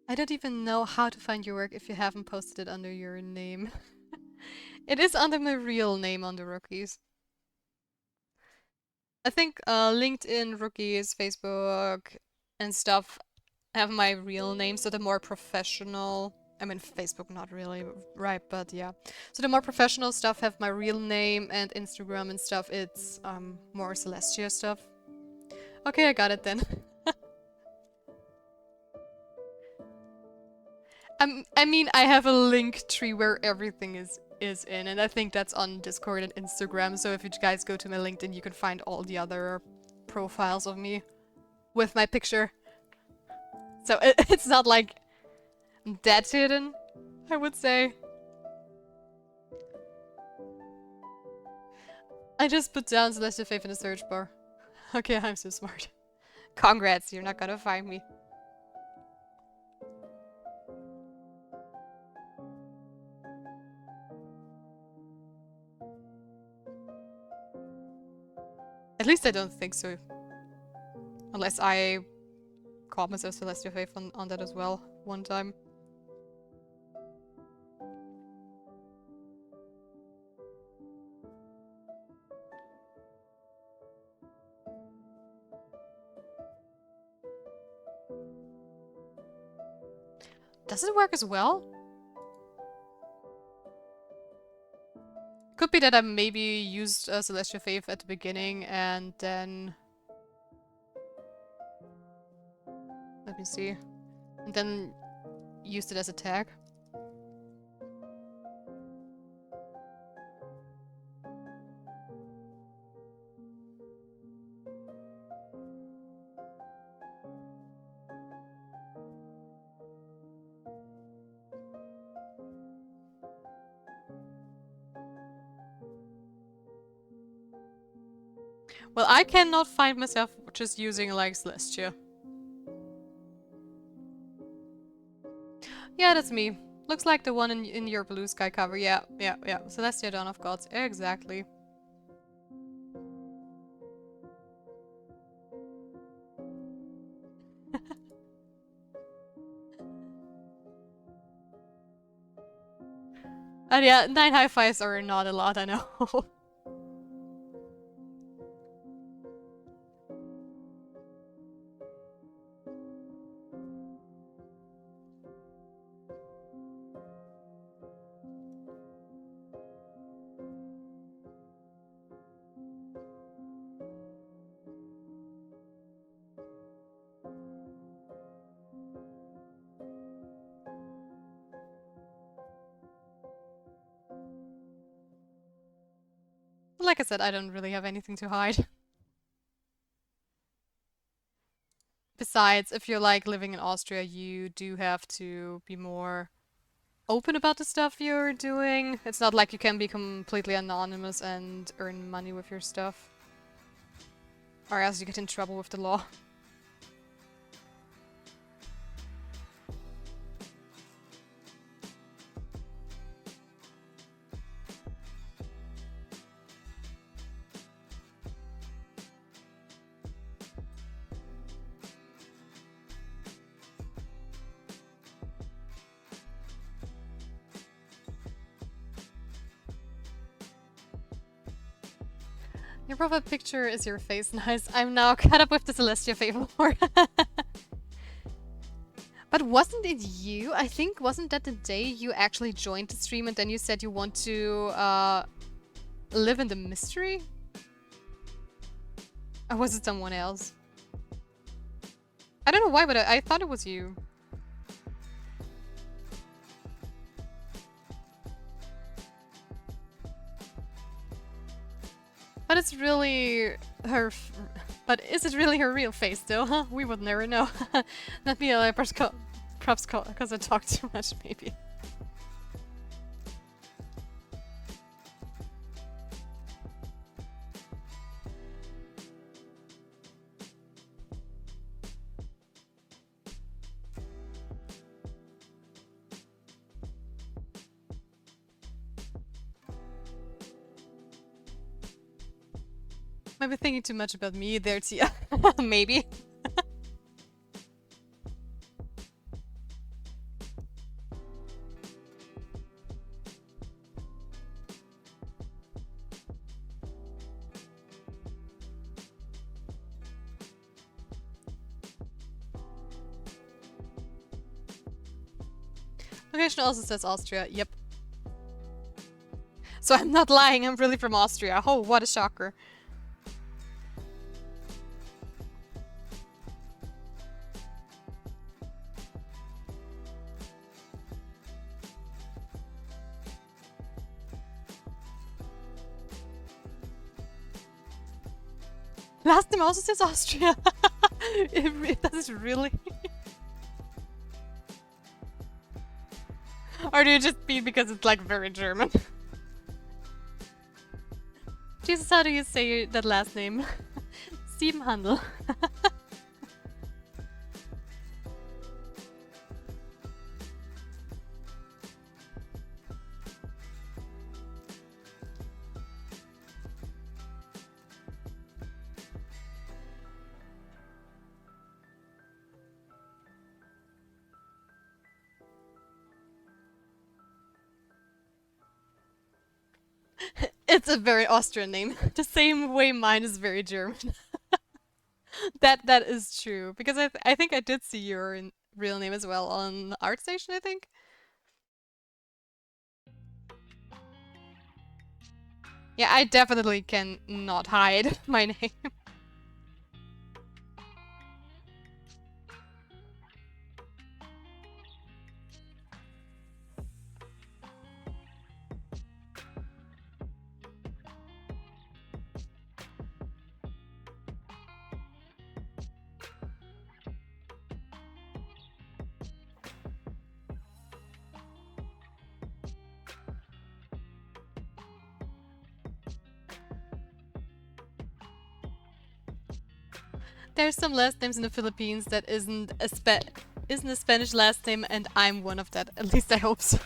I don't even know how to find your work if you haven't posted it under your name. It is under my real name on the Rookies. I think LinkedIn, Rookies, Facebook, and stuff have my real name, so the more professional... I mean, Facebook not really, right, but yeah. So the more professional stuff have my real name, and Instagram and stuff, it's more Celestia stuff. Okay, I got it then. I mean, I have a link tree where everything is in, and I think that's on Discord and Instagram, so if you guys go to my LinkedIn, you can find all the other profiles of me with my picture. So it's not like that hidden, I would say. I just put down Celestial Faith in the search bar. Okay, I'm so smart. Congrats, you're not gonna find me. At least I don't think so. Unless I called myself Celestial Faith on that as well one time. Does it work as well? Could be that I maybe used Celestial Faith at the beginning and then... Let me see. And then used it as a tag. Well, I cannot find myself just using like Celestia. Yeah, that's me. Looks like the one in your blue sky cover. Yeah. Celestia Dawn of Gods. Exactly. And yeah, 9 high fives are not a lot, I know. Like I said, I don't really have anything to hide. Besides, if you're like living in Austria, you do have to be more open about the stuff you're doing. It's not like you can be completely anonymous and earn money with your stuff. Or else you get in trouble with the law. Your profile picture is your face. Nice. I'm now caught up with the Celestia Fable lore. But wasn't it you? I think, wasn't that the day you actually joined the stream and then you said you want to live in the mystery? Or was it someone else? I don't know why, but I thought it was you. But it's really her. But is it really her real face, though? Huh? We would never know. Not me, props because I talk too much, maybe. Might be thinking too much about me there, Tia. Maybe. Location also says Austria. Yep. So I'm not lying. I'm really from Austria. Oh, what a shocker. Last name also says Austria. Does it really? Or do you just mean because it's like very German? Jesus, how do you say that last name? Siebenhandel. It's a very Austrian name. The same way mine is very German. That is true. Because I think I did see your real name as well on ArtStation, I think. Yeah, I definitely can not hide my name. There's some last names in the Philippines that isn't a Spanish last name, and I'm one of that. At least I hope so.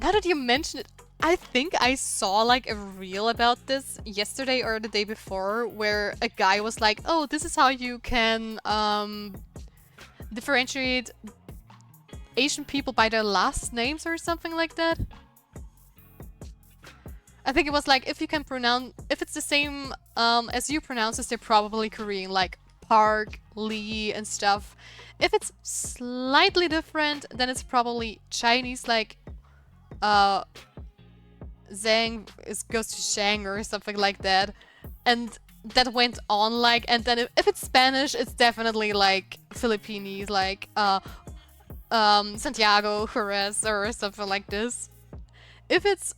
Now that you mention it, I think I saw like a reel about this yesterday or the day before, where a guy was like, "Oh, this is how you can differentiate Asian people by their last names," or something like that. I think it was like, if you can pronounce, if it's the same as you pronounce it, they're probably Korean, like Park, Lee, and stuff. If it's slightly different, then it's probably Chinese, like Zhang goes to Shang or something like that. And that went on like, and then if it's Spanish, it's definitely like Filipinese, like Santiago, Jerez, or something like this. If it's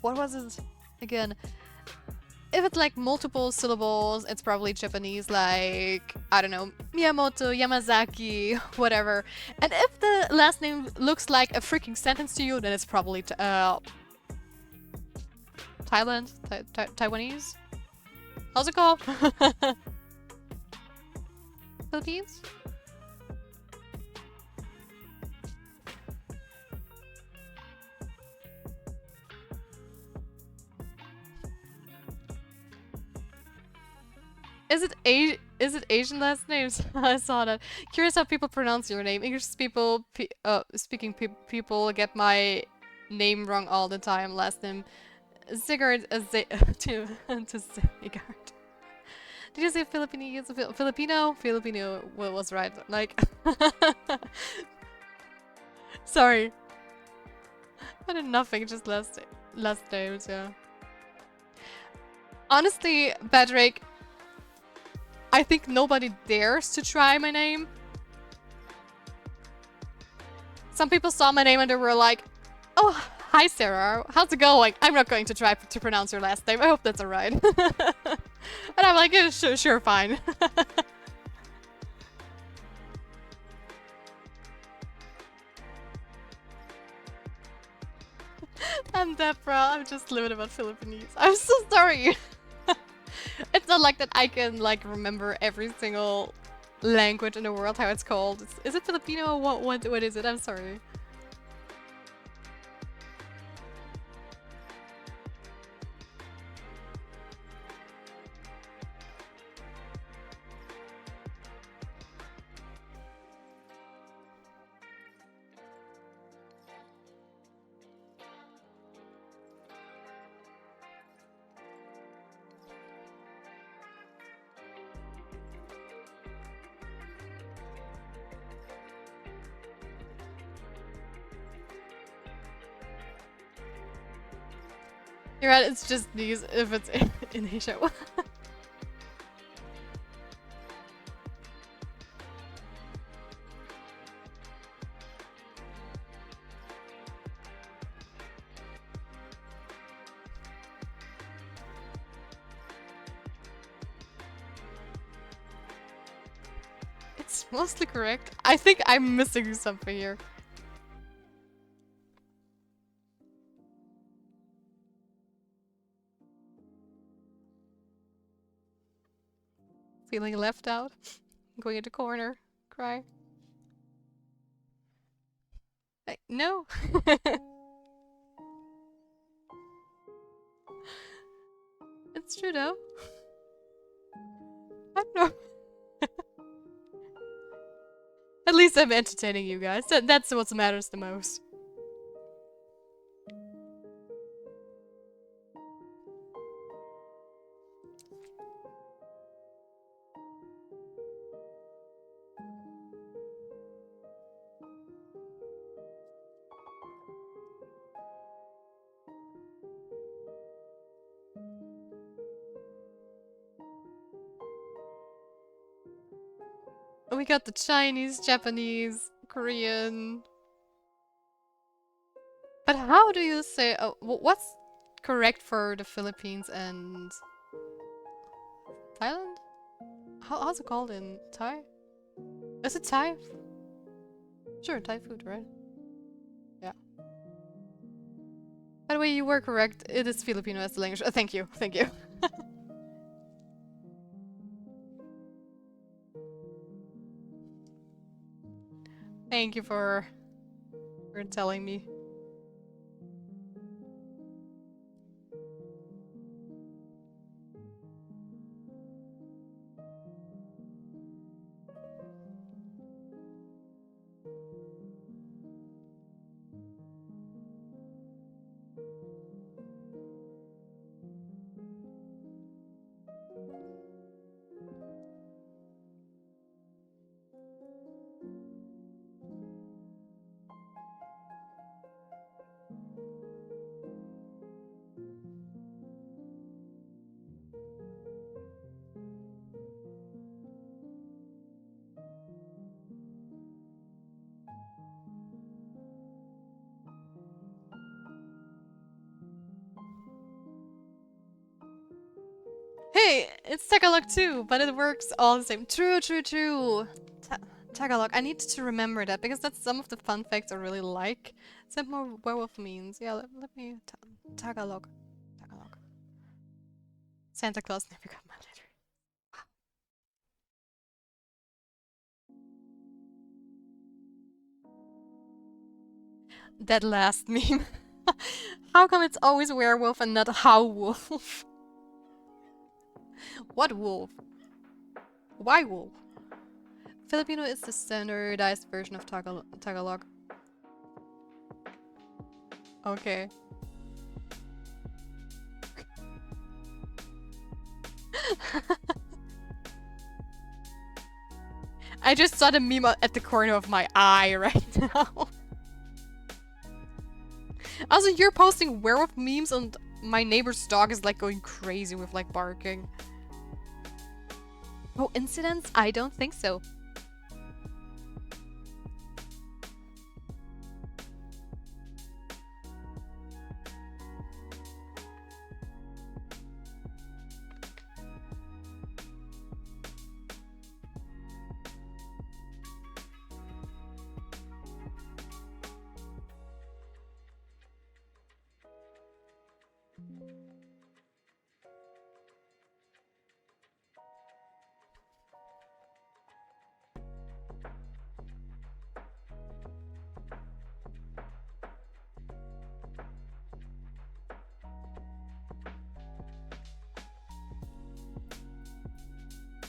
what was it again? If it's like multiple syllables, it's probably Japanese, like, I don't know, Miyamoto, Yamazaki, whatever. And if the last name looks like a freaking sentence to you, then it's probably Thailand? Taiwanese? How's it called? Philippines? Is it Asian last names? I saw that. Curious how people pronounce your name. English people, speaking people get my name wrong all the time. Last name Sigurd to Sigurd. Did you say Filipinese? Filipino? Filipino was right. Like, sorry. I did nothing. Just last names. Yeah. Honestly, Patrick, I think nobody dares to try my name. Some people saw my name and they were like, "Oh, hi Sarah, how's it going? I'm not going to try to pronounce your last name. I hope that's alright." And I'm like, yeah, sure, fine. I'm Deborah. I'm just living about Philippines. I'm so sorry. It's not like that I can like remember every single language in the world how it's called. Is it Filipino? What is it? I'm sorry. You're right, it's just these if it's in Asia. It's mostly correct. I think I'm missing something here. Feeling left out. Going into corner. Cry. No. It's true though. I don't know. At least I'm entertaining you guys. That's what matters the most. We got the Chinese, Japanese, Korean. But how do you say... Oh, what's correct for the Philippines and... Thailand? How's it called in Thai? Is it Thai? Sure, Thai food, right? Yeah. the way, you were correct. It is Filipino as the language. Thank you. Thank you. Thank you for telling me. Hey, it's Tagalog too, but it works all the same. True, true, true. Tagalog. I need to remember that because that's some of the fun facts I really like. Except more werewolf means. Yeah, let me Tagalog. Tagalog. Santa Claus never got my letter. Wow. That last meme. How come it's always werewolf and not how wolf? What wolf? Why wolf? Filipino is the standardized version of Tagalog. Okay. I just saw the meme at the corner of my eye right now. Also, you're posting werewolf memes and my neighbor's dog is like going crazy with like barking. Oh, incidents? I don't think so.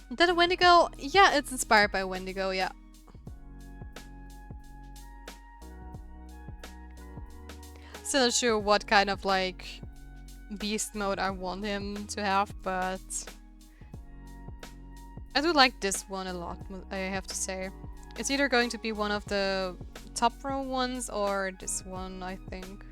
Is that a Wendigo? Yeah, it's inspired by Wendigo, yeah. Still not sure what kind of like beast mode I want him to have, but I do like this one a lot, I have to say. It's either going to be one of the top row ones or this one, I think.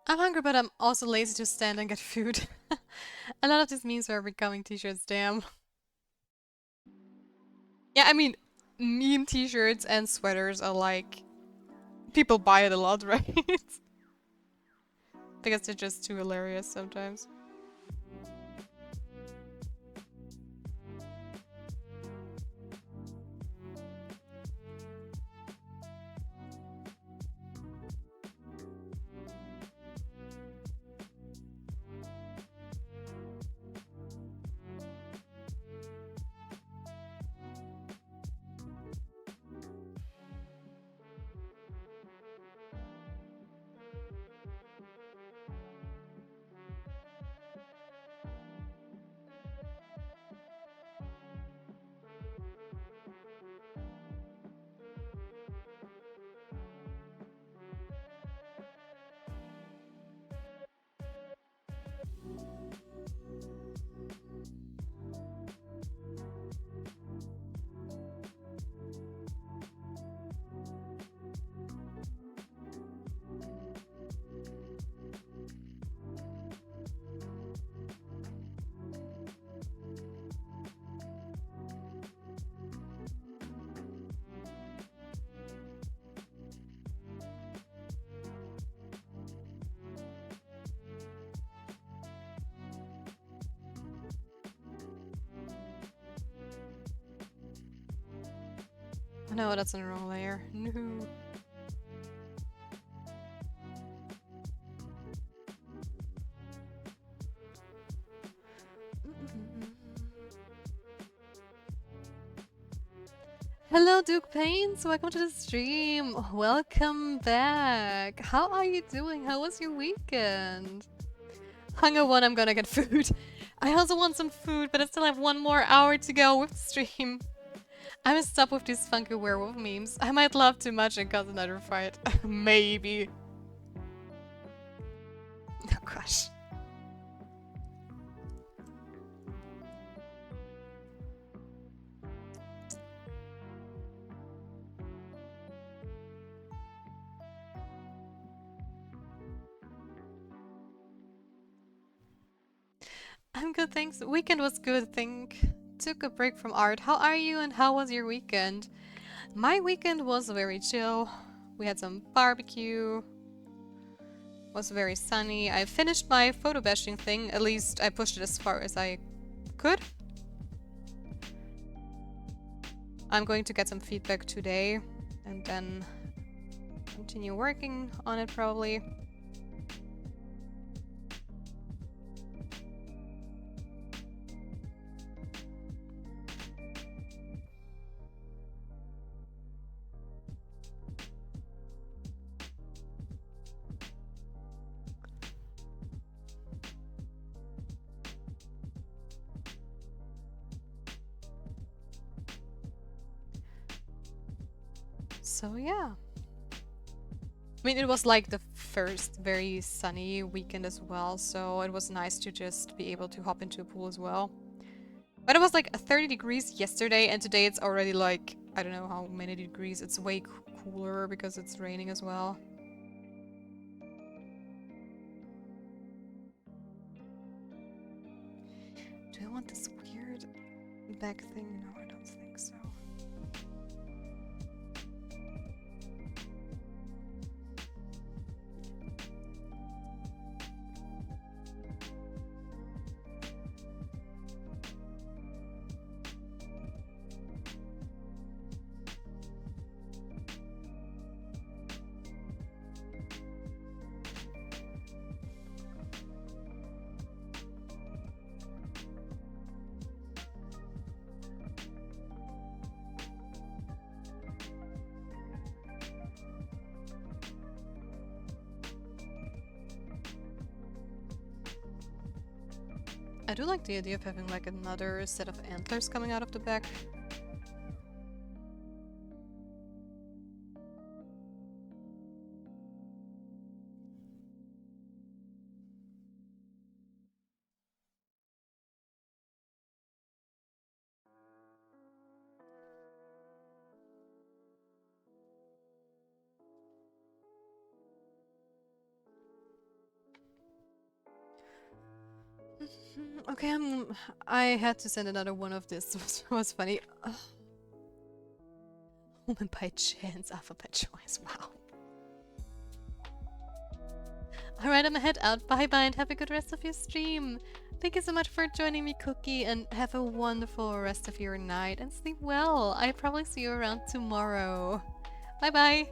I'm hungry, but I'm also lazy to stand and get food. A lot of these memes are becoming t-shirts, damn. Yeah, I mean, meme t-shirts and sweaters are like... people buy it a lot, right? Because they're just too hilarious sometimes. No, that's in the wrong layer. No. Hello, Duke Paints! Welcome to the stream! Welcome back! How are you doing? How was your weekend? Hunger one, I'm gonna get food. I also want some food, but I still have 1 more hour to go with the stream. I'm gonna stop with these funky werewolf memes. I might laugh too much and cause another fight. Maybe. Oh gosh. I'm good, thanks. Weekend was good, I think. Took a break from art. How are you and how was your weekend? My weekend was very chill. We had some barbecue. Was very sunny. I finished my photo bashing thing. At least I pushed it as far as I could. I'm going to get some feedback today and then continue working on it probably. So yeah. I mean, it was like the first very sunny weekend as well, so it was nice to just be able to hop into a pool as well. But it was like 30 degrees yesterday, and today it's already like, I don't know how many degrees. It's way cooler because it's raining as well. Do I want this weird back thing? No, I don't think so. I do like the idea of having like another set of antlers coming out of the back. Okay, I had to send another one of this. Was funny. Woman by chance, alphabet choice. Wow. Alright, I'm gonna head out. Bye bye and have a good rest of your stream. Thank you so much for joining me, Cookie, and have a wonderful rest of your night and sleep well. I probably see you around tomorrow. Bye bye.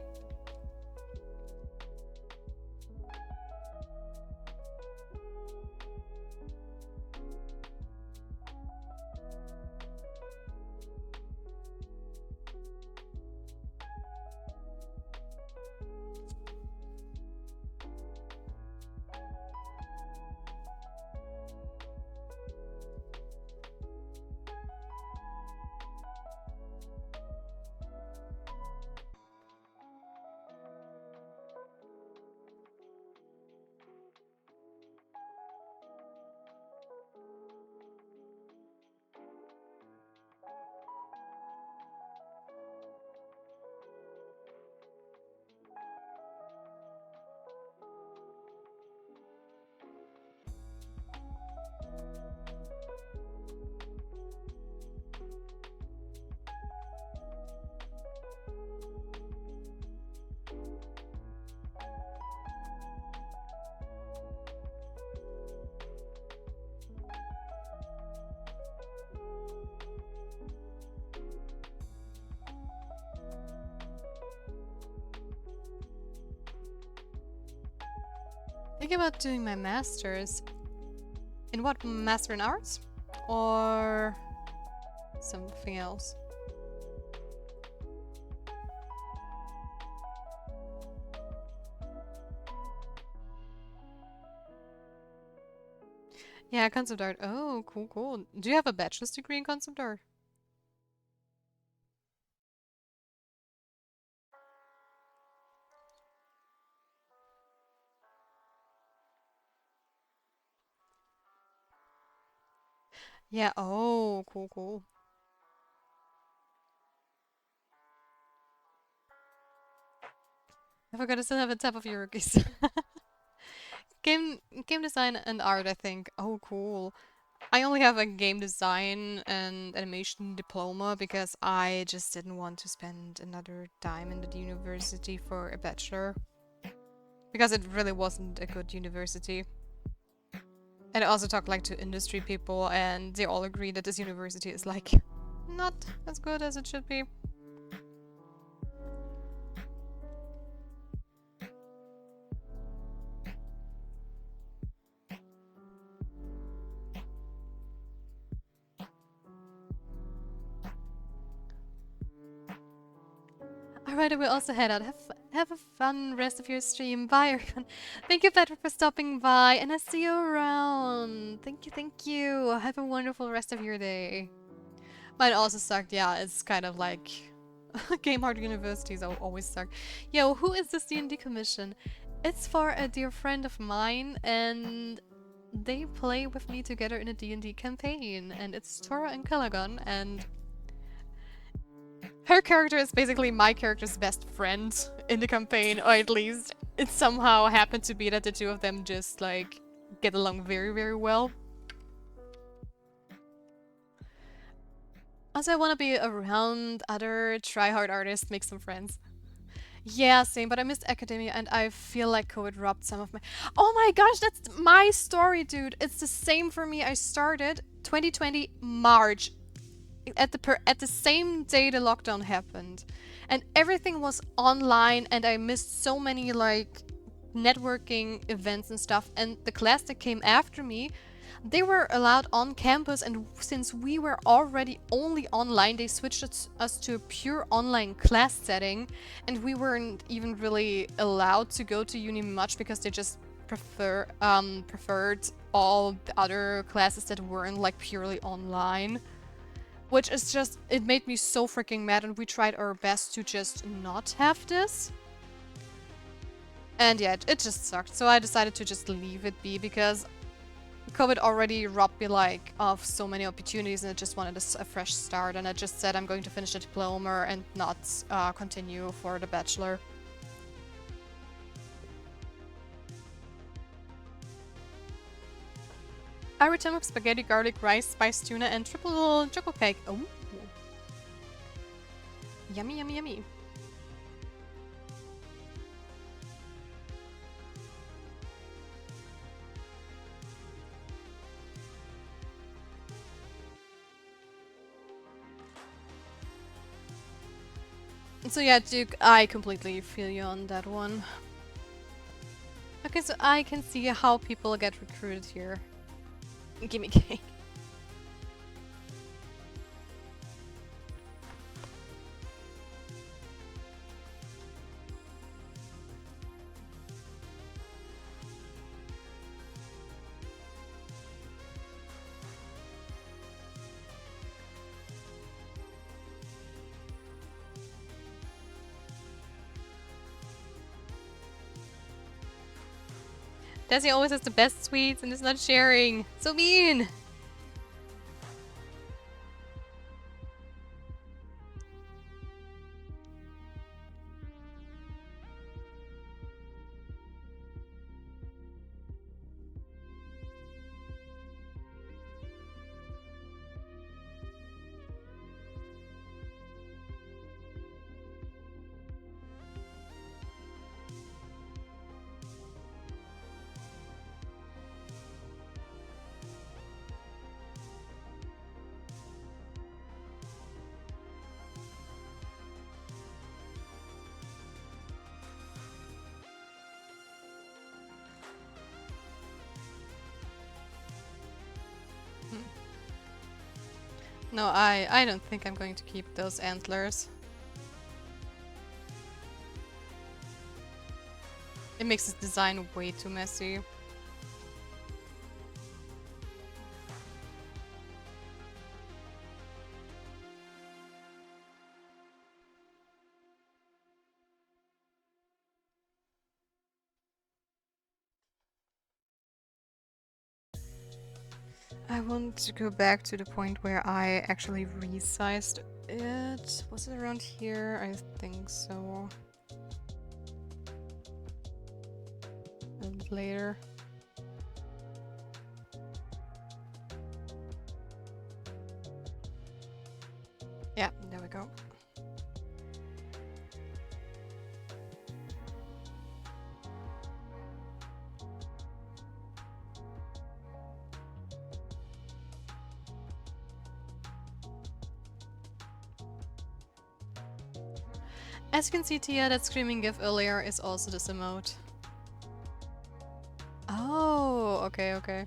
Thinking about doing my masters. In what? Master in arts? Or something else? Yeah, concept art. Oh, cool, cool. Do you have a bachelor's degree in concept art? Yeah, oh, cool, cool. I forgot I still have a tab of your rookies. Game game design and art, I think. Oh, cool. I only have a game design and animation diploma because I just didn't want to spend another dime in the university for a bachelor. Because it really wasn't a good university. And I also talked like to industry people and they all agree that this university is like not as good as it should be. Alright, I will also head out. Have a fun rest of your stream. Bye, everyone. Thank you, Patrick, for stopping by, and I see you around. Thank you, thank you. Have a wonderful rest of your day. Mine also sucked. Yeah, it's kind of like Game Art universities always suck. Yo, who is this D&D commission? It's for a dear friend of mine, and they play with me together in a D&D campaign, and it's Tora and Calagon, and her character is basically my character's best friend in the campaign, or at least it somehow happened to be that the two of them just like get along very, very well. Also, I want to be around other try-hard artists, make some friends. Yeah, same, but I missed academia and I feel like COVID robbed some of my... Oh my gosh, that's my story, dude. It's the same for me. I started 2020 March. At the same day the lockdown happened. And everything was online and I missed so many like networking events and stuff. And the class that came after me, they were allowed on campus, and since we were already only online, they switched us to a pure online class setting, and we weren't even really allowed to go to uni much because they just preferred all the other classes that weren't like purely online. Which is just, it made me so freaking mad, and we tried our best to just not have this. And yeah, it just sucked. So I decided to just leave it be because COVID already robbed me like of so many opportunities, and I just wanted a fresh start, and I just said I'm going to finish the diploma and not continue for the bachelor. I return with spaghetti, garlic, rice, spiced tuna, and triple chocolate cake. Oh, yummy, yummy, yummy. So yeah, Duke, I completely feel you on that one. Okay, so I can see how people get recruited here. Gimme cake. Desi always has the best sweets and is not sharing. So mean! No, I don't think I'm going to keep those antlers. It makes this design way too messy. I want to go back to the point where I actually resized it. Was it around here? I think so. A little bit later. Yeah, there we go. As you can see, Tia, that screaming gif earlier is also this emote. Oh, okay, okay.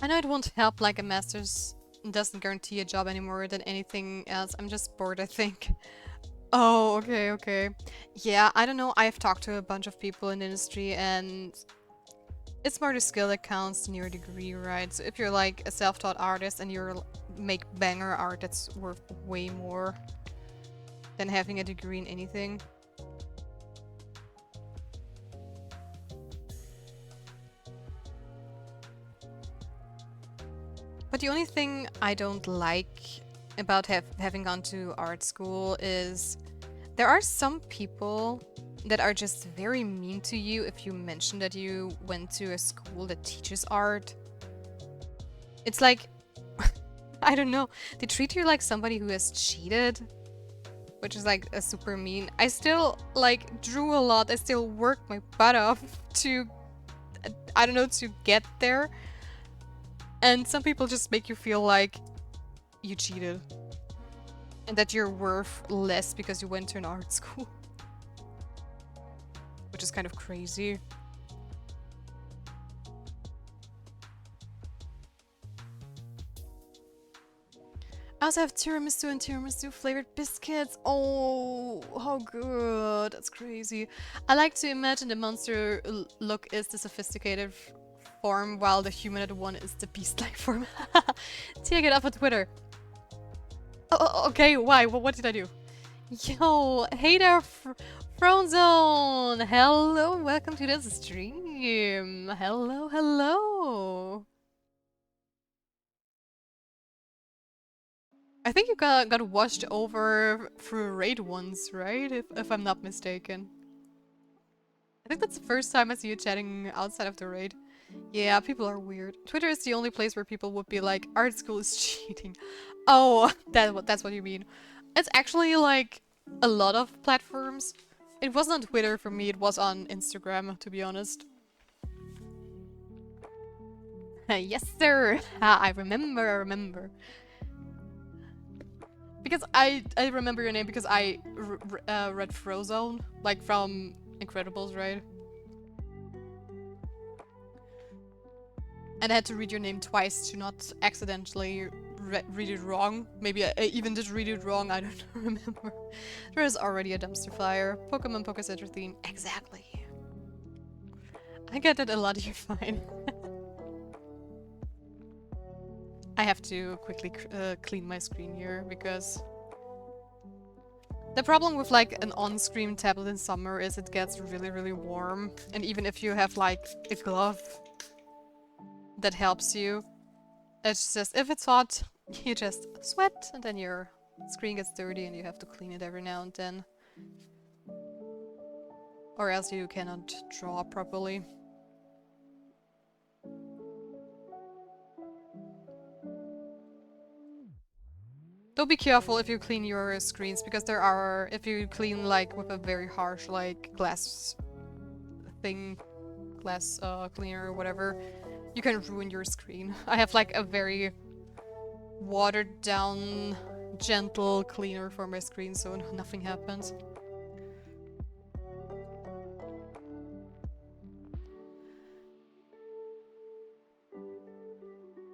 I know it won't help, like a master's doesn't guarantee a job anymore than anything else. I'm just bored, I think. Oh, okay, okay. Yeah, I don't know. I've talked to a bunch of people in the industry and it's more the skill that counts than your degree, right? So if you're like a self-taught artist and you make banger art, that's worth way more than having a degree in anything. But the only thing I don't like about having gone to art school is there are some people that are just very mean to you if you mention that you went to a school that teaches art. It's like, I don't know, they treat you like somebody who has cheated, which is like a super mean. I still like drew a lot, I still worked my butt off to, I don't know, to get there. And some people just make you feel like you cheated. And that you're worth less because you went to an art school. Which is kind of crazy. I also have tiramisu and tiramisu flavored biscuits. Oh, how good. That's crazy. I like to imagine the monster look is the sophisticated form while the humanoid one is the beast-like form. Tia, get off of Twitter. Oh, okay, why? What did I do? Yo, hey there, Frozone! Hello, welcome to this stream. Hello, hello. I think you got washed over through raid once, right? If I'm not mistaken. I think that's the first time I see you chatting outside of the raid. Yeah, people are weird. Twitter is the only place where people would be like, art school is cheating. Oh, that's what you mean. It's actually like a lot of platforms. It wasn't on Twitter for me, it was on Instagram, to be honest. Yes, sir! I remember. Because I remember your name because I read Frozone, like from Incredibles, right? And I had to read your name twice to not accidentally read it wrong. Maybe I even did read it wrong, I don't remember. There is already a dumpster fire. Pokemon Pokecenter theme. Exactly. I get it a lot, you're fine. I have to quickly clean my screen here because the problem with like an on-screen tablet in summer is it gets really, really warm. And even if you have like a glove that helps you, it's just, if it's hot, you just sweat and then your screen gets dirty and you have to clean it every now and then. Or else you cannot draw properly. Don't be careful if you clean your screens, because there are, if you clean like with a very harsh like glass thing, glass cleaner or whatever, you can ruin your screen. I have like a very watered down, gentle cleaner for my screen, so nothing happens.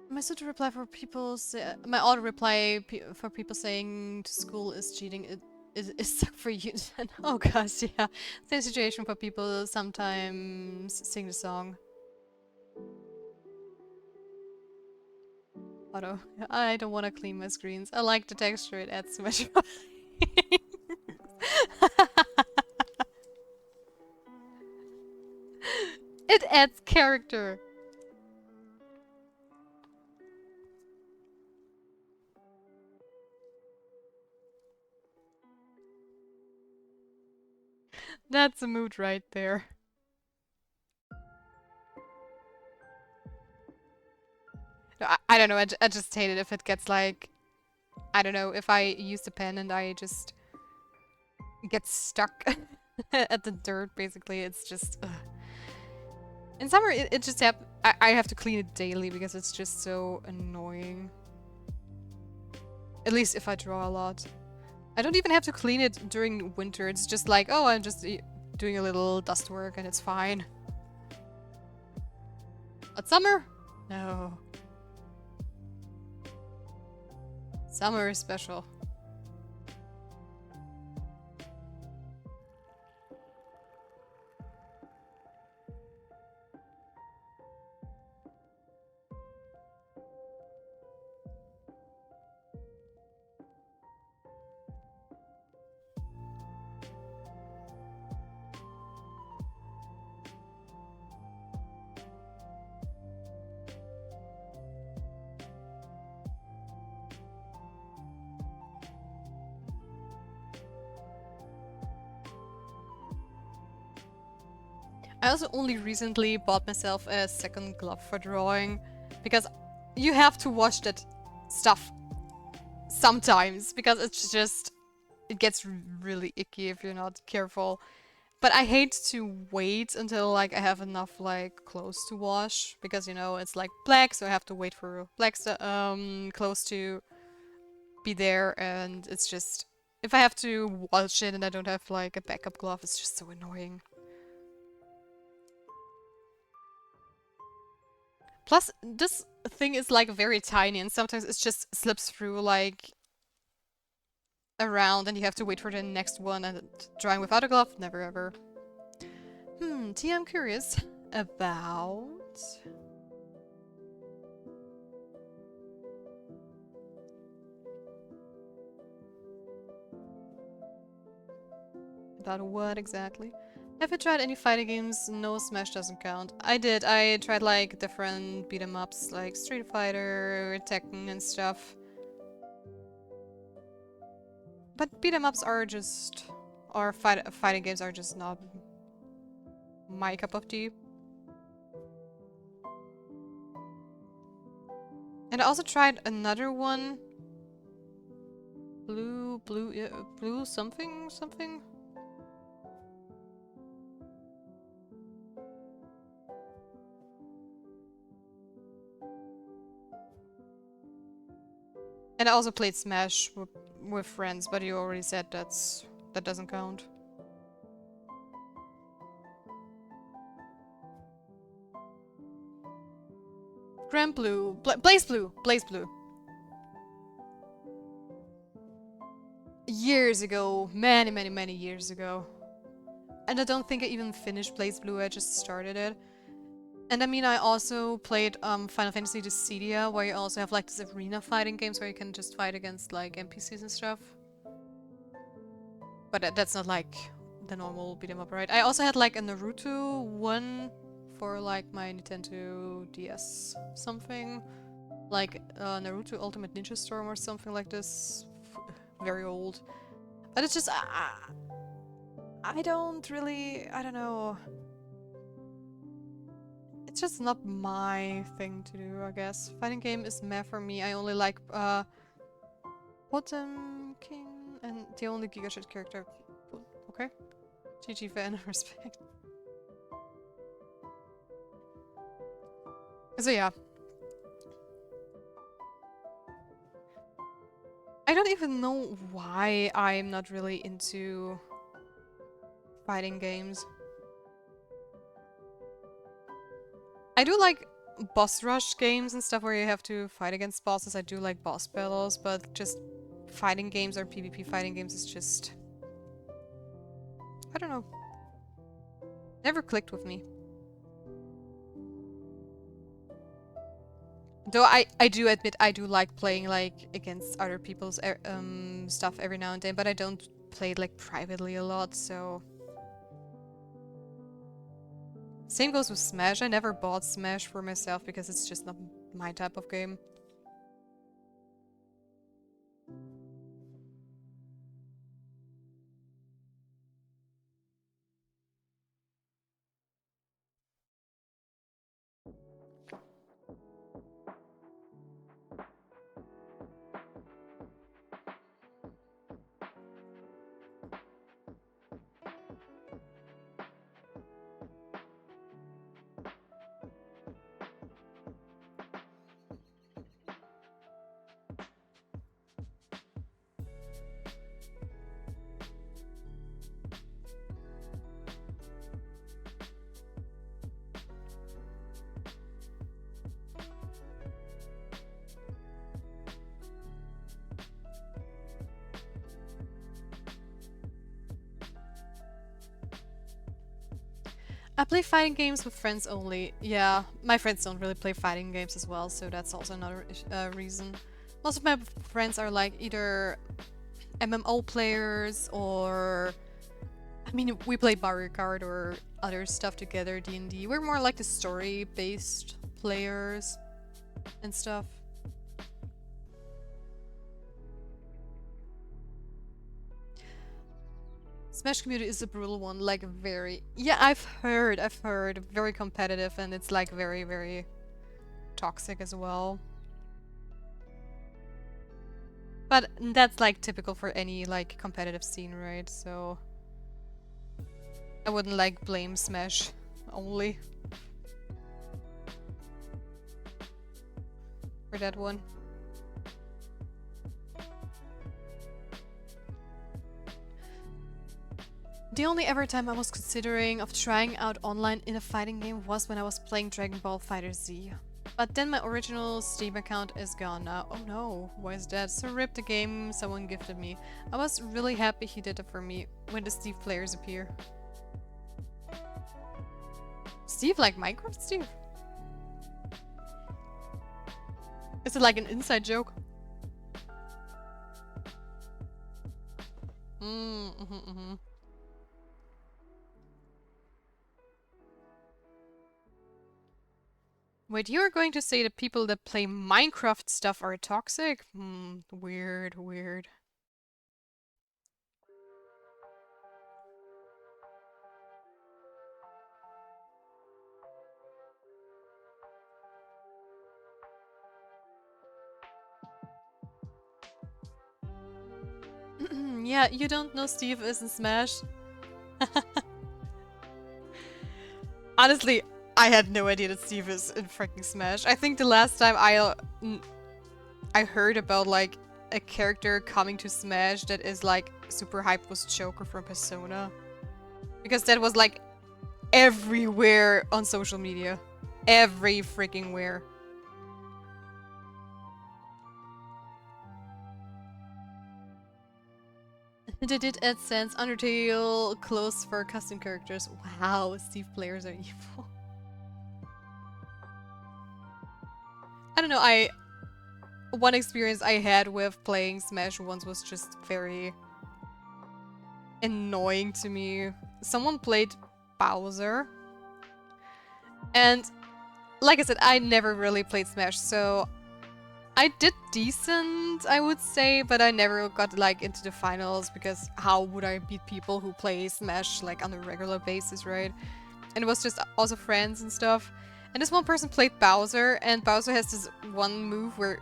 My pseudo reply for people my auto reply for people saying to school is cheating. It suck for you. Oh gosh, yeah. Same situation for people sometimes sing the song. Auto. I don't want to clean my screens. I like the texture. It adds too much. It adds character. That's a mood right there. I don't know, I just hate it if it gets like... I don't know, if I use the pen and I just get stuck at the dirt, basically, it's just... Ugh. In summer, it just I have to clean it daily because it's just so annoying. At least if I draw a lot. I don't even have to clean it during winter, it's just like, oh, I'm just doing a little dust work and it's fine. But summer? No. Summer is special. I also only recently bought myself a second glove for drawing, because you have to wash that stuff sometimes, because it's just... it gets really icky if you're not careful. But I hate to wait until like I have enough like clothes to wash, because you know it's like black, so I have to wait for black clothes to be there, and it's just... if I have to wash it and I don't have like a backup glove, it's just so annoying. Plus, this thing is like very tiny and sometimes it just slips through like around and you have to wait for the next one, and drawing without a glove, never ever. T, I'm curious about... About what exactly? Have you tried any fighting games? No, Smash doesn't count. I did. I tried like different beat 'em ups like Street Fighter, Tekken and stuff. But beat 'em ups are just... or fighting games are just not my cup of tea. And I also tried another one. Blue something? And I also played Smash with friends, but you already said that doesn't count. Grand Blue. Blaze Blue! Blaze Blue. Years ago. Many years ago. And I don't think I even finished Blaze Blue, I just started it. And I mean, I also played Final Fantasy Dissidia, where you also have like this arena fighting games where you can just fight against like NPCs and stuff. But that's not like the normal beat 'em up, right? I also had like a Naruto one for like my Nintendo DS something. Like Naruto Ultimate Ninja Storm or something like this. Very old. But it's just... I don't really... I don't know. It's just not my thing to do, I guess. Fighting game is meh for me. I only like Bottom King and the only Giga Chad character. Okay. GG fan, respect. So yeah. I don't even know why I'm not really into fighting games. I do like boss rush games and stuff where you have to fight against bosses. I do like boss battles, but just fighting games or PvP fighting games is just... I don't know. Never clicked with me. Though I do admit I do like playing like against other people's stuff every now and then, but I don't play it like privately a lot, so... Same goes with Smash. I never bought Smash for myself because it's just not my type of game. I play fighting games with friends only. Yeah, my friends don't really play fighting games as well, so that's also another reason. Most of my friends are like either MMO players or... I mean, we play Mario Kart or other stuff together, D&D. We're more like the story-based players and stuff. Smash community is a brutal one, like very... Yeah, I've heard, very competitive, and it's like very, very toxic as well. But that's like typical for any like competitive scene, right? So I wouldn't like blame Smash only for that one. The only ever time I was considering of trying out online in a fighting game was when I was playing Dragon Ball FighterZ. But then my original Steam account is gone now. Oh no, why is that? So rip the game someone gifted me. I was really happy he did it for me. When the Steve players appear. Steve, like Minecraft Steve? Is it like an inside joke? Wait, you're going to say that people that play Minecraft stuff are toxic? Weird, weird. Yeah, you don't know Steve is in Smash? Honestly, I had no idea that Steve is in freaking Smash. I think the last time I heard about like a character coming to Smash that is like super hyped was Joker from Persona. Because that was like everywhere on social media. Every freaking where. They did AdSense, Undertale, close for custom characters. Wow, Steve players are evil. I don't know, one experience I had with playing Smash once was just very annoying to me. Someone played Bowser. And like I said, I never really played Smash, so I did decent, I would say, but I never got like into the finals because how would I beat people who play Smash like on a regular basis, right? And it was just also friends and stuff. And this one person played Bowser, and Bowser has this one move where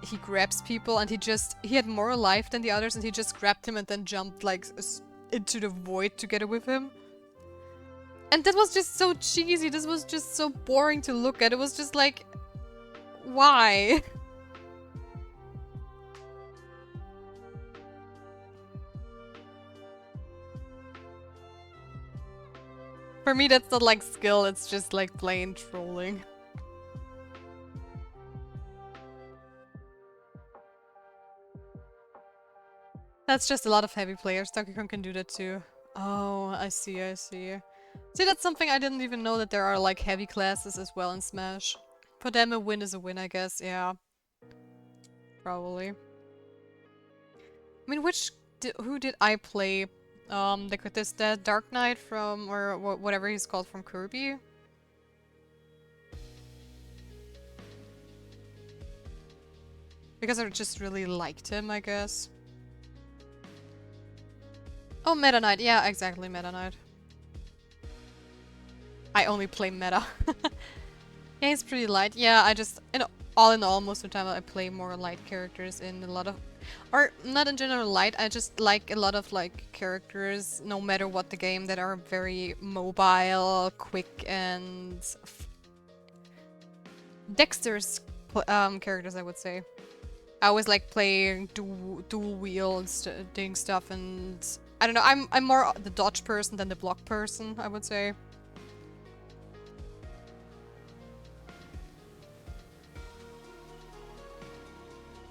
he grabs people and he had more life than the others and he just grabbed him and then jumped like into the void together with him. And that was just so cheesy, this was just so boring to look at. It was just like, why? For me, that's not like skill, it's just like plain trolling. That's just a lot of heavy players. Donkey Kong can do that too. Oh, I see, I see. See, that's something I didn't even know, that there are like heavy classes as well in Smash. For them, a win is a win, I guess. Yeah, probably. I mean, who did I play? The Dark Knight from, or whatever he's called, from Kirby. Because I just really liked him, I guess. Oh, Meta Knight. Yeah, exactly, Meta Knight. I only play meta. Yeah, he's pretty light. Yeah, I just, all in all, most of the time I play more light characters in a lot of, or not in general light, I just like a lot of like characters, no matter what the game, that are very mobile, quick, and dexterous characters, I would say. I always like playing dual wheel and doing stuff, and I don't know, I'm more the dodge person than the block person, I would say.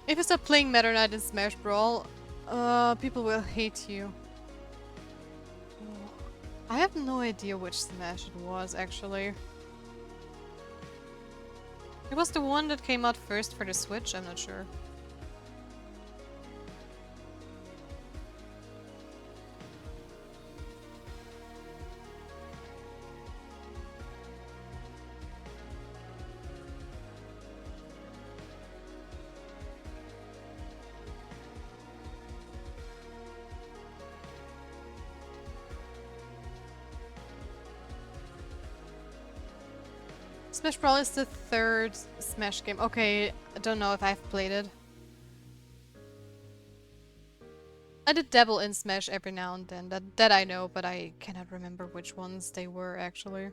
If you stop playing Meta Knight in Smash Brawl, people will hate you. I have no idea which Smash it was, actually. It was the one that came out first for the Switch, I'm not sure. Smash Brawl is the third Smash game. Okay, I don't know if I've played it. I did dabble in Smash every now and then, that I know, but I cannot remember which ones they were, actually.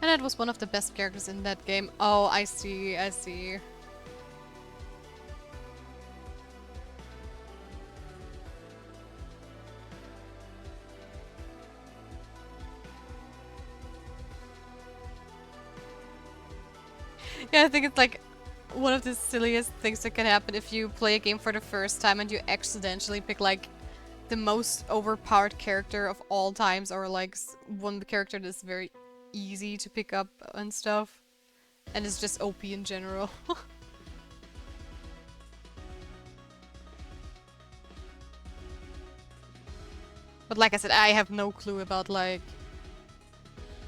And that was one of the best characters in that game. Oh, I see, I see. Yeah, I think it's like one of the silliest things that can happen if you play a game for the first time and you accidentally pick like the most overpowered character of all times, or like one character that's very easy to pick up and stuff. And it's just OP in general. But like I said, I have no clue about like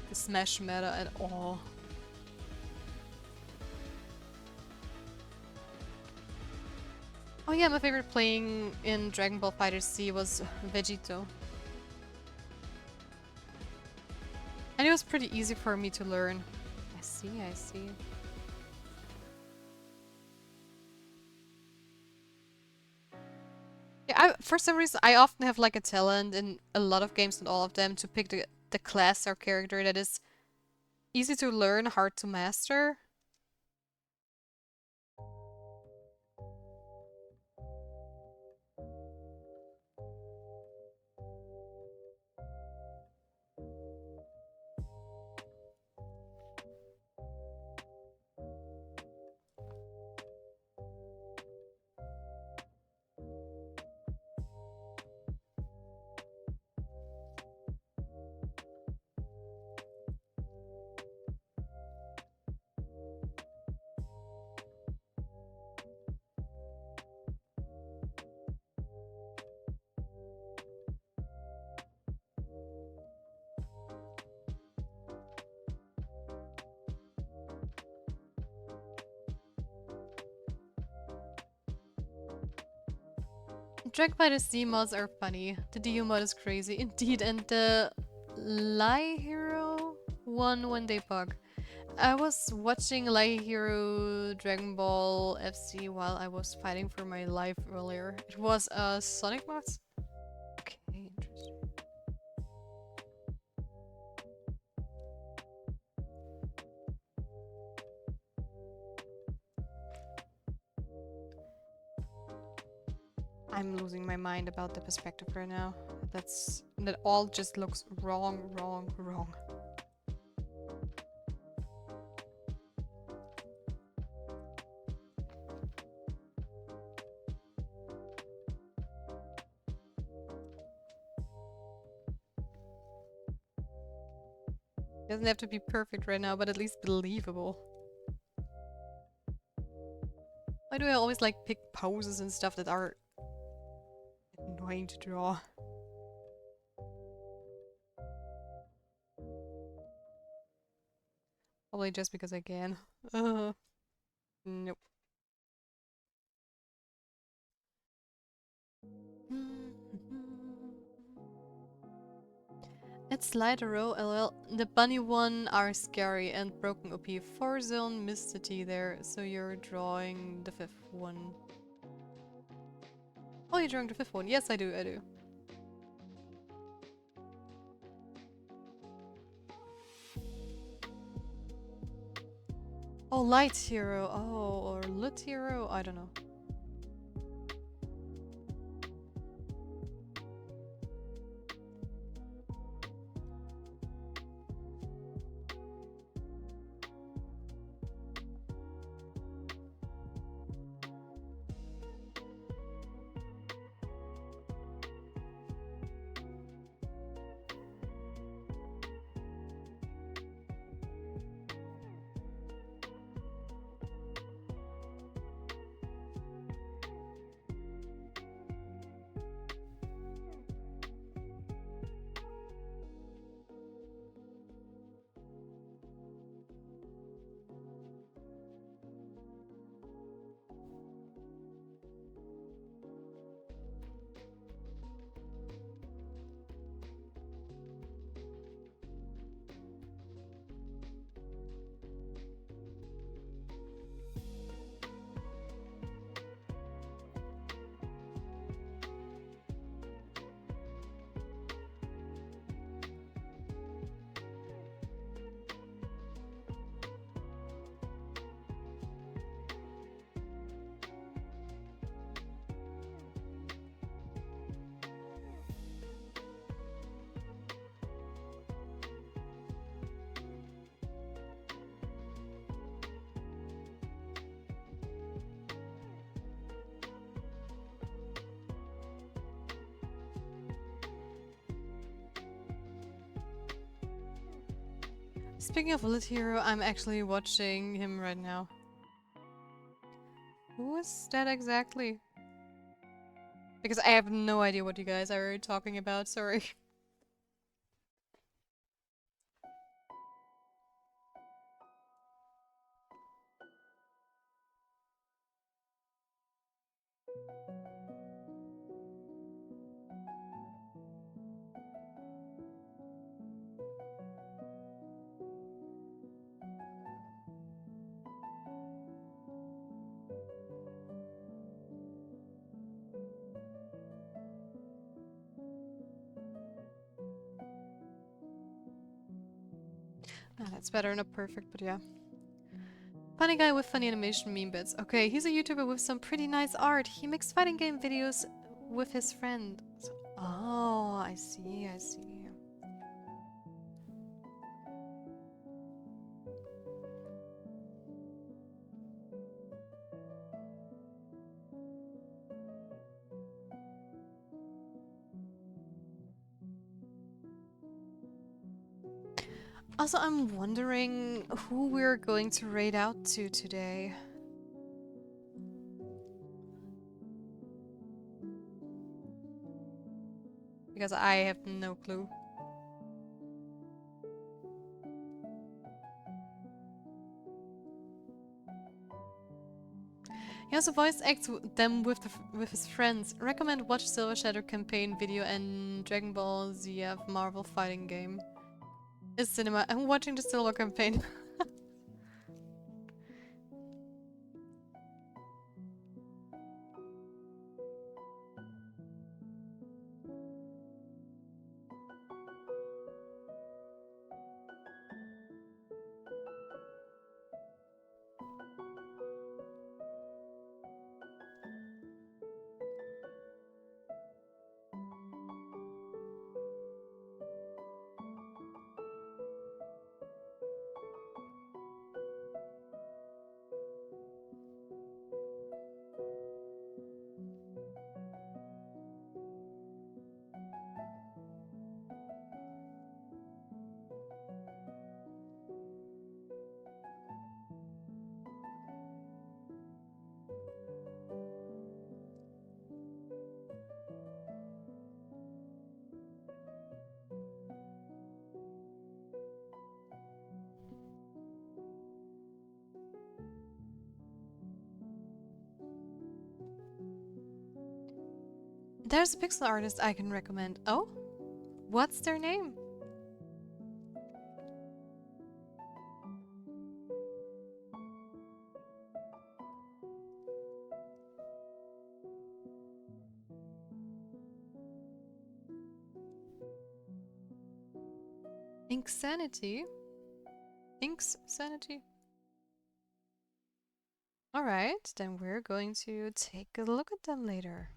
the Smash meta at all. Oh yeah, my favorite playing in Dragon Ball FighterZ was Vegito. And it was pretty easy for me to learn. I see, I see. Yeah, for some reason, I often have like a talent in a lot of games, not all of them, to pick the class or character that is easy to learn, hard to master. Dragged by the Sea mods are funny. The DU mod is crazy indeed, and the Lie Hero one when they bug. I was watching Lie Hero Dragon Ball FC while I was fighting for my life earlier. It was Sonic mods? Okay, interesting. I'm losing my mind about the perspective right now. That all just looks wrong, wrong, wrong. Doesn't have to be perfect right now, but at least believable. Why do I always like pick poses and stuff that are annoying to draw? Probably just because I can. Nope. It's lighter row, lol. The bunny one are scary and broken OP. 4 zone Mysticity there, so you're drawing the 5th one. Oh, you're drawing the 5th one. Yes, I do, I do. Oh, Light Hero. Oh, or Lit Hero? I don't know. Speaking of Lit Hero, I'm actually watching him right now. Who is that exactly? Because I have no idea what you guys are talking about, sorry. Ah, that's better, not perfect, but yeah. Funny guy with funny animation meme bits. Okay, he's a YouTuber with some pretty nice art. He makes fighting game videos with his friend. Oh, I see, I see. Also, I'm wondering who we're going to raid out to today. Because I have no clue. He also voice acts them with with his friends. Recommend watch Silver Shadow campaign video and Dragon Ball ZF Marvel fighting game. It's cinema. I'm watching the Silver campaign. There's a pixel artist I can recommend. Oh? What's their name? Inksanity? Inksanity? Alright, then we're going to take a look at them later.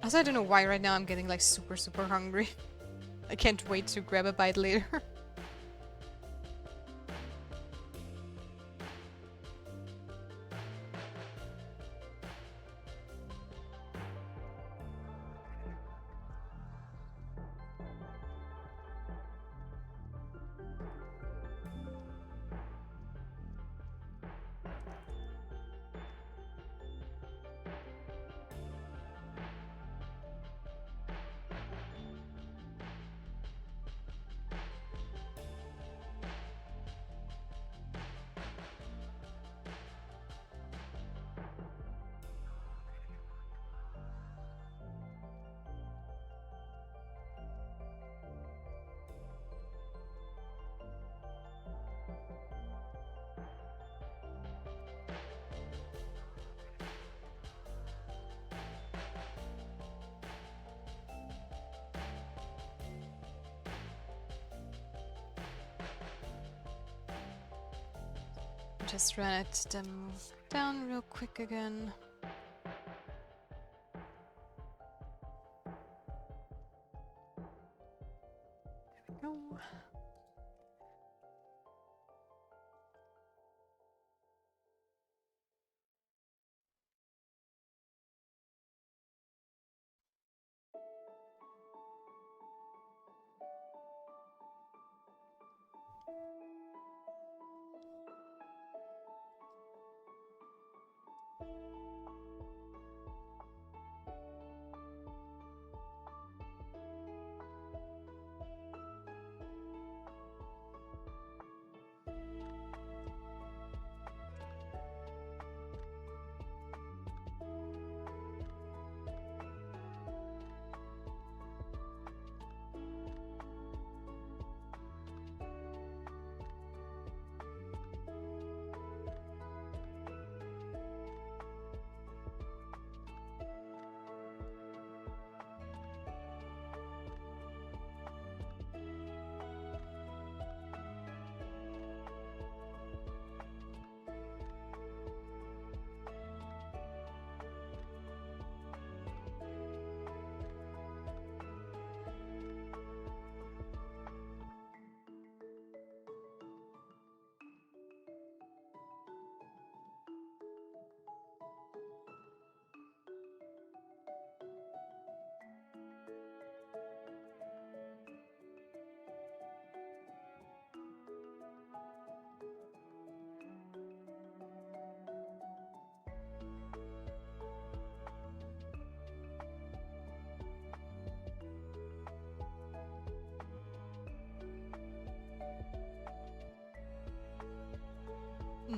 Also, I don't know why right now I'm getting like super hungry. I can't wait to grab a bite later. Just ran them down real quick again. There we go.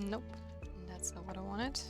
Nope, that's not what I wanted.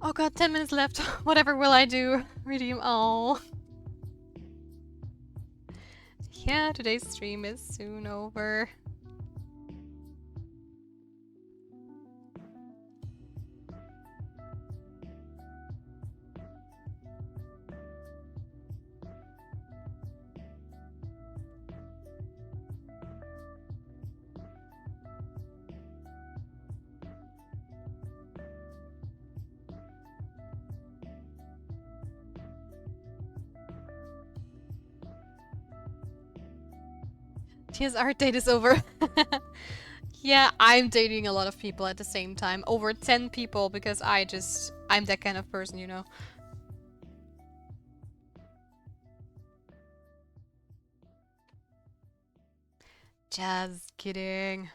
Oh god, 10 minutes left. Whatever will I do? Redeem. Oh. Yeah, today's stream is soon over. Tia's art date is over. Yeah, I'm dating a lot of people at the same time. Over 10 people because I'm that kind of person, you know. Just kidding.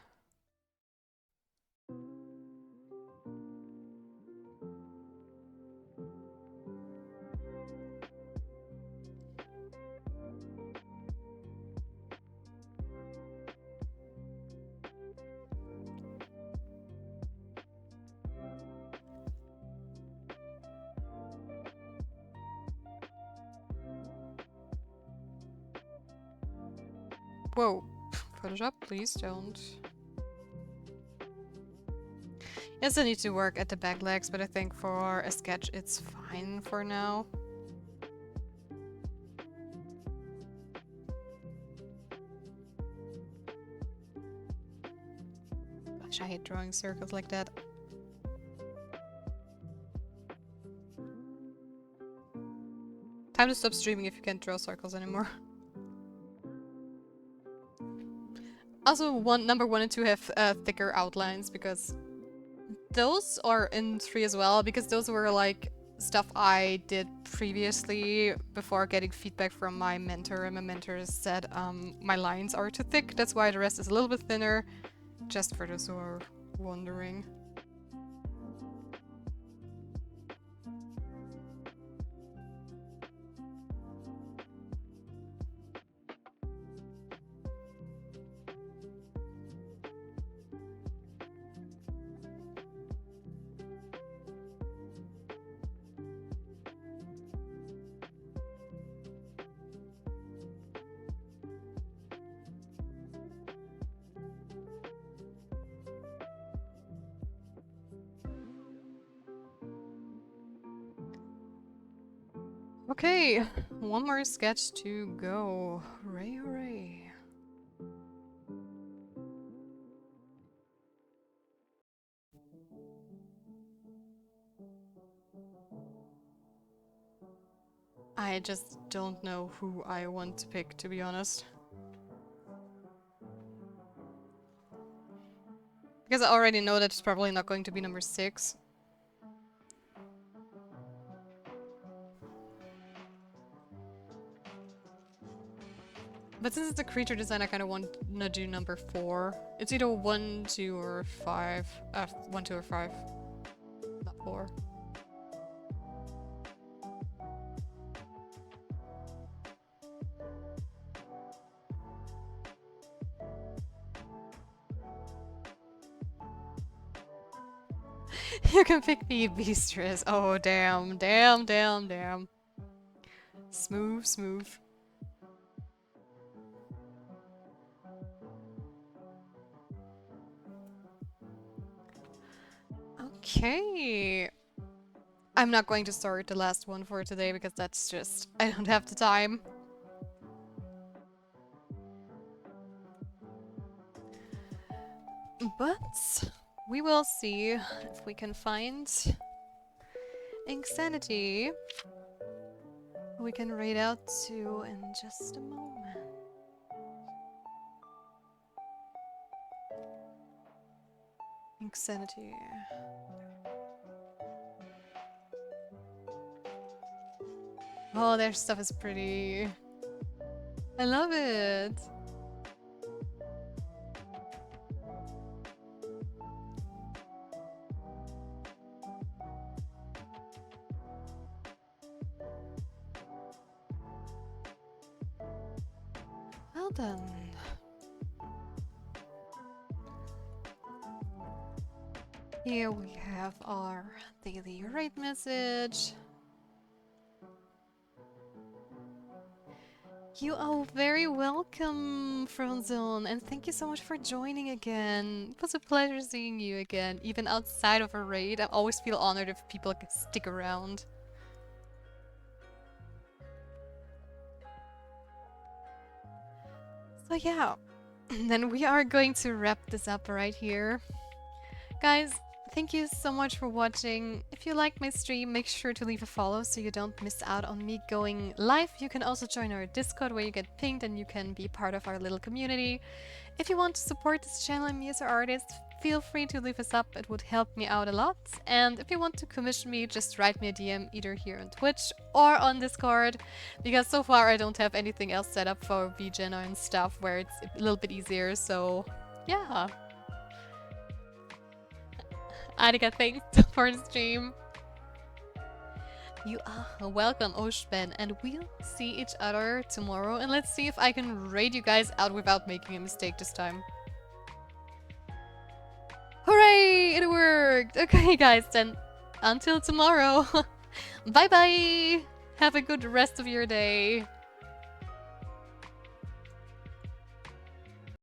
Whoa. Photoshop, please don't. Yes, I need to work at the back legs, but I think for a sketch it's fine for now. Gosh, I hate drawing circles like that. Time to stop streaming if you can't draw circles anymore. Also, number 1 and 2 have thicker outlines because those are in 3 as well, because those were like stuff I did previously before getting feedback from my mentor, and my mentor said my lines are too thick. That's why the rest is a little bit thinner, just for those who are wondering. Okay, one more sketch to go. Hooray, hooray. I just don't know who I want to pick, to be honest. Because I already know that it's probably not going to be number 6. But since it's a creature design, I kind of want to do number 4. It's either 1, 2, or 5. 1, 2, or 5. Not 4. You can pick me, Beastress. Oh, damn, damn, damn, damn. Smooth, smooth. Okay. I'm not going to start the last one for today because that's just... I don't have the time. But we will see if we can find Inksanity. We can raid out to in just a moment. Inksanity. Oh, their stuff is pretty. I love it. Well done. Here we have our daily raid message. You are very welcome, Frozone, and thank you so much for joining again. It was a pleasure seeing you again, even outside of a raid. I always feel honored if people stick around. So yeah, then we are going to wrap this up right here. Guys, thank you so much for watching. If you liked my stream, make sure to leave a follow so you don't miss out on me going live. You can also join our Discord where you get pinged and you can be part of our little community. If you want to support this channel and me as an artist, feel free to leave us up. It would help me out a lot. And if you want to commission me, just write me a DM either here on Twitch or on Discord, because so far I don't have anything else set up for VGen and stuff where it's a little bit easier. So yeah. Ariga, thanks for the stream. You are welcome, Oshben, and we'll see each other tomorrow. And let's see if I can raid you guys out without making a mistake this time. Hooray! It worked! Okay, guys, then until tomorrow. Bye bye! Have a good rest of your day.